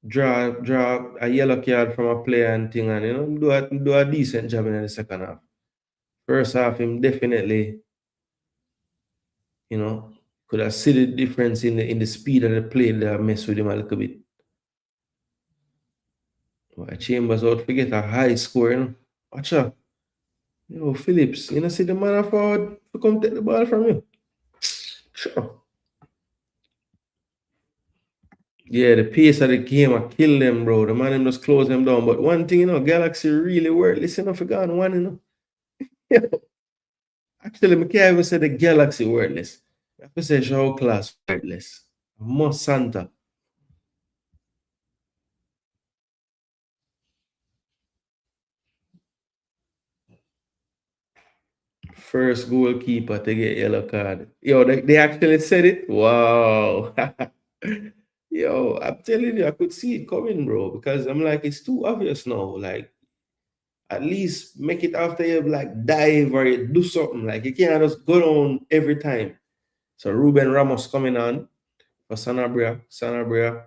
S1: draw a yellow card from a player and thing and do a decent job in the second half. First half him definitely, Could have see the difference in the speed of the play that mess with him a little bit. Well, Chambers out to get a high score, you know. Watch out. Yo, Phillips, you know, see the man forward to come take the ball from you. Sure. Yeah, the pace of the game I kill them, bro. The man them just close them down. But one thing, you know, Galaxy really worthless enough. I forgot one, you know. Actually, I can't even say the Galaxy worthless. I have to say show class worthless. More Santa. First goalkeeper to get yellow card. Yo, they actually said it. Wow. Yo, I'm telling you, I could see it coming, bro. Because I'm like, it's too obvious now. Like, at least make it after you like dive or you do something. Like you can't just go down every time. So Ruben Ramos coming on for Sanabria. Sanabria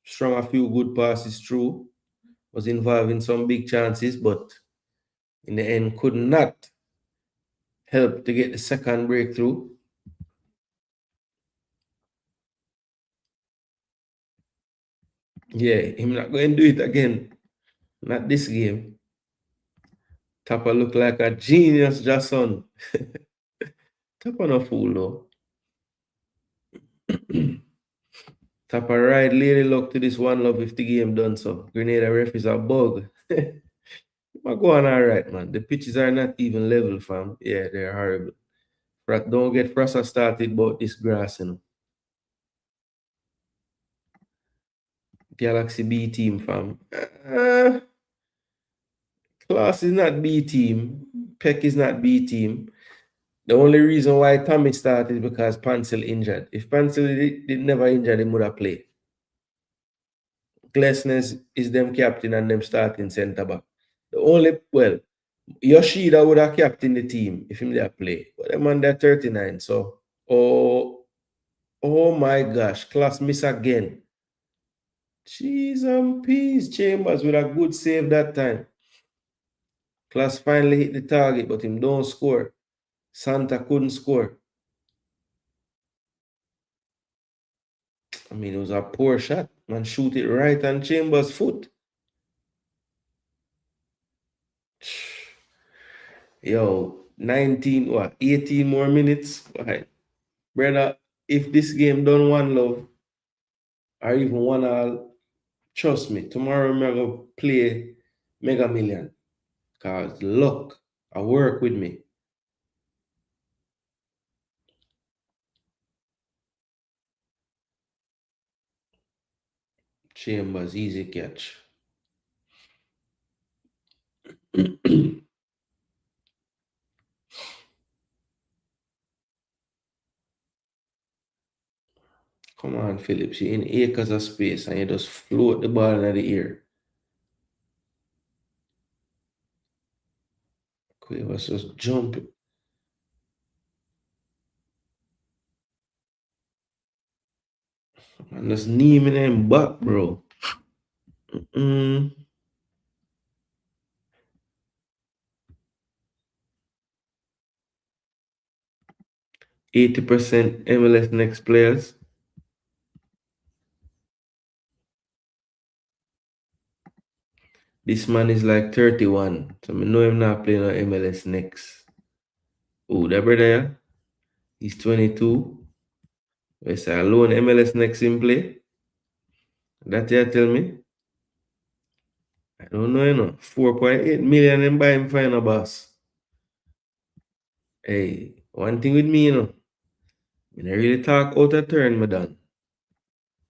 S1: strung a few good passes through. Was involved in some big chances, but in the end could not help to get the second breakthrough. Yeah, him not going to do it again. Not this game. Tapper look like a genius, Jason. Tapper no fool though. Tapper ride lady luck to this one love if the game done so. Grenada ref is a bug. I go on all right, man. The pitches are not even level, fam. Yeah, they're horrible. Don't get Frasa started about this grass, you know. Galaxy B team, fam. Class is not B team. Peck is not B team. The only reason why Tommy started is because Pansel injured. If Pansel did never injured, he would have played. Glessness is them captain and them starting centre back. The only, well, Yoshida would have captain the team if him there play. But them on that 39. So, oh my gosh, class miss again. Jeez and peace. Chambers with a good save that time. Class finally hit the target, but him don't score. Santa couldn't score. I mean, it was a poor shot. Man, shoot it right on Chambers' foot. Yo, 19, what, 18 more minutes? Right. Brother, if this game done one love, or even one all, trust me, tomorrow I'm going to play Mega Million. Because luck, I work with me. Chambers, easy catch. Come on, Phillips. You're in acres of space and you just float the ball in the air. Quavers just jump. And just knee him in them back, bro. 80% MLS next players. This man is like 31. So I know him not playing on MLS next. Oh, that brother, yeah? He's 22. We say alone MLS next in play. That you tell me? I don't know, you know. 4.8 million and buy him final boss. Hey, one thing with me, you know. When I really talk out of turn, my done.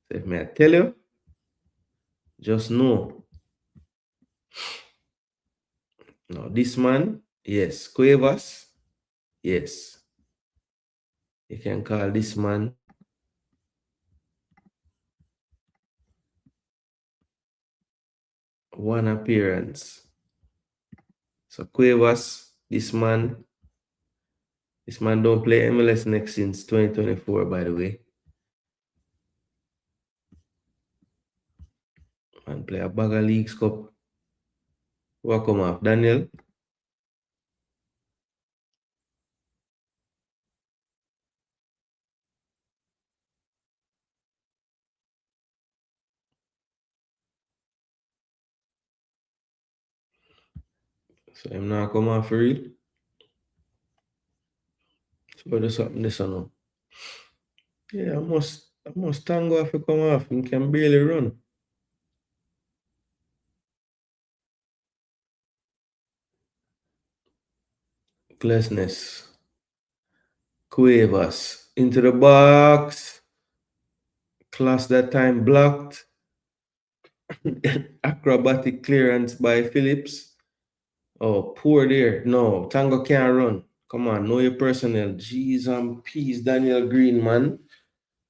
S1: So if me I tell you, just know. Now this man, yes, Cuevas, yes. You can call this man one appearance. So Cuevas, this man don't play MLS next since 2024, by the way. And play a bag of Leagues Cup. What come off, Daniel? So I'm not come off for real. So there's something this now. Yeah, I must tango if you come off. He can barely run. Glessness. Cuevas. Into the box. Class that time blocked. Acrobatic clearance by Phillips. Oh, poor there. No, Tango can't run. Come on, know your personnel. G's and P's, Daniel Green, man.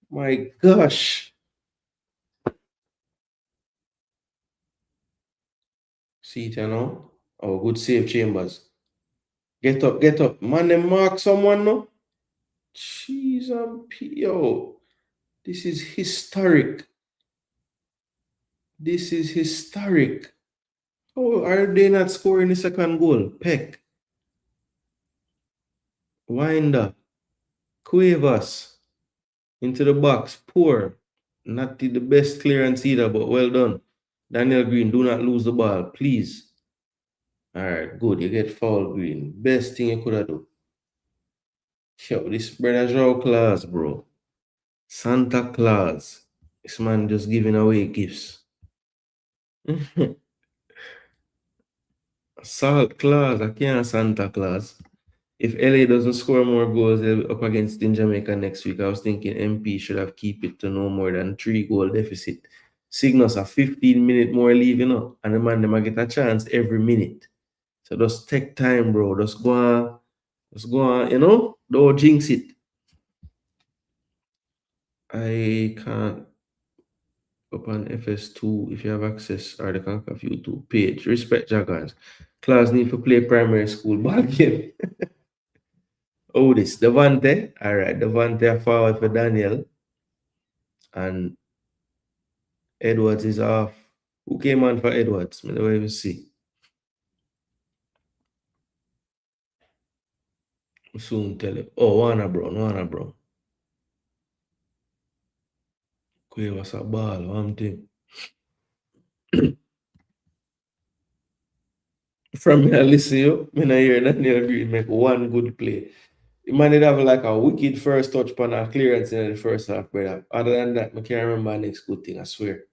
S1: My gosh. See it, you know? Oh, good save, Chambers. Get up, get up. Man, they mark someone, no? G's and P. Yo, this is historic. This is historic. Oh, are they not scoring the second goal? Peck. Winder. Cuevas. Into the box. Poor. Not the best clearance either, but well done. Daniel Green, do not lose the ball, please. All right, good. You get foul, Green. Best thing you could have done. Yo, this brother Joe Claus, bro. Santa Claus. This man just giving away gifts. Salt Claus. I can't Santa Claus. If LA doesn't score more goals, they'll be up against in Jamaica next week. I was thinking MP should have keep it to no more than 3-goal deficit. Signals a 15-minute more leave, you know, and the man them get a chance every minute. So just take time, bro. Just go on, you know, don't jinx it. I can't open FS2 if you have access or the Concacaf YouTube page. Respect Jaguars. Class need to play primary school ball game. Oh, this Devante. All right, Devante forward for Daniel. And Edwards is off. Who came on for Edwards? I don't even see. Soon tell you. Oh, Warner Brown. Cuevas a ball, one thing. From me, I listen you. I hear Daniel Green make one good play. The man did have like a wicked first touch on a clearance in the first half, brother. Other than that, I can't remember the next good thing, I swear.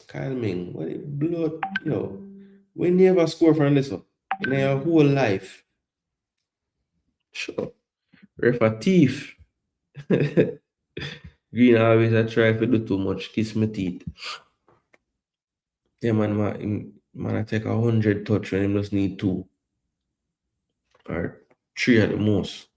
S1: Kyle Ming, what a blood, yo. When you ever score from this up in your whole life? Sure. Ref a thief. Green always I try to do too much, kiss my teeth. Yeah, man, I take 100 touch when he just need 2 or 3 at the most.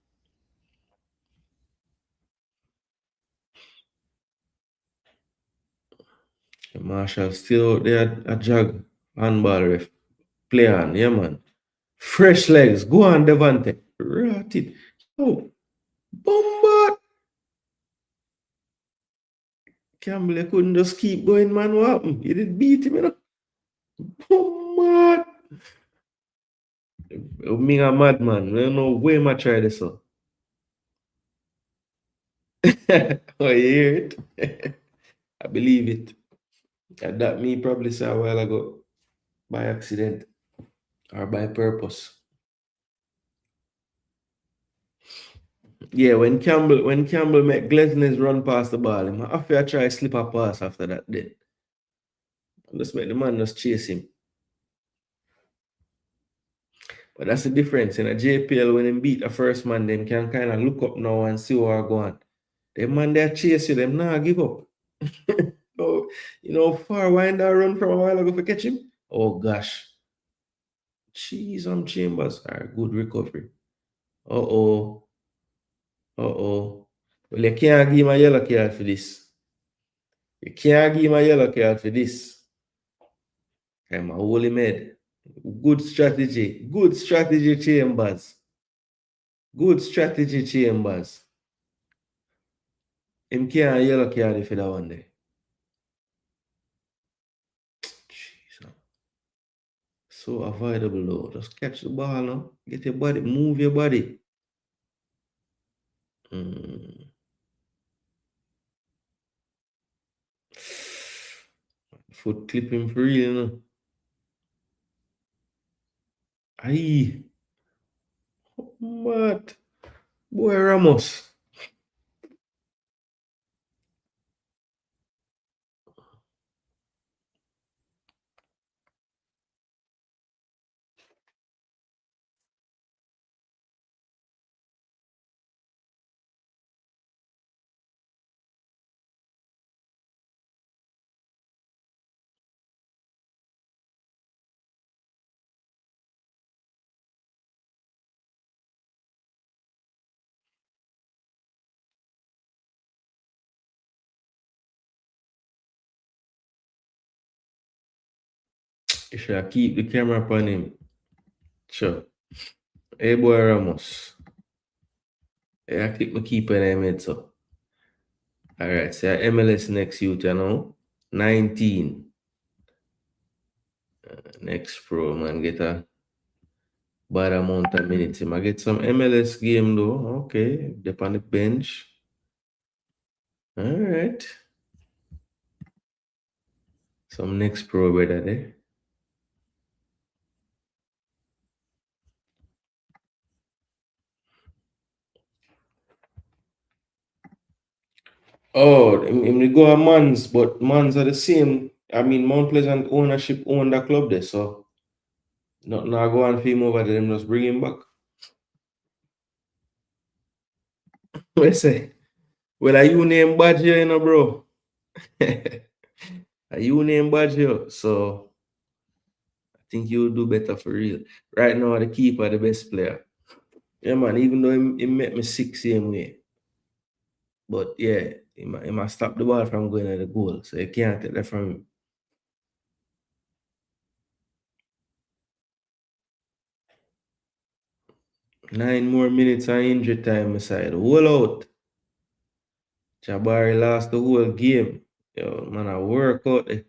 S1: Marshall still out there at jog. Handball ref. Play on, yeah, man. Fresh legs. Go on, Devante. Rat it. Oh, bombard. Campbell, you couldn't just keep going, man. What happened? You did beat him, you know? Bombard. Me a madman. I don't know where I try this one. Oh, you hear it? I believe it. That me probably saw a while ago by accident or by purpose. Yeah, when Campbell make Glesnes run past the ball, him after I try slip a pass after that then. Just make the man just chase him. But that's the difference in a JPL when they beat the first man, them can kind of look up now and see where go on. The man they chase you, them nah give up. Oh, you know, far winder run from a while ago for catch him. Oh gosh. Jeez, Chambers. All right, good recovery. Uh-oh. Uh-oh. Well, you can't give him a yellow card for this. You can't give him a yellow card for this. I'm a holy mad. Good strategy. Good strategy, Chambers. Good strategy, Chambers. Him can't yellow card for that one there. Jeez. So avoidable though. Just catch the ball now. Get your body, move your body. Foot clip him for real, you know. Aye. What? Boy Ramos. You should keep the camera upon him. Sure. Hey boy Ramos. Yeah, I keep my keeper in my head, so. Alright, so MLS next youth, you know. 19. Next pro, man, get a bad amount of minutes. Him I get some MLS game though. Okay, dip on the bench. Alright. Some next pro brother there. Oh, him go a Mans, but Mans are the same. I mean, Mount Pleasant ownership own the club there, so not now go and film over there, them just bring him back. What I say? Well, are you name badge here, you know, bro? Are you name badge here? So I think you'll do better for real. Right now, the keeper, the best player. Yeah, man, even though he met me sick same way. But yeah, he must stop the ball from going at the goal. So you can't take that from him. 9 more minutes of injury time aside. All out. Jabari lost the whole game. Yo, man, I work out there.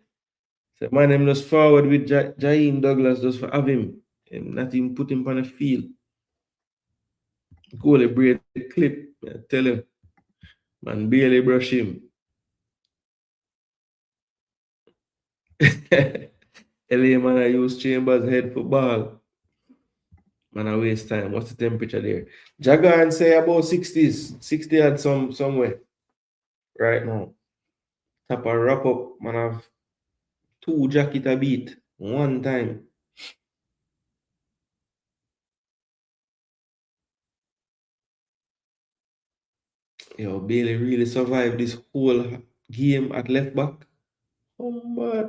S1: So man, him just forward with Jaheim Douglas just for have him. Not even put him on the field. Goalie braid the clip. I tell you. Man, barely brush him. LA man, I use Chambers head for ball. Man, I waste time. What's the temperature there? Jagan say about 60s. 60 at somewhere right now. Tap a wrap up. Man, have 2 jacket a beat. One time. Yo, Bailey really survived this whole game at left back. Oh man,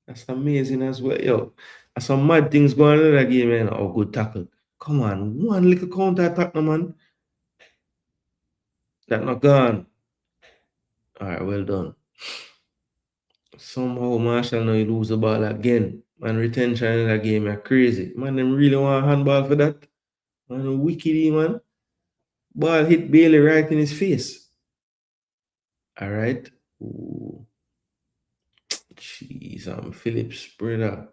S1: that's amazing as well. Yo, there's some mad things going on in that game, man. Oh, good tackle. Come on, one little counter attack, no, man. That not gone. All right, well done. Somehow Marshall now you lose the ball again. Man, retention in that game are crazy. Man, them really want a handball for that. Man, wickedy, man. Ball hit Bailey right in his face. All right. Ooh. Jeez, I'm Phillips, brother.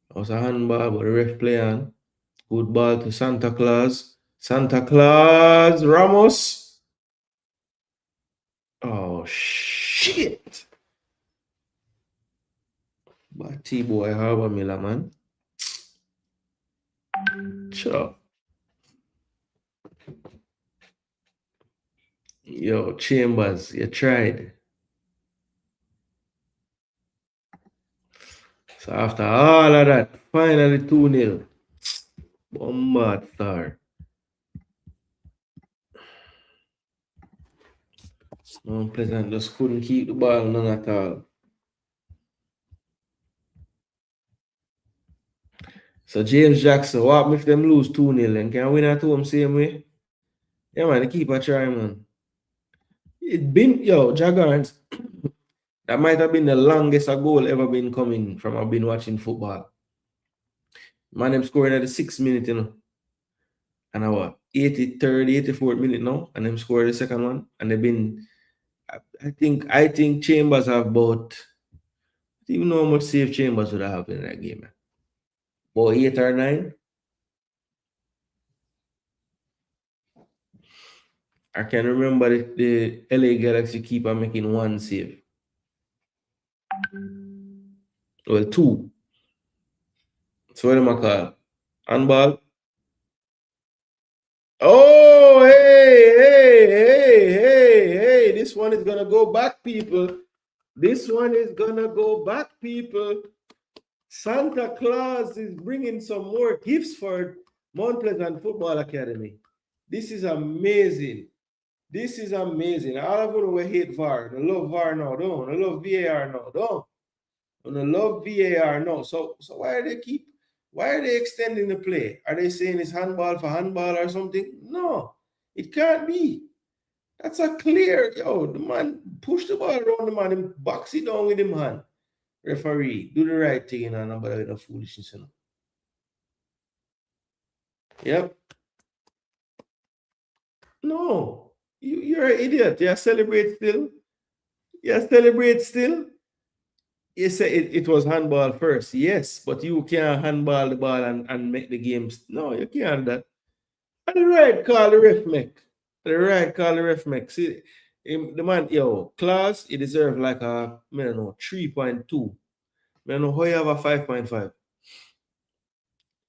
S1: That was a handball, but the ref play on. Good ball to Santa Claus. Santa Claus Ramos. Oh, shit. But T-boy, Harbour Miller, man. Sure. Yo, Chambers, you tried. So after all of that, finally 2-0. Bombard star. Mount Pleasant just couldn't keep the ball none at all. So James Jackson, what happen if them lose 2-0 and can win at home same way? Yeah, man, the keeper try, man. It been, yo, Jaguars, that might have been the longest a goal ever been coming from I've been watching football. Man, them scoring at the 6th minute, you know. And our 83rd, 84th minute now, and them scored the second one. And they've been, I think Chambers have about, I don't even know how much save Chambers would have in that game, man. About 8 or 9. I can remember the LA Galaxy keeper making one save. Well, 2. So what am I call? Handball? Oh, hey. This one is going to go back, people. This one is going to go back, people. Santa Claus is bringing some more gifts for Mount Pleasant Football Academy. This is amazing. This is amazing. All of them will hate VAR. They love VAR now, don't. They love VAR now, don't. And they love VAR now. So why are they extending the play? Are they saying it's handball for handball or something? No, it can't be. That's a clear, the man push the ball around the man and box it down with him hand. Referee, do the right thing and nobody with no foolishness. Yep. No, you're an idiot. You celebrate still. You say it was handball first. Yes, but you can't handball the ball and make the games. No, you can't do that. And the right call the ref make. The right call the ref make. See, the man, class, he deserve like a, I don't know, 3.2. I don't know how you have a 5.5.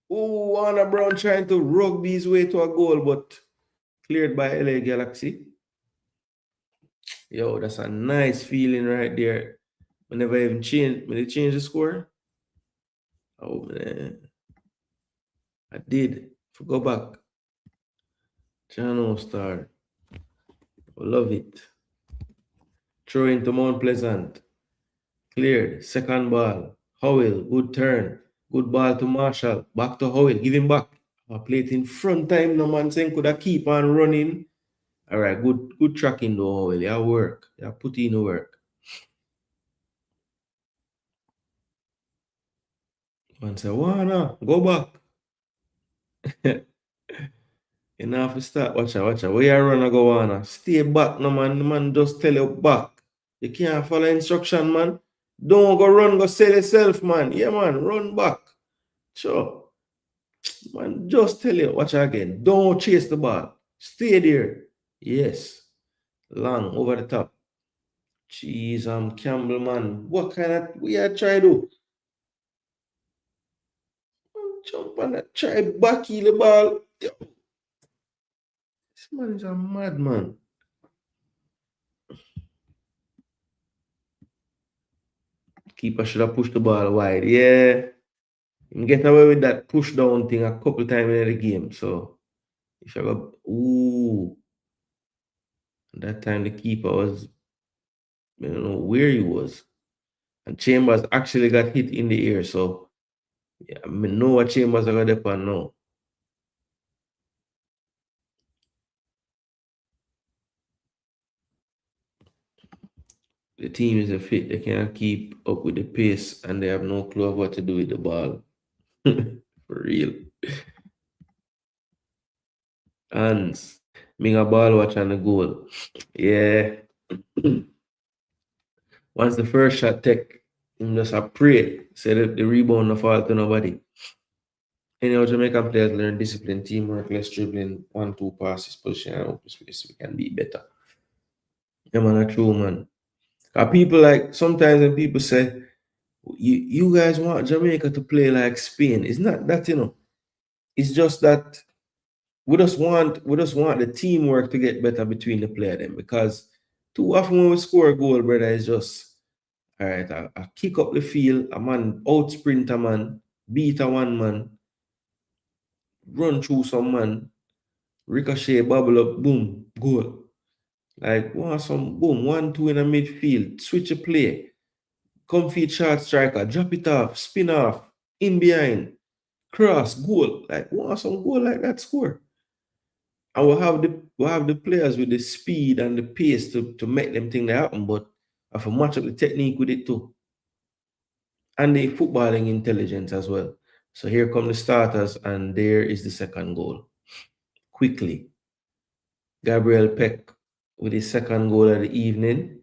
S1: Oh, Warner Brown trying to rugby his way to a goal, but cleared by LA Galaxy. That's a nice feeling right there. Whenever even change, when they change the score. Oh man. I did. Go back. Channel Star. Love it. Throw into Mount Pleasant. Cleared. Second ball. Howell. Good turn. Good ball to Marshall. Back to Howell. Give him back. I play it in front time. No man saying could I keep on running. All right. Good tracking though, Howell. Yeah, work. Yeah, put in the work. Man say, Warner, go back. You know, have to start. Watch out. Where you run go on? Stay back, no man. The man just tell you back. You can't follow instruction, man. Don't go run, go sell yourself, man. Yeah, man, run back. Sure. Man, just tell you, watch again. Don't chase the ball. Stay there. Yes. Long, over the top. Jeez, Campbell, man. What kind of, we are trying to do? Jump on that, try backy the ball. Yo. This man is a madman. Keeper should have pushed the ball wide. Yeah. You get away with that push down thing a couple times in the game. So if you go, that time the keeper was, I don't know where he was. And Chambers actually got hit in the ear. So yeah, I know what Chambers are going to depend now. The team is a fit. They cannot keep up with the pace and they have no clue of what to do with the ball. For real. Hands. Being a ball watch on the goal. Yeah. Once the first shot take, him just a pray. Say that the rebound no fall to nobody. Anyhow, Jamaican players learn discipline, teamwork, less dribbling, 1-2 passes, position, and open space. We can be better. Yeah, man, that's true, man. People like, sometimes when people say, you guys want Jamaica to play like Spain. It's not that, It's just that we just want the teamwork to get better between the player them, because too often when we score a goal, brother, it's just all right, I kick up the field, a man out sprint a man, beat a one man, run through some man, ricochet, bubble up, boom, goal. Like want some boom, 1-2 in the midfield, switch a play, come feed short striker, drop it off, spin off, in behind, cross, goal. Like want some goal like that score. And we'll have the players with the speed and the pace to make them think they happen, but have to match up the technique with it too. And the footballing intelligence as well. So here come the starters, and there is the second goal. Quickly, Gabriel Peck with his second goal of the evening.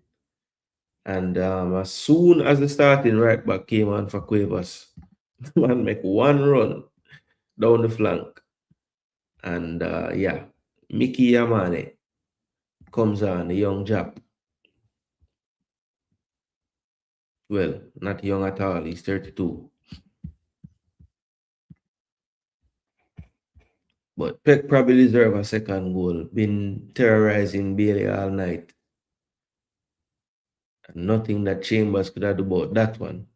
S1: And as soon as the starting right back came on for Cuevas, man make one run down the flank. And yeah, Mickey Yamane comes on, the young Jap, Well, not young at all. He's 32. But Peck probably deserve a second goal. Been terrorizing Bailey all night. And nothing that Chambers could have do about that one.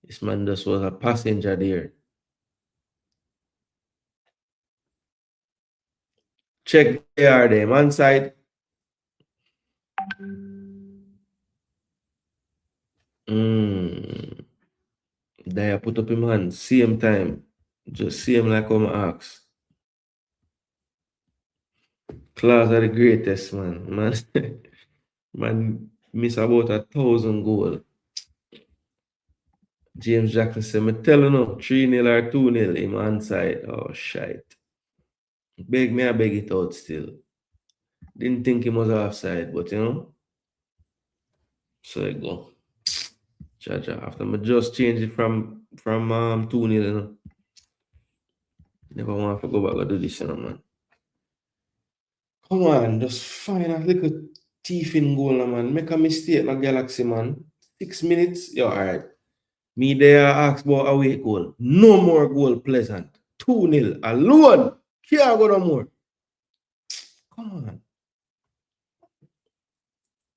S1: This man just was a passenger there. Check there, them on side. There, put up him hands. Same time. Just see him like I'm ask. Claws are the greatest, man. Man miss about 1,000 goals. James Jackson said, me tell you no, 3-0 or 2-0, him onside. Oh, shite. I beg it out still. Didn't think he was offside, but you know. So I go. Cha-cha. After me just change it from 2-0, you know. Never want to go back and do this, you know, man. Come on, just find a little thief in goal, man. Make a mistake in a Galaxy, man. 6 minutes, you're alright. Me there ask about away goal. No more goal pleasant. 2-0 alone. Can't go no more. Come on.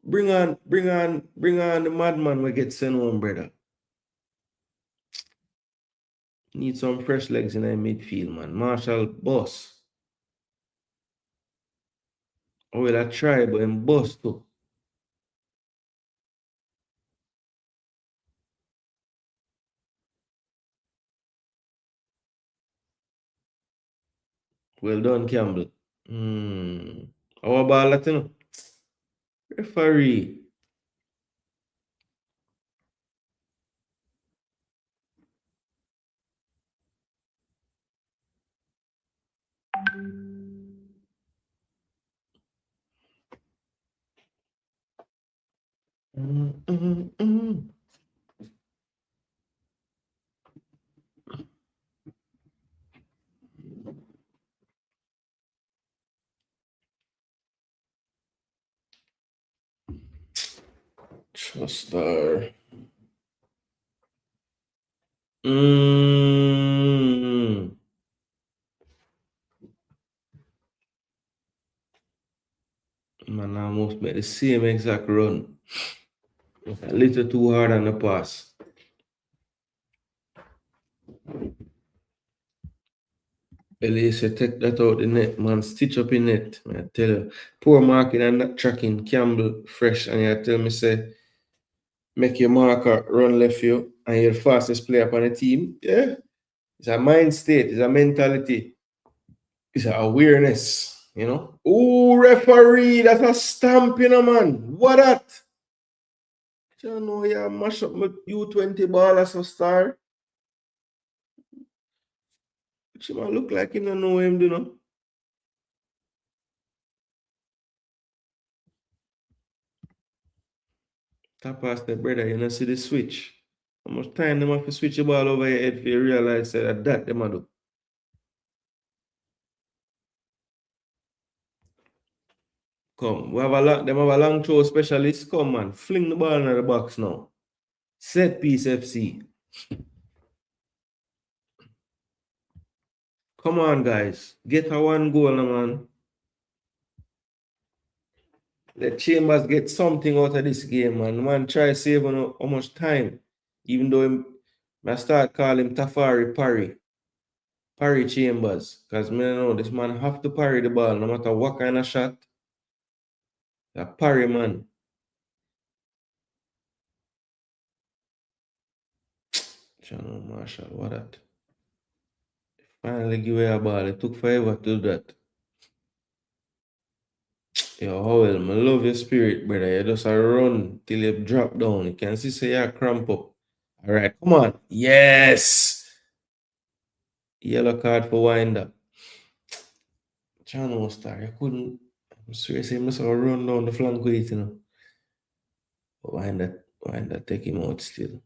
S1: Bring on the madman we get sent home, brother. Need some fresh legs in the midfield, man. Marshall boss. Oh, well, I try, but I'm boss too. Well done, Campbell. How about that, you know? Referee. Trust her. Man, I almost made the same exact run. A little too hard on the pass. Elise, take that out the net, man. Stitch up in net. I tell you. Poor marking and not tracking. Campbell fresh. And you tell me, say, make your marker run left you and you're the fastest player on the team. Yeah. It's a mind state. It's a mentality. It's an awareness, you know. Oh, referee, that's a stamp, you know, man. What that? You know, yeah, mash up my U20 ball as a star. She might look like him, don't know him, you know. Tap past the brother, you know, see the switch. How much time them have to switch the ball over your head for you realize that them a do. Come, them have a long throw specialist. Come man, fling the ball in the box now. Set piece FC. Come on, guys. Get a one goal now, man. Let Chambers get something out of this game, man. Man, try saving how much time. Even though I start calling him Tafari Parry. Parry Chambers. Because me know this man have to parry the ball no matter what kind of shot. A parry, man. Channel Marshall, what that? Finally give away a ball. It took forever to do that. Yo, Howell, I love your spirit, brother. You just a run till you drop down. You can see say you cramp up. All right, come on. Yes. Yellow card for Winder. Channel star. You couldn't. I'm serious. You must have run down the flank with it, you know. But Winder take him out still.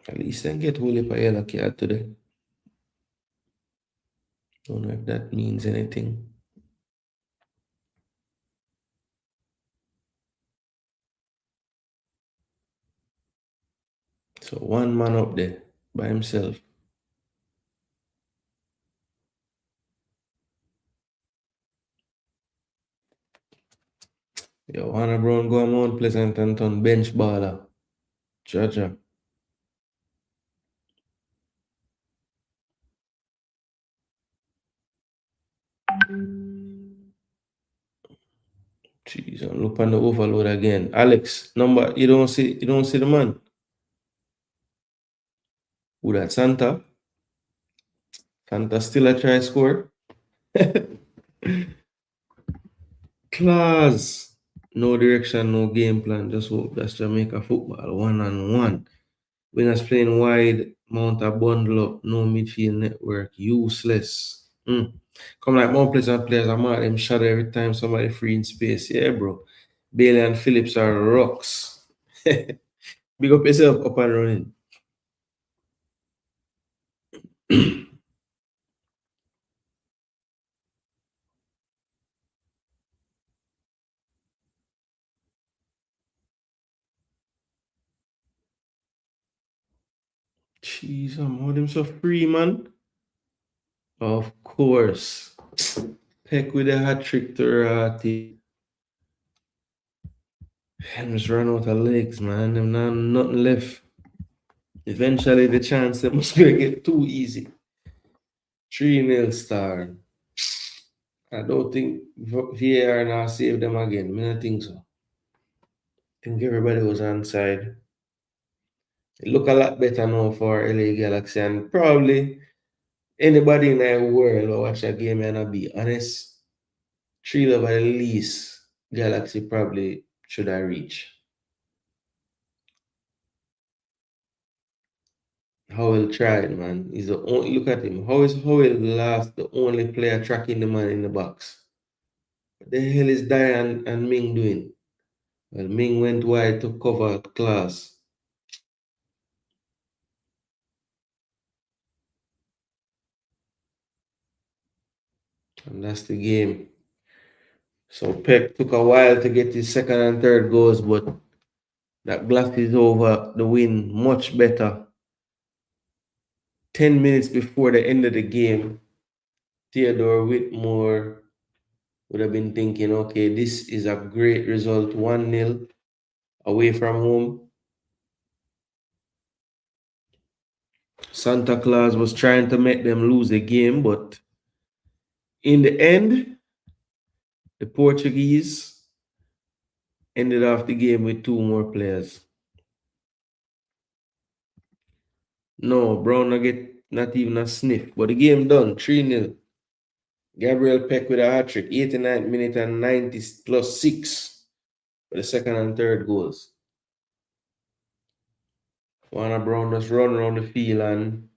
S1: At least then get Wooly for yellow card today. Don't know if that means anything. So one man up there by himself. Yo, Warner Brown go Mount Pleasant and turn bench baller. Jaja. Jeez, and look on the overload again. Alex, number you don't see the man. Who that Santa? Santa still a try score. Class. No direction, no game plan. Just hope that's Jamaica football. 1-on-1. Winners playing wide, Mount a bundle up, no midfield network, useless. Come like Mount Pleasant players, I'm at them shadow every time somebody free in space. Yeah, bro. Bailey and Phillips are rocks. Big up yourself, up and running. Jeez, I'm holding so free, man. Of course. Peck with a hat trick to Rati. And just run out of legs, man. Them not nothing left. Eventually, the chance they must gonna get too easy. 3-0 Star. I don't think VAR now save them again. I don't think so. I think everybody was onside. It look a lot better now for LA Galaxy, and probably anybody in the world who watch a game and be honest, 3 level at least Galaxy probably should have reached. Howell tried, man. He's the only look at him. How is Howell the only player tracking the man in the box? What the hell is Diane and Ming doing? Well, Ming went wide to cover Class. And that's the game. So Pep took a while to get his second and third goals, but that glasses over the win much better. 10 minutes before the end of the game, Theodore Whitmore would have been thinking, okay, this is a great result, 1-0 away from home. Santa Claus was trying to make them lose the game, but in the end, the Portuguese ended off the game with 2 more players. No, Brown not even a sniff, but the game done, 3-0. Gabriel Peck with a hat-trick, 89th minute and 90 plus 6 for the second and third goals. Warner Brown just run around the field and,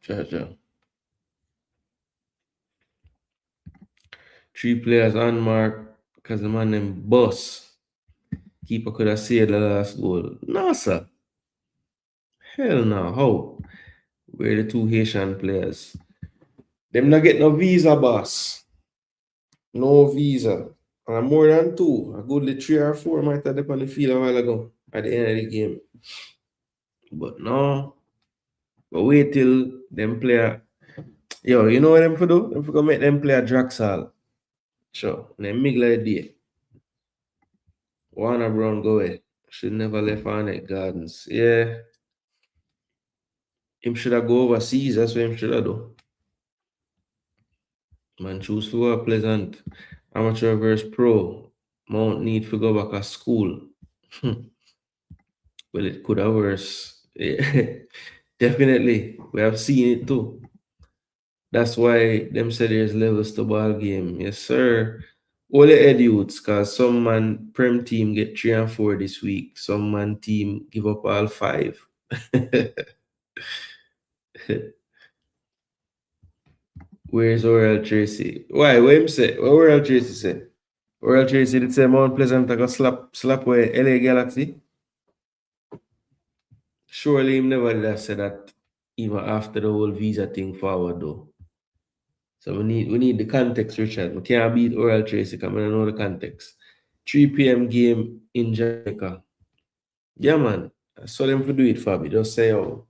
S1: Jaja. 3 players unmarked because the man named Boss. Keeper could have saved the last goal. No, sir. Hell no. How? Where the 2 Haitian players? Them not get no visa, boss. No visa. And more than 2. A goodly 3 or 4 might have on the field a while ago at the end of the game. But no. But wait till them player. Yo, you know what them for do? Them for go make them play a Draxal. Sure. Then middle of the day. Warner Brown go away. Should never left Arnett Gardens. Yeah. Him should have go overseas. That's what him should have do. Man choose to go Pleasant. Amateur versus pro. Mount need to go back to school. Well, it could have worse. Yeah. Definitely. We have seen it too. That's why them say there's levels to ball game. Yes, sir. All the head youths, cause some man prem team get 3 and 4 this week. Some man team give up all 5. Where's Oral Tracy? Why? What him say? What Oral Tracy say? Oral Tracy did say Mount Pleasant I got slap away LA Galaxy. Surely him never did have said that even after the whole visa thing forward though. So we need the context, Richard. We can't beat Oral Tracy because I don't know the context. 3 p.m. game in Jamaica. Yeah, man. I saw them for do it, Fabi. Just say, oh,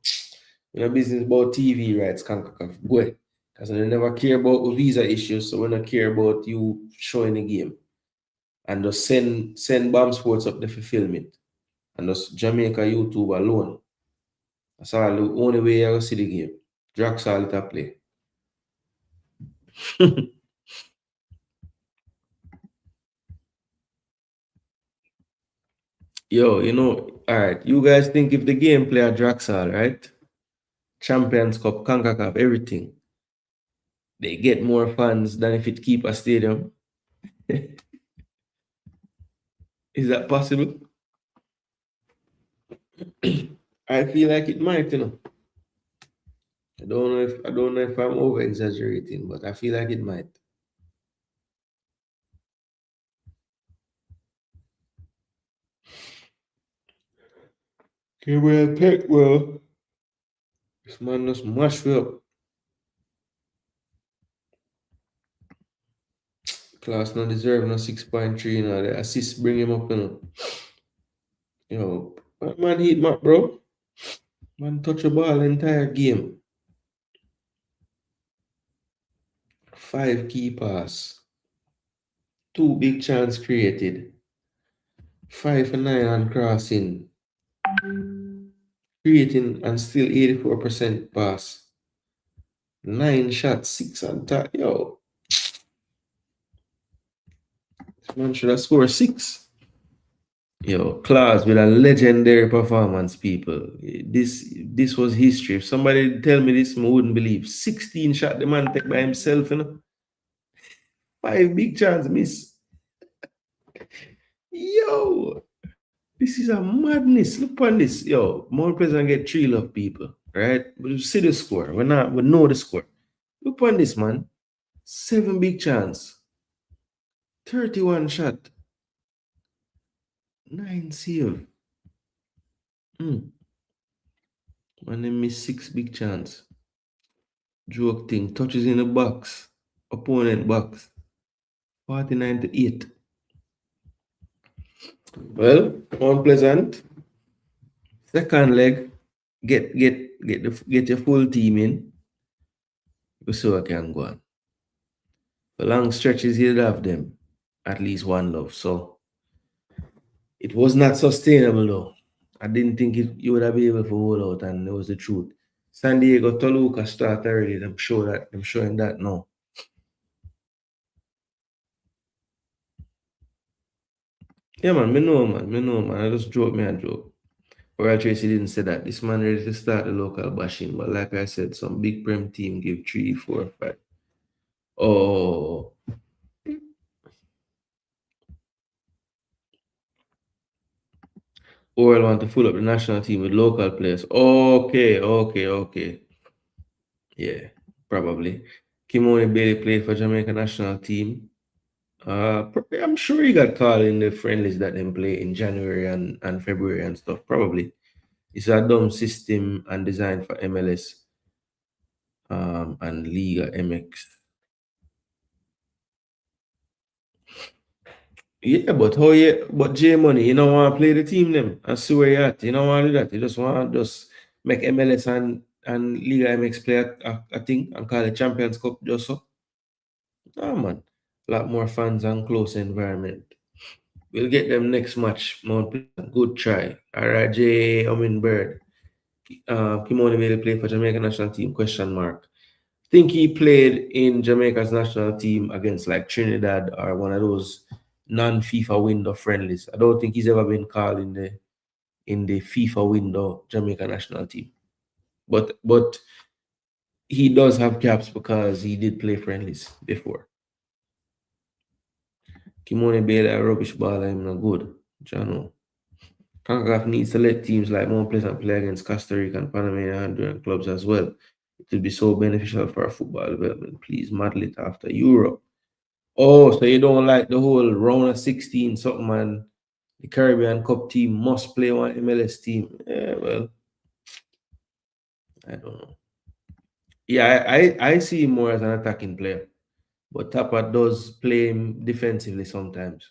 S1: you know, business about TV rights, Concacaf. Go. Because they never care about visa issues, so we don't care about you showing the game. And just send Bomb Sports up there for film it. And just Jamaica YouTube alone. That's all the only way I will see the game. Drax all it a play. Yo, you know, all right. You guys think if the game play at Draxal, right? Champions Cup, Concacaf, everything, they get more fans than if it keep a stadium. Is that possible? I feel like it might, you know. I don't know if I'm over exaggerating, but I feel like it might. Gabriel Peckwell. This man just mash me up. Class not deserve no 6.3, you know. The assist bring him up, you know. Yo, man hit Mac, bro. Man touch the ball the entire game. 5 key pass. 2 big chance created. 5 for 9 on crossing. Creating and still 84% pass. 9 shots, 6 on top. Yo. This man should have scored 6. Yo, Claus with a legendary performance, people. This was history. If somebody tell me this, I wouldn't believe. 16 shot the man take by himself, you know. 5 big chance miss. Yo, this is a madness. Look on this. Yo, Mount Pleasant get 3 love, people. Right? But you see the score. We know the score. Look on this, man. 7 big chance. 31 shot. 9 save. Man, they miss 6 big chance. Joke thing. Touches in the box. Opponent box. 49 to 8. Well, Mount Pleasant. Second leg. Get your full team in. We see what can go on. For long stretches, you'd have them. At least one love. So it was not sustainable though. I didn't think you would have been able to hold out, and it was the truth. San Diego Toluca start already. I'm showing that now. Yeah, man, me know, man. I just joke, me a joke. Oral Tracy didn't say that. This man ready to start the local bashing, but like I said, some big prem team give 3, 4, 5. Oh. Oral want to full up the national team with local players. Okay. Yeah, probably. Kimoni Bailey played for Jamaica national team. I'm sure he got called in the friendlies that they play in January and February and stuff. Probably. It's a dumb system and designed for MLS and Liga MX. Yeah, but J Money, you don't want to play the team them. I see where you're at. You don't want to do that. You just want to just make MLS and Liga MX play a thing and call it Champions Cup just so. Ah, man. A lot more fans and close environment. We'll get them next match, Mount Pleasant. Good try. RJ Bird. Kimoni Bailey played for Jamaica national team, question mark. Think he played in Jamaica's national team against like Trinidad or one of those non-FIFA window friendlies. I don't think he's ever been called in the FIFA window Jamaica national team. But he does have caps because he did play friendlies before. Kimoni Bailey a rubbish ball, I'm not good. Jano. Concacaf needs to let teams like Mount Pleasant play against Costa Rica and Panama and Honduran clubs as well. It will be so beneficial for our football development. Please model it after Europe. Oh, so you don't like the whole round of 16 something, man. The Caribbean Cup team must play one MLS team. Yeah, well, I don't know. Yeah, I see him more as an attacking player, but Tapa does play him defensively sometimes.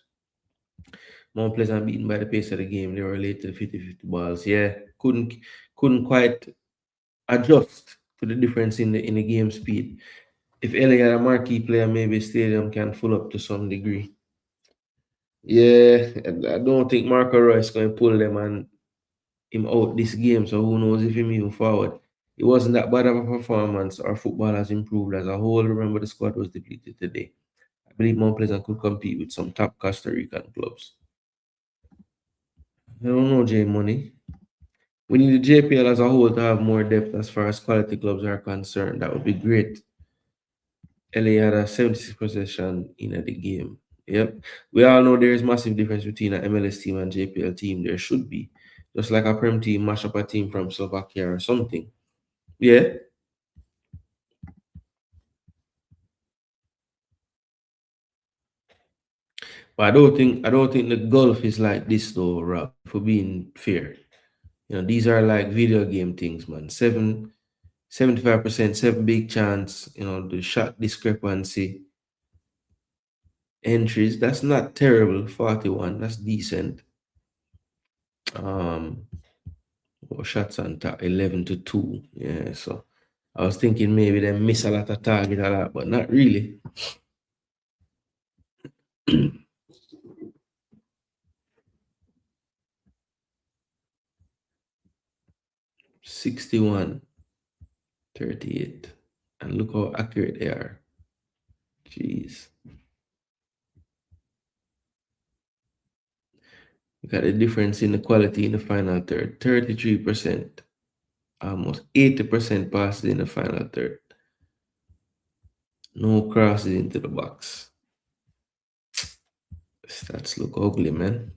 S1: Mount Pleasant beaten by the pace of the game. They were late to the 50-50 balls. Yeah, couldn't quite adjust to the difference in the game speed. If LA had a marquee player, maybe Stadium can full up to some degree. Yeah, I don't think Marco Royce going to pull them and him out this game, so who knows if he moving forward. It wasn't that bad of a performance. Our football has improved as a whole. Remember, the squad was depleted today. I believe Mount Pleasant could compete with some top Costa Rican clubs. I don't know, J Money. We need the JPL as a whole to have more depth as far as quality clubs are concerned. That would be great. LA had a 76 possession in the game. Yep. We all know there is massive difference between an MLS team and JPL team. There should be. Just like a Prem team mash up a team from Slovakia or something. Yeah. But I don't think the golf is like this though, Rob, for being fair. These are like video game things, man. 75%, 7 big chance, the shot discrepancy, entries. That's not terrible. 41. That's decent. Shots on top 11-2. Yeah, so I was thinking maybe they miss a lot of target a lot, but not really. 61, 38. And look how accurate they are. Jeez. Look at the difference in the quality in the final third. 33%. Almost 80% passes in the final third. No crosses into the box. Stats look ugly, man.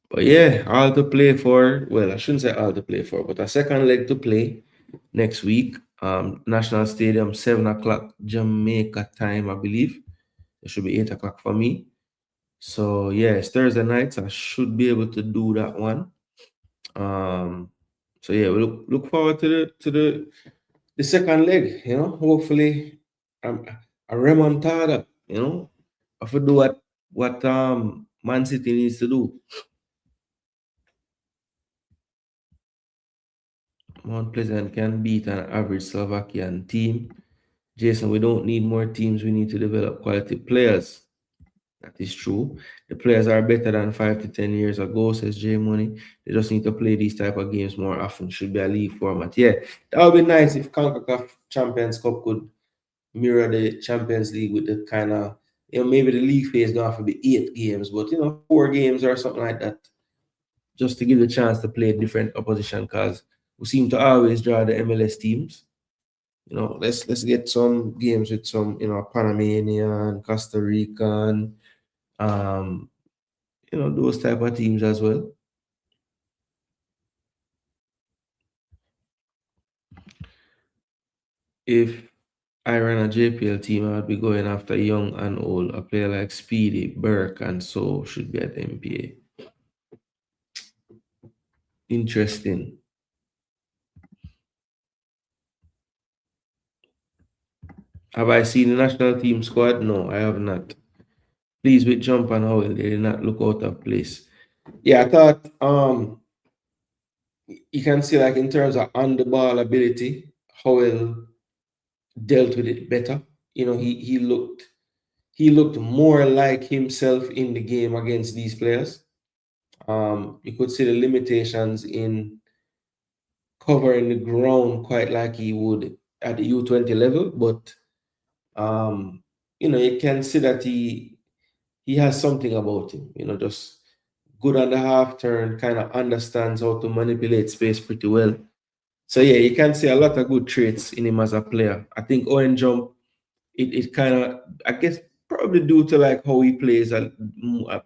S1: But yeah, all to play for. Well, I shouldn't say all to play for, but a second leg to play next week. National Stadium, 7 o'clock Jamaica time, I believe. It should be 8 o'clock for me. So yeah, it's Thursday night. So I should be able to do that one. So yeah, we look forward to the second leg. Hopefully, a remontada. I have to do what Man City needs to do. Mount Pleasant can beat an average Slovakian team. Jason, we don't need more teams. We need to develop quality players. That is true. The players are better than 5 to 10 years ago, says J Money. They just need to play these type of games more often. Should be a league format. Yeah, that would be nice if Concacaf Champions Cup could mirror the Champions League with the kind of, maybe the league phase don't have to be 8 games, but 4 games or something like that. Just to give the chance to play different opposition, because we seem to always draw the MLS teams. Let's get some games with some, Panamanian, Costa Rican, those type of teams as well. If I ran a JPL team, I would be going after young and old. A player like Speedy, Burke, and so should be at MPA. Interesting. Have I seen the national team squad? No, I have not. Please with Jump and Howell, they did not look out of place. Yeah, I thought you can see, like, in terms of on the ball ability, Howell dealt with it better. He looked more like himself in the game against these players. You could see the limitations in covering the ground quite like he would at the U20 level, but you can see that he has something about him, just good on the half turn, kind of understands how to manipulate space pretty well. So yeah, you can see a lot of good traits in him as a player. I think Owen Jump, it kind of, I guess, probably due to like how he plays a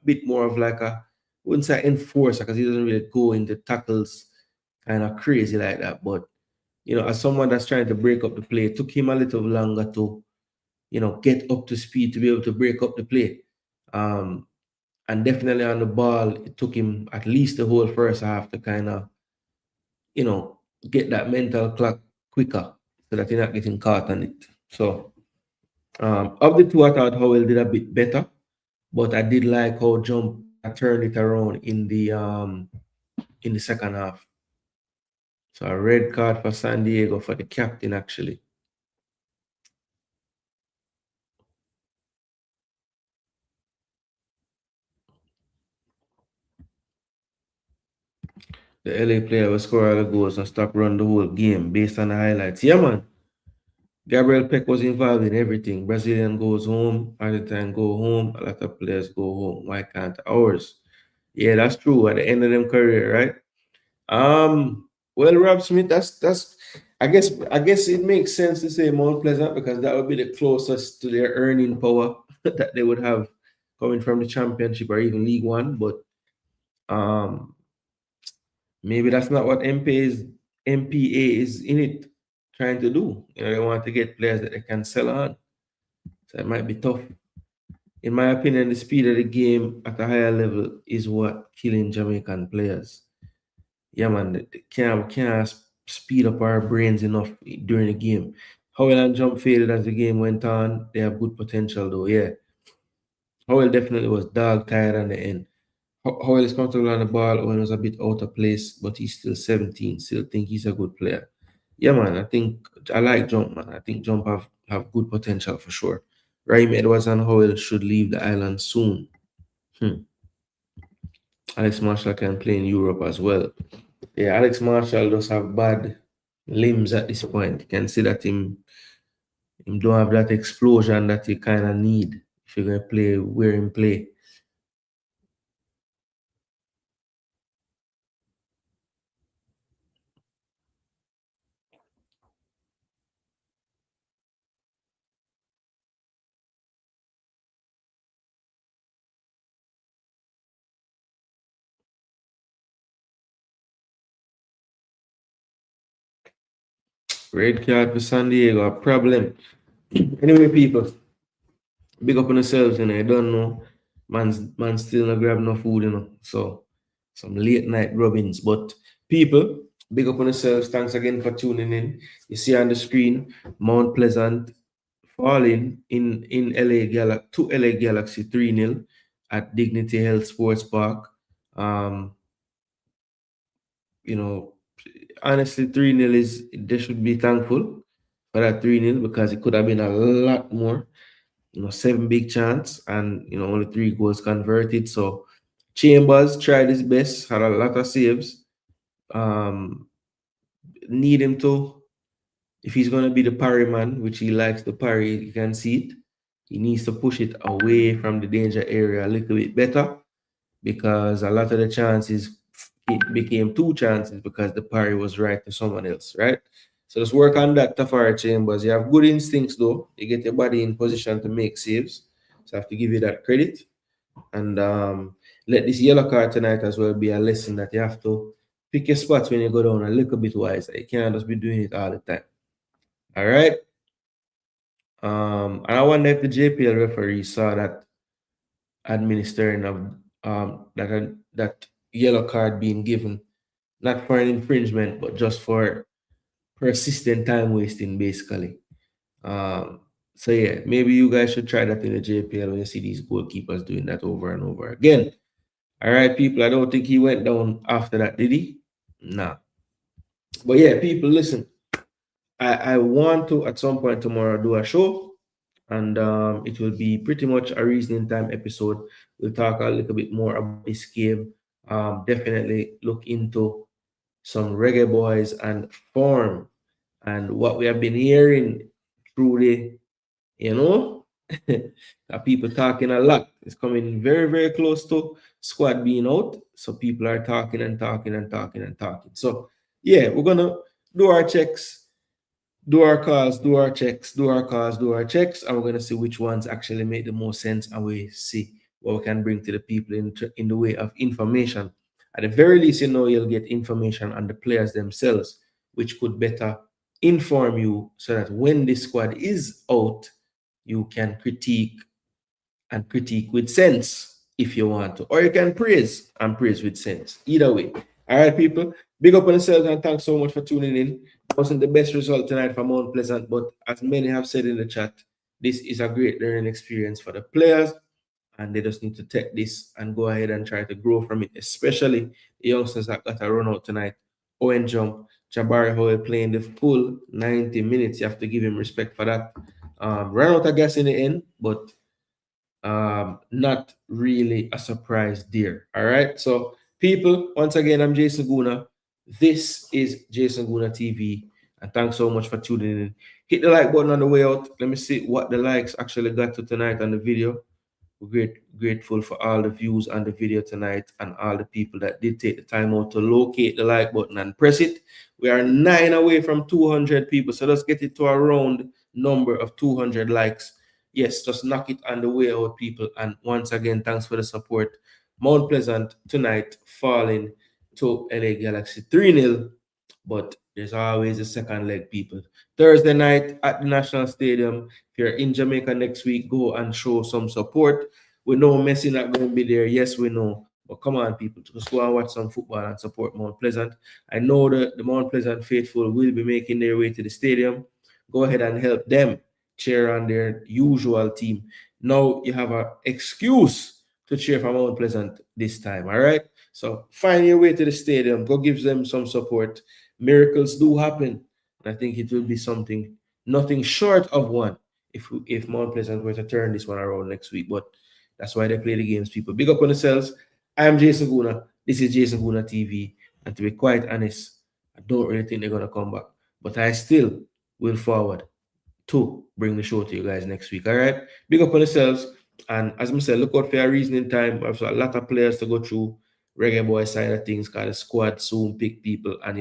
S1: bit more of like a, I wouldn't say enforcer, because he doesn't really go into tackles kind of crazy like that. But as someone that's trying to break up the play, it took him a little longer to get up to speed to be able to break up the play. And definitely on the ball, it took him at least the whole first half to kind of, get that mental clock quicker so that you're not getting caught on it. So of the two, I thought Howell did a bit better, but I did like how Jump turned it around in the second half. So a red card for San Diego for the captain, actually. The LA player will score all the goals and stop run the whole game based on the highlights. Yeah, man. Gabriel Peck was involved in everything. Brazilian goes home, Argentine go home, a lot of players go home. Why can't ours? Yeah, that's true. At the end of them career, right? Well, Rob Smith, that's I guess it makes sense to say Mount Pleasant because that would be the closest to their earning power that they would have coming from the championship or even League One. But um maybe that's not what MPA is in it trying to do. They want to get players that they can sell on. So it might be tough. In my opinion, the speed of the game at a higher level is what killing Jamaican players. Yeah, man, they can't speed up our brains enough during the game. Howell and Jump faded as the game went on. They have good potential, though. Yeah, Howell definitely was dog tired on the end. Howell is comfortable on the ball when was a bit out of place, but he's still 17. Still think he's a good player. Yeah, man. I like Jump, man. I think Jump have good potential for sure. Raheem Edwards and Howell should leave the island soon. Alex Marshall can play in Europe as well. Yeah, Alex Marshall does have bad limbs at this point. You can see that him don't have that explosion that you kind of need if you're gonna play where him play. Red card for San Diego, a problem. Anyway, people, big up on yourselves, I don't know. Man still not grab no food, So some late night rubbings. But people, big up on yourselves. Thanks again for tuning in. You see on the screen, Mount Pleasant falling in to LA Galaxy 3-0 at Dignity Health Sports Park. Um, you know, honestly, 3-0 they should be thankful for that 3-0 because it could have been a lot more. 7 big chance and only 3 goals converted. So Chambers tried his best, had a lot of saves. Need him to, if he's gonna be the parry man, which he likes to parry, you can see it. He needs to push it away from the danger area a little bit better because a lot of the chances it became 2 chances because the parry was right to someone else, right? So let's work on that, Tafari Chambers. You have good instincts though. You get your body in position to make saves. So I have to give you that credit. And let this yellow card tonight as well be a lesson that you have to pick your spots when you go down a little bit wiser. You can't just be doing it all the time. All right. And I wonder if the JPL referee saw that administering of that yellow card being given, not for an infringement, but just for persistent time wasting, basically. So yeah, maybe you guys should try that in the JPL when you see these goalkeepers doing that over and over again. All right, people. I don't think he went down after that, did he? Nah. But yeah, people, listen. I want to at some point tomorrow do a show, and it will be pretty much a reasoning time episode. We'll talk a little bit more about this game. Definitely look into some reggae boys and form and what we have been hearing through the, people talking a lot. It's coming very, very close to squad being out. So people are talking and talking and talking and talking. So yeah, we're gonna do our checks, do our calls, do our checks, do our calls, do our checks, and we're gonna see which ones actually make the most sense, and we see what we can bring to the people in the way of information. At the very least, you'll get information on the players themselves, which could better inform you so that when the squad is out, you can critique and critique with sense if you want to, or you can praise and praise with sense. Either way. All right, people. Big up on yourselves and thanks so much for tuning in. It wasn't the best result tonight for Mount Pleasant, but as many have said in the chat, this is a great learning experience for the players, and they just need to take this and go ahead and try to grow from it, especially the youngsters that got a run out tonight. Owen Jump, Jabari Howell playing the full 90 minutes. You have to give him respect for that. Ran out of gas in the end, but not really a surprise there. All right. So, people, once again, I'm Jason Gooner. This is Jason Gooner TV. And thanks so much for tuning in. Hit the like button on the way out. Let me see what the likes actually got to tonight on the video. We're grateful for all the views on the video tonight and all the people that did take the time out to locate the like button and press it. We are 9 away from 200 people. So let's get it to a round number of 200 likes. Yes, just knock it on the way out, people. And once again, thanks for the support. Mount Pleasant tonight falling to LA Galaxy 3-0. But there's always a second leg, people. Thursday night at the National Stadium. If you're in Jamaica next week, go and show some support. We know Messi not going to be there. Yes, we know. But come on, people. Just go and watch some football and support Mount Pleasant. I know that the Mount Pleasant faithful will be making their way to the stadium. Go ahead and help them cheer on their usual team. Now you have an excuse to cheer for Mount Pleasant this time, all right? So find your way to the stadium. Go give them some support. Miracles do happen. And I think it will be something, nothing short of one, if Mount Pleasant were to turn this one around next week. But that's why they play the games, people. Big up on yourselves. I am Jason Gooner. This is Jason Gooner TV. And to be quite honest, I don't really think they're going to come back. But I still will forward to bring the show to you guys next week. All right? Big up on yourselves. And as I said, look out for your reasoning time. We have a lot of players to go through. Reggae boy side of things, because the squad soon pick people. And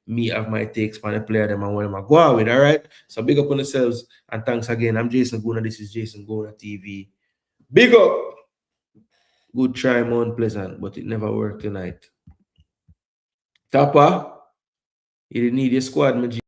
S1: me have my takes on the player them and what I'm going with. All right? So big up on yourselves. And thanks again. I'm Jason Gooner. This is Jason Gooner TV. Big up. Good try, Mount Pleasant, but it never worked tonight. Tapa, you didn't need your squad, my G.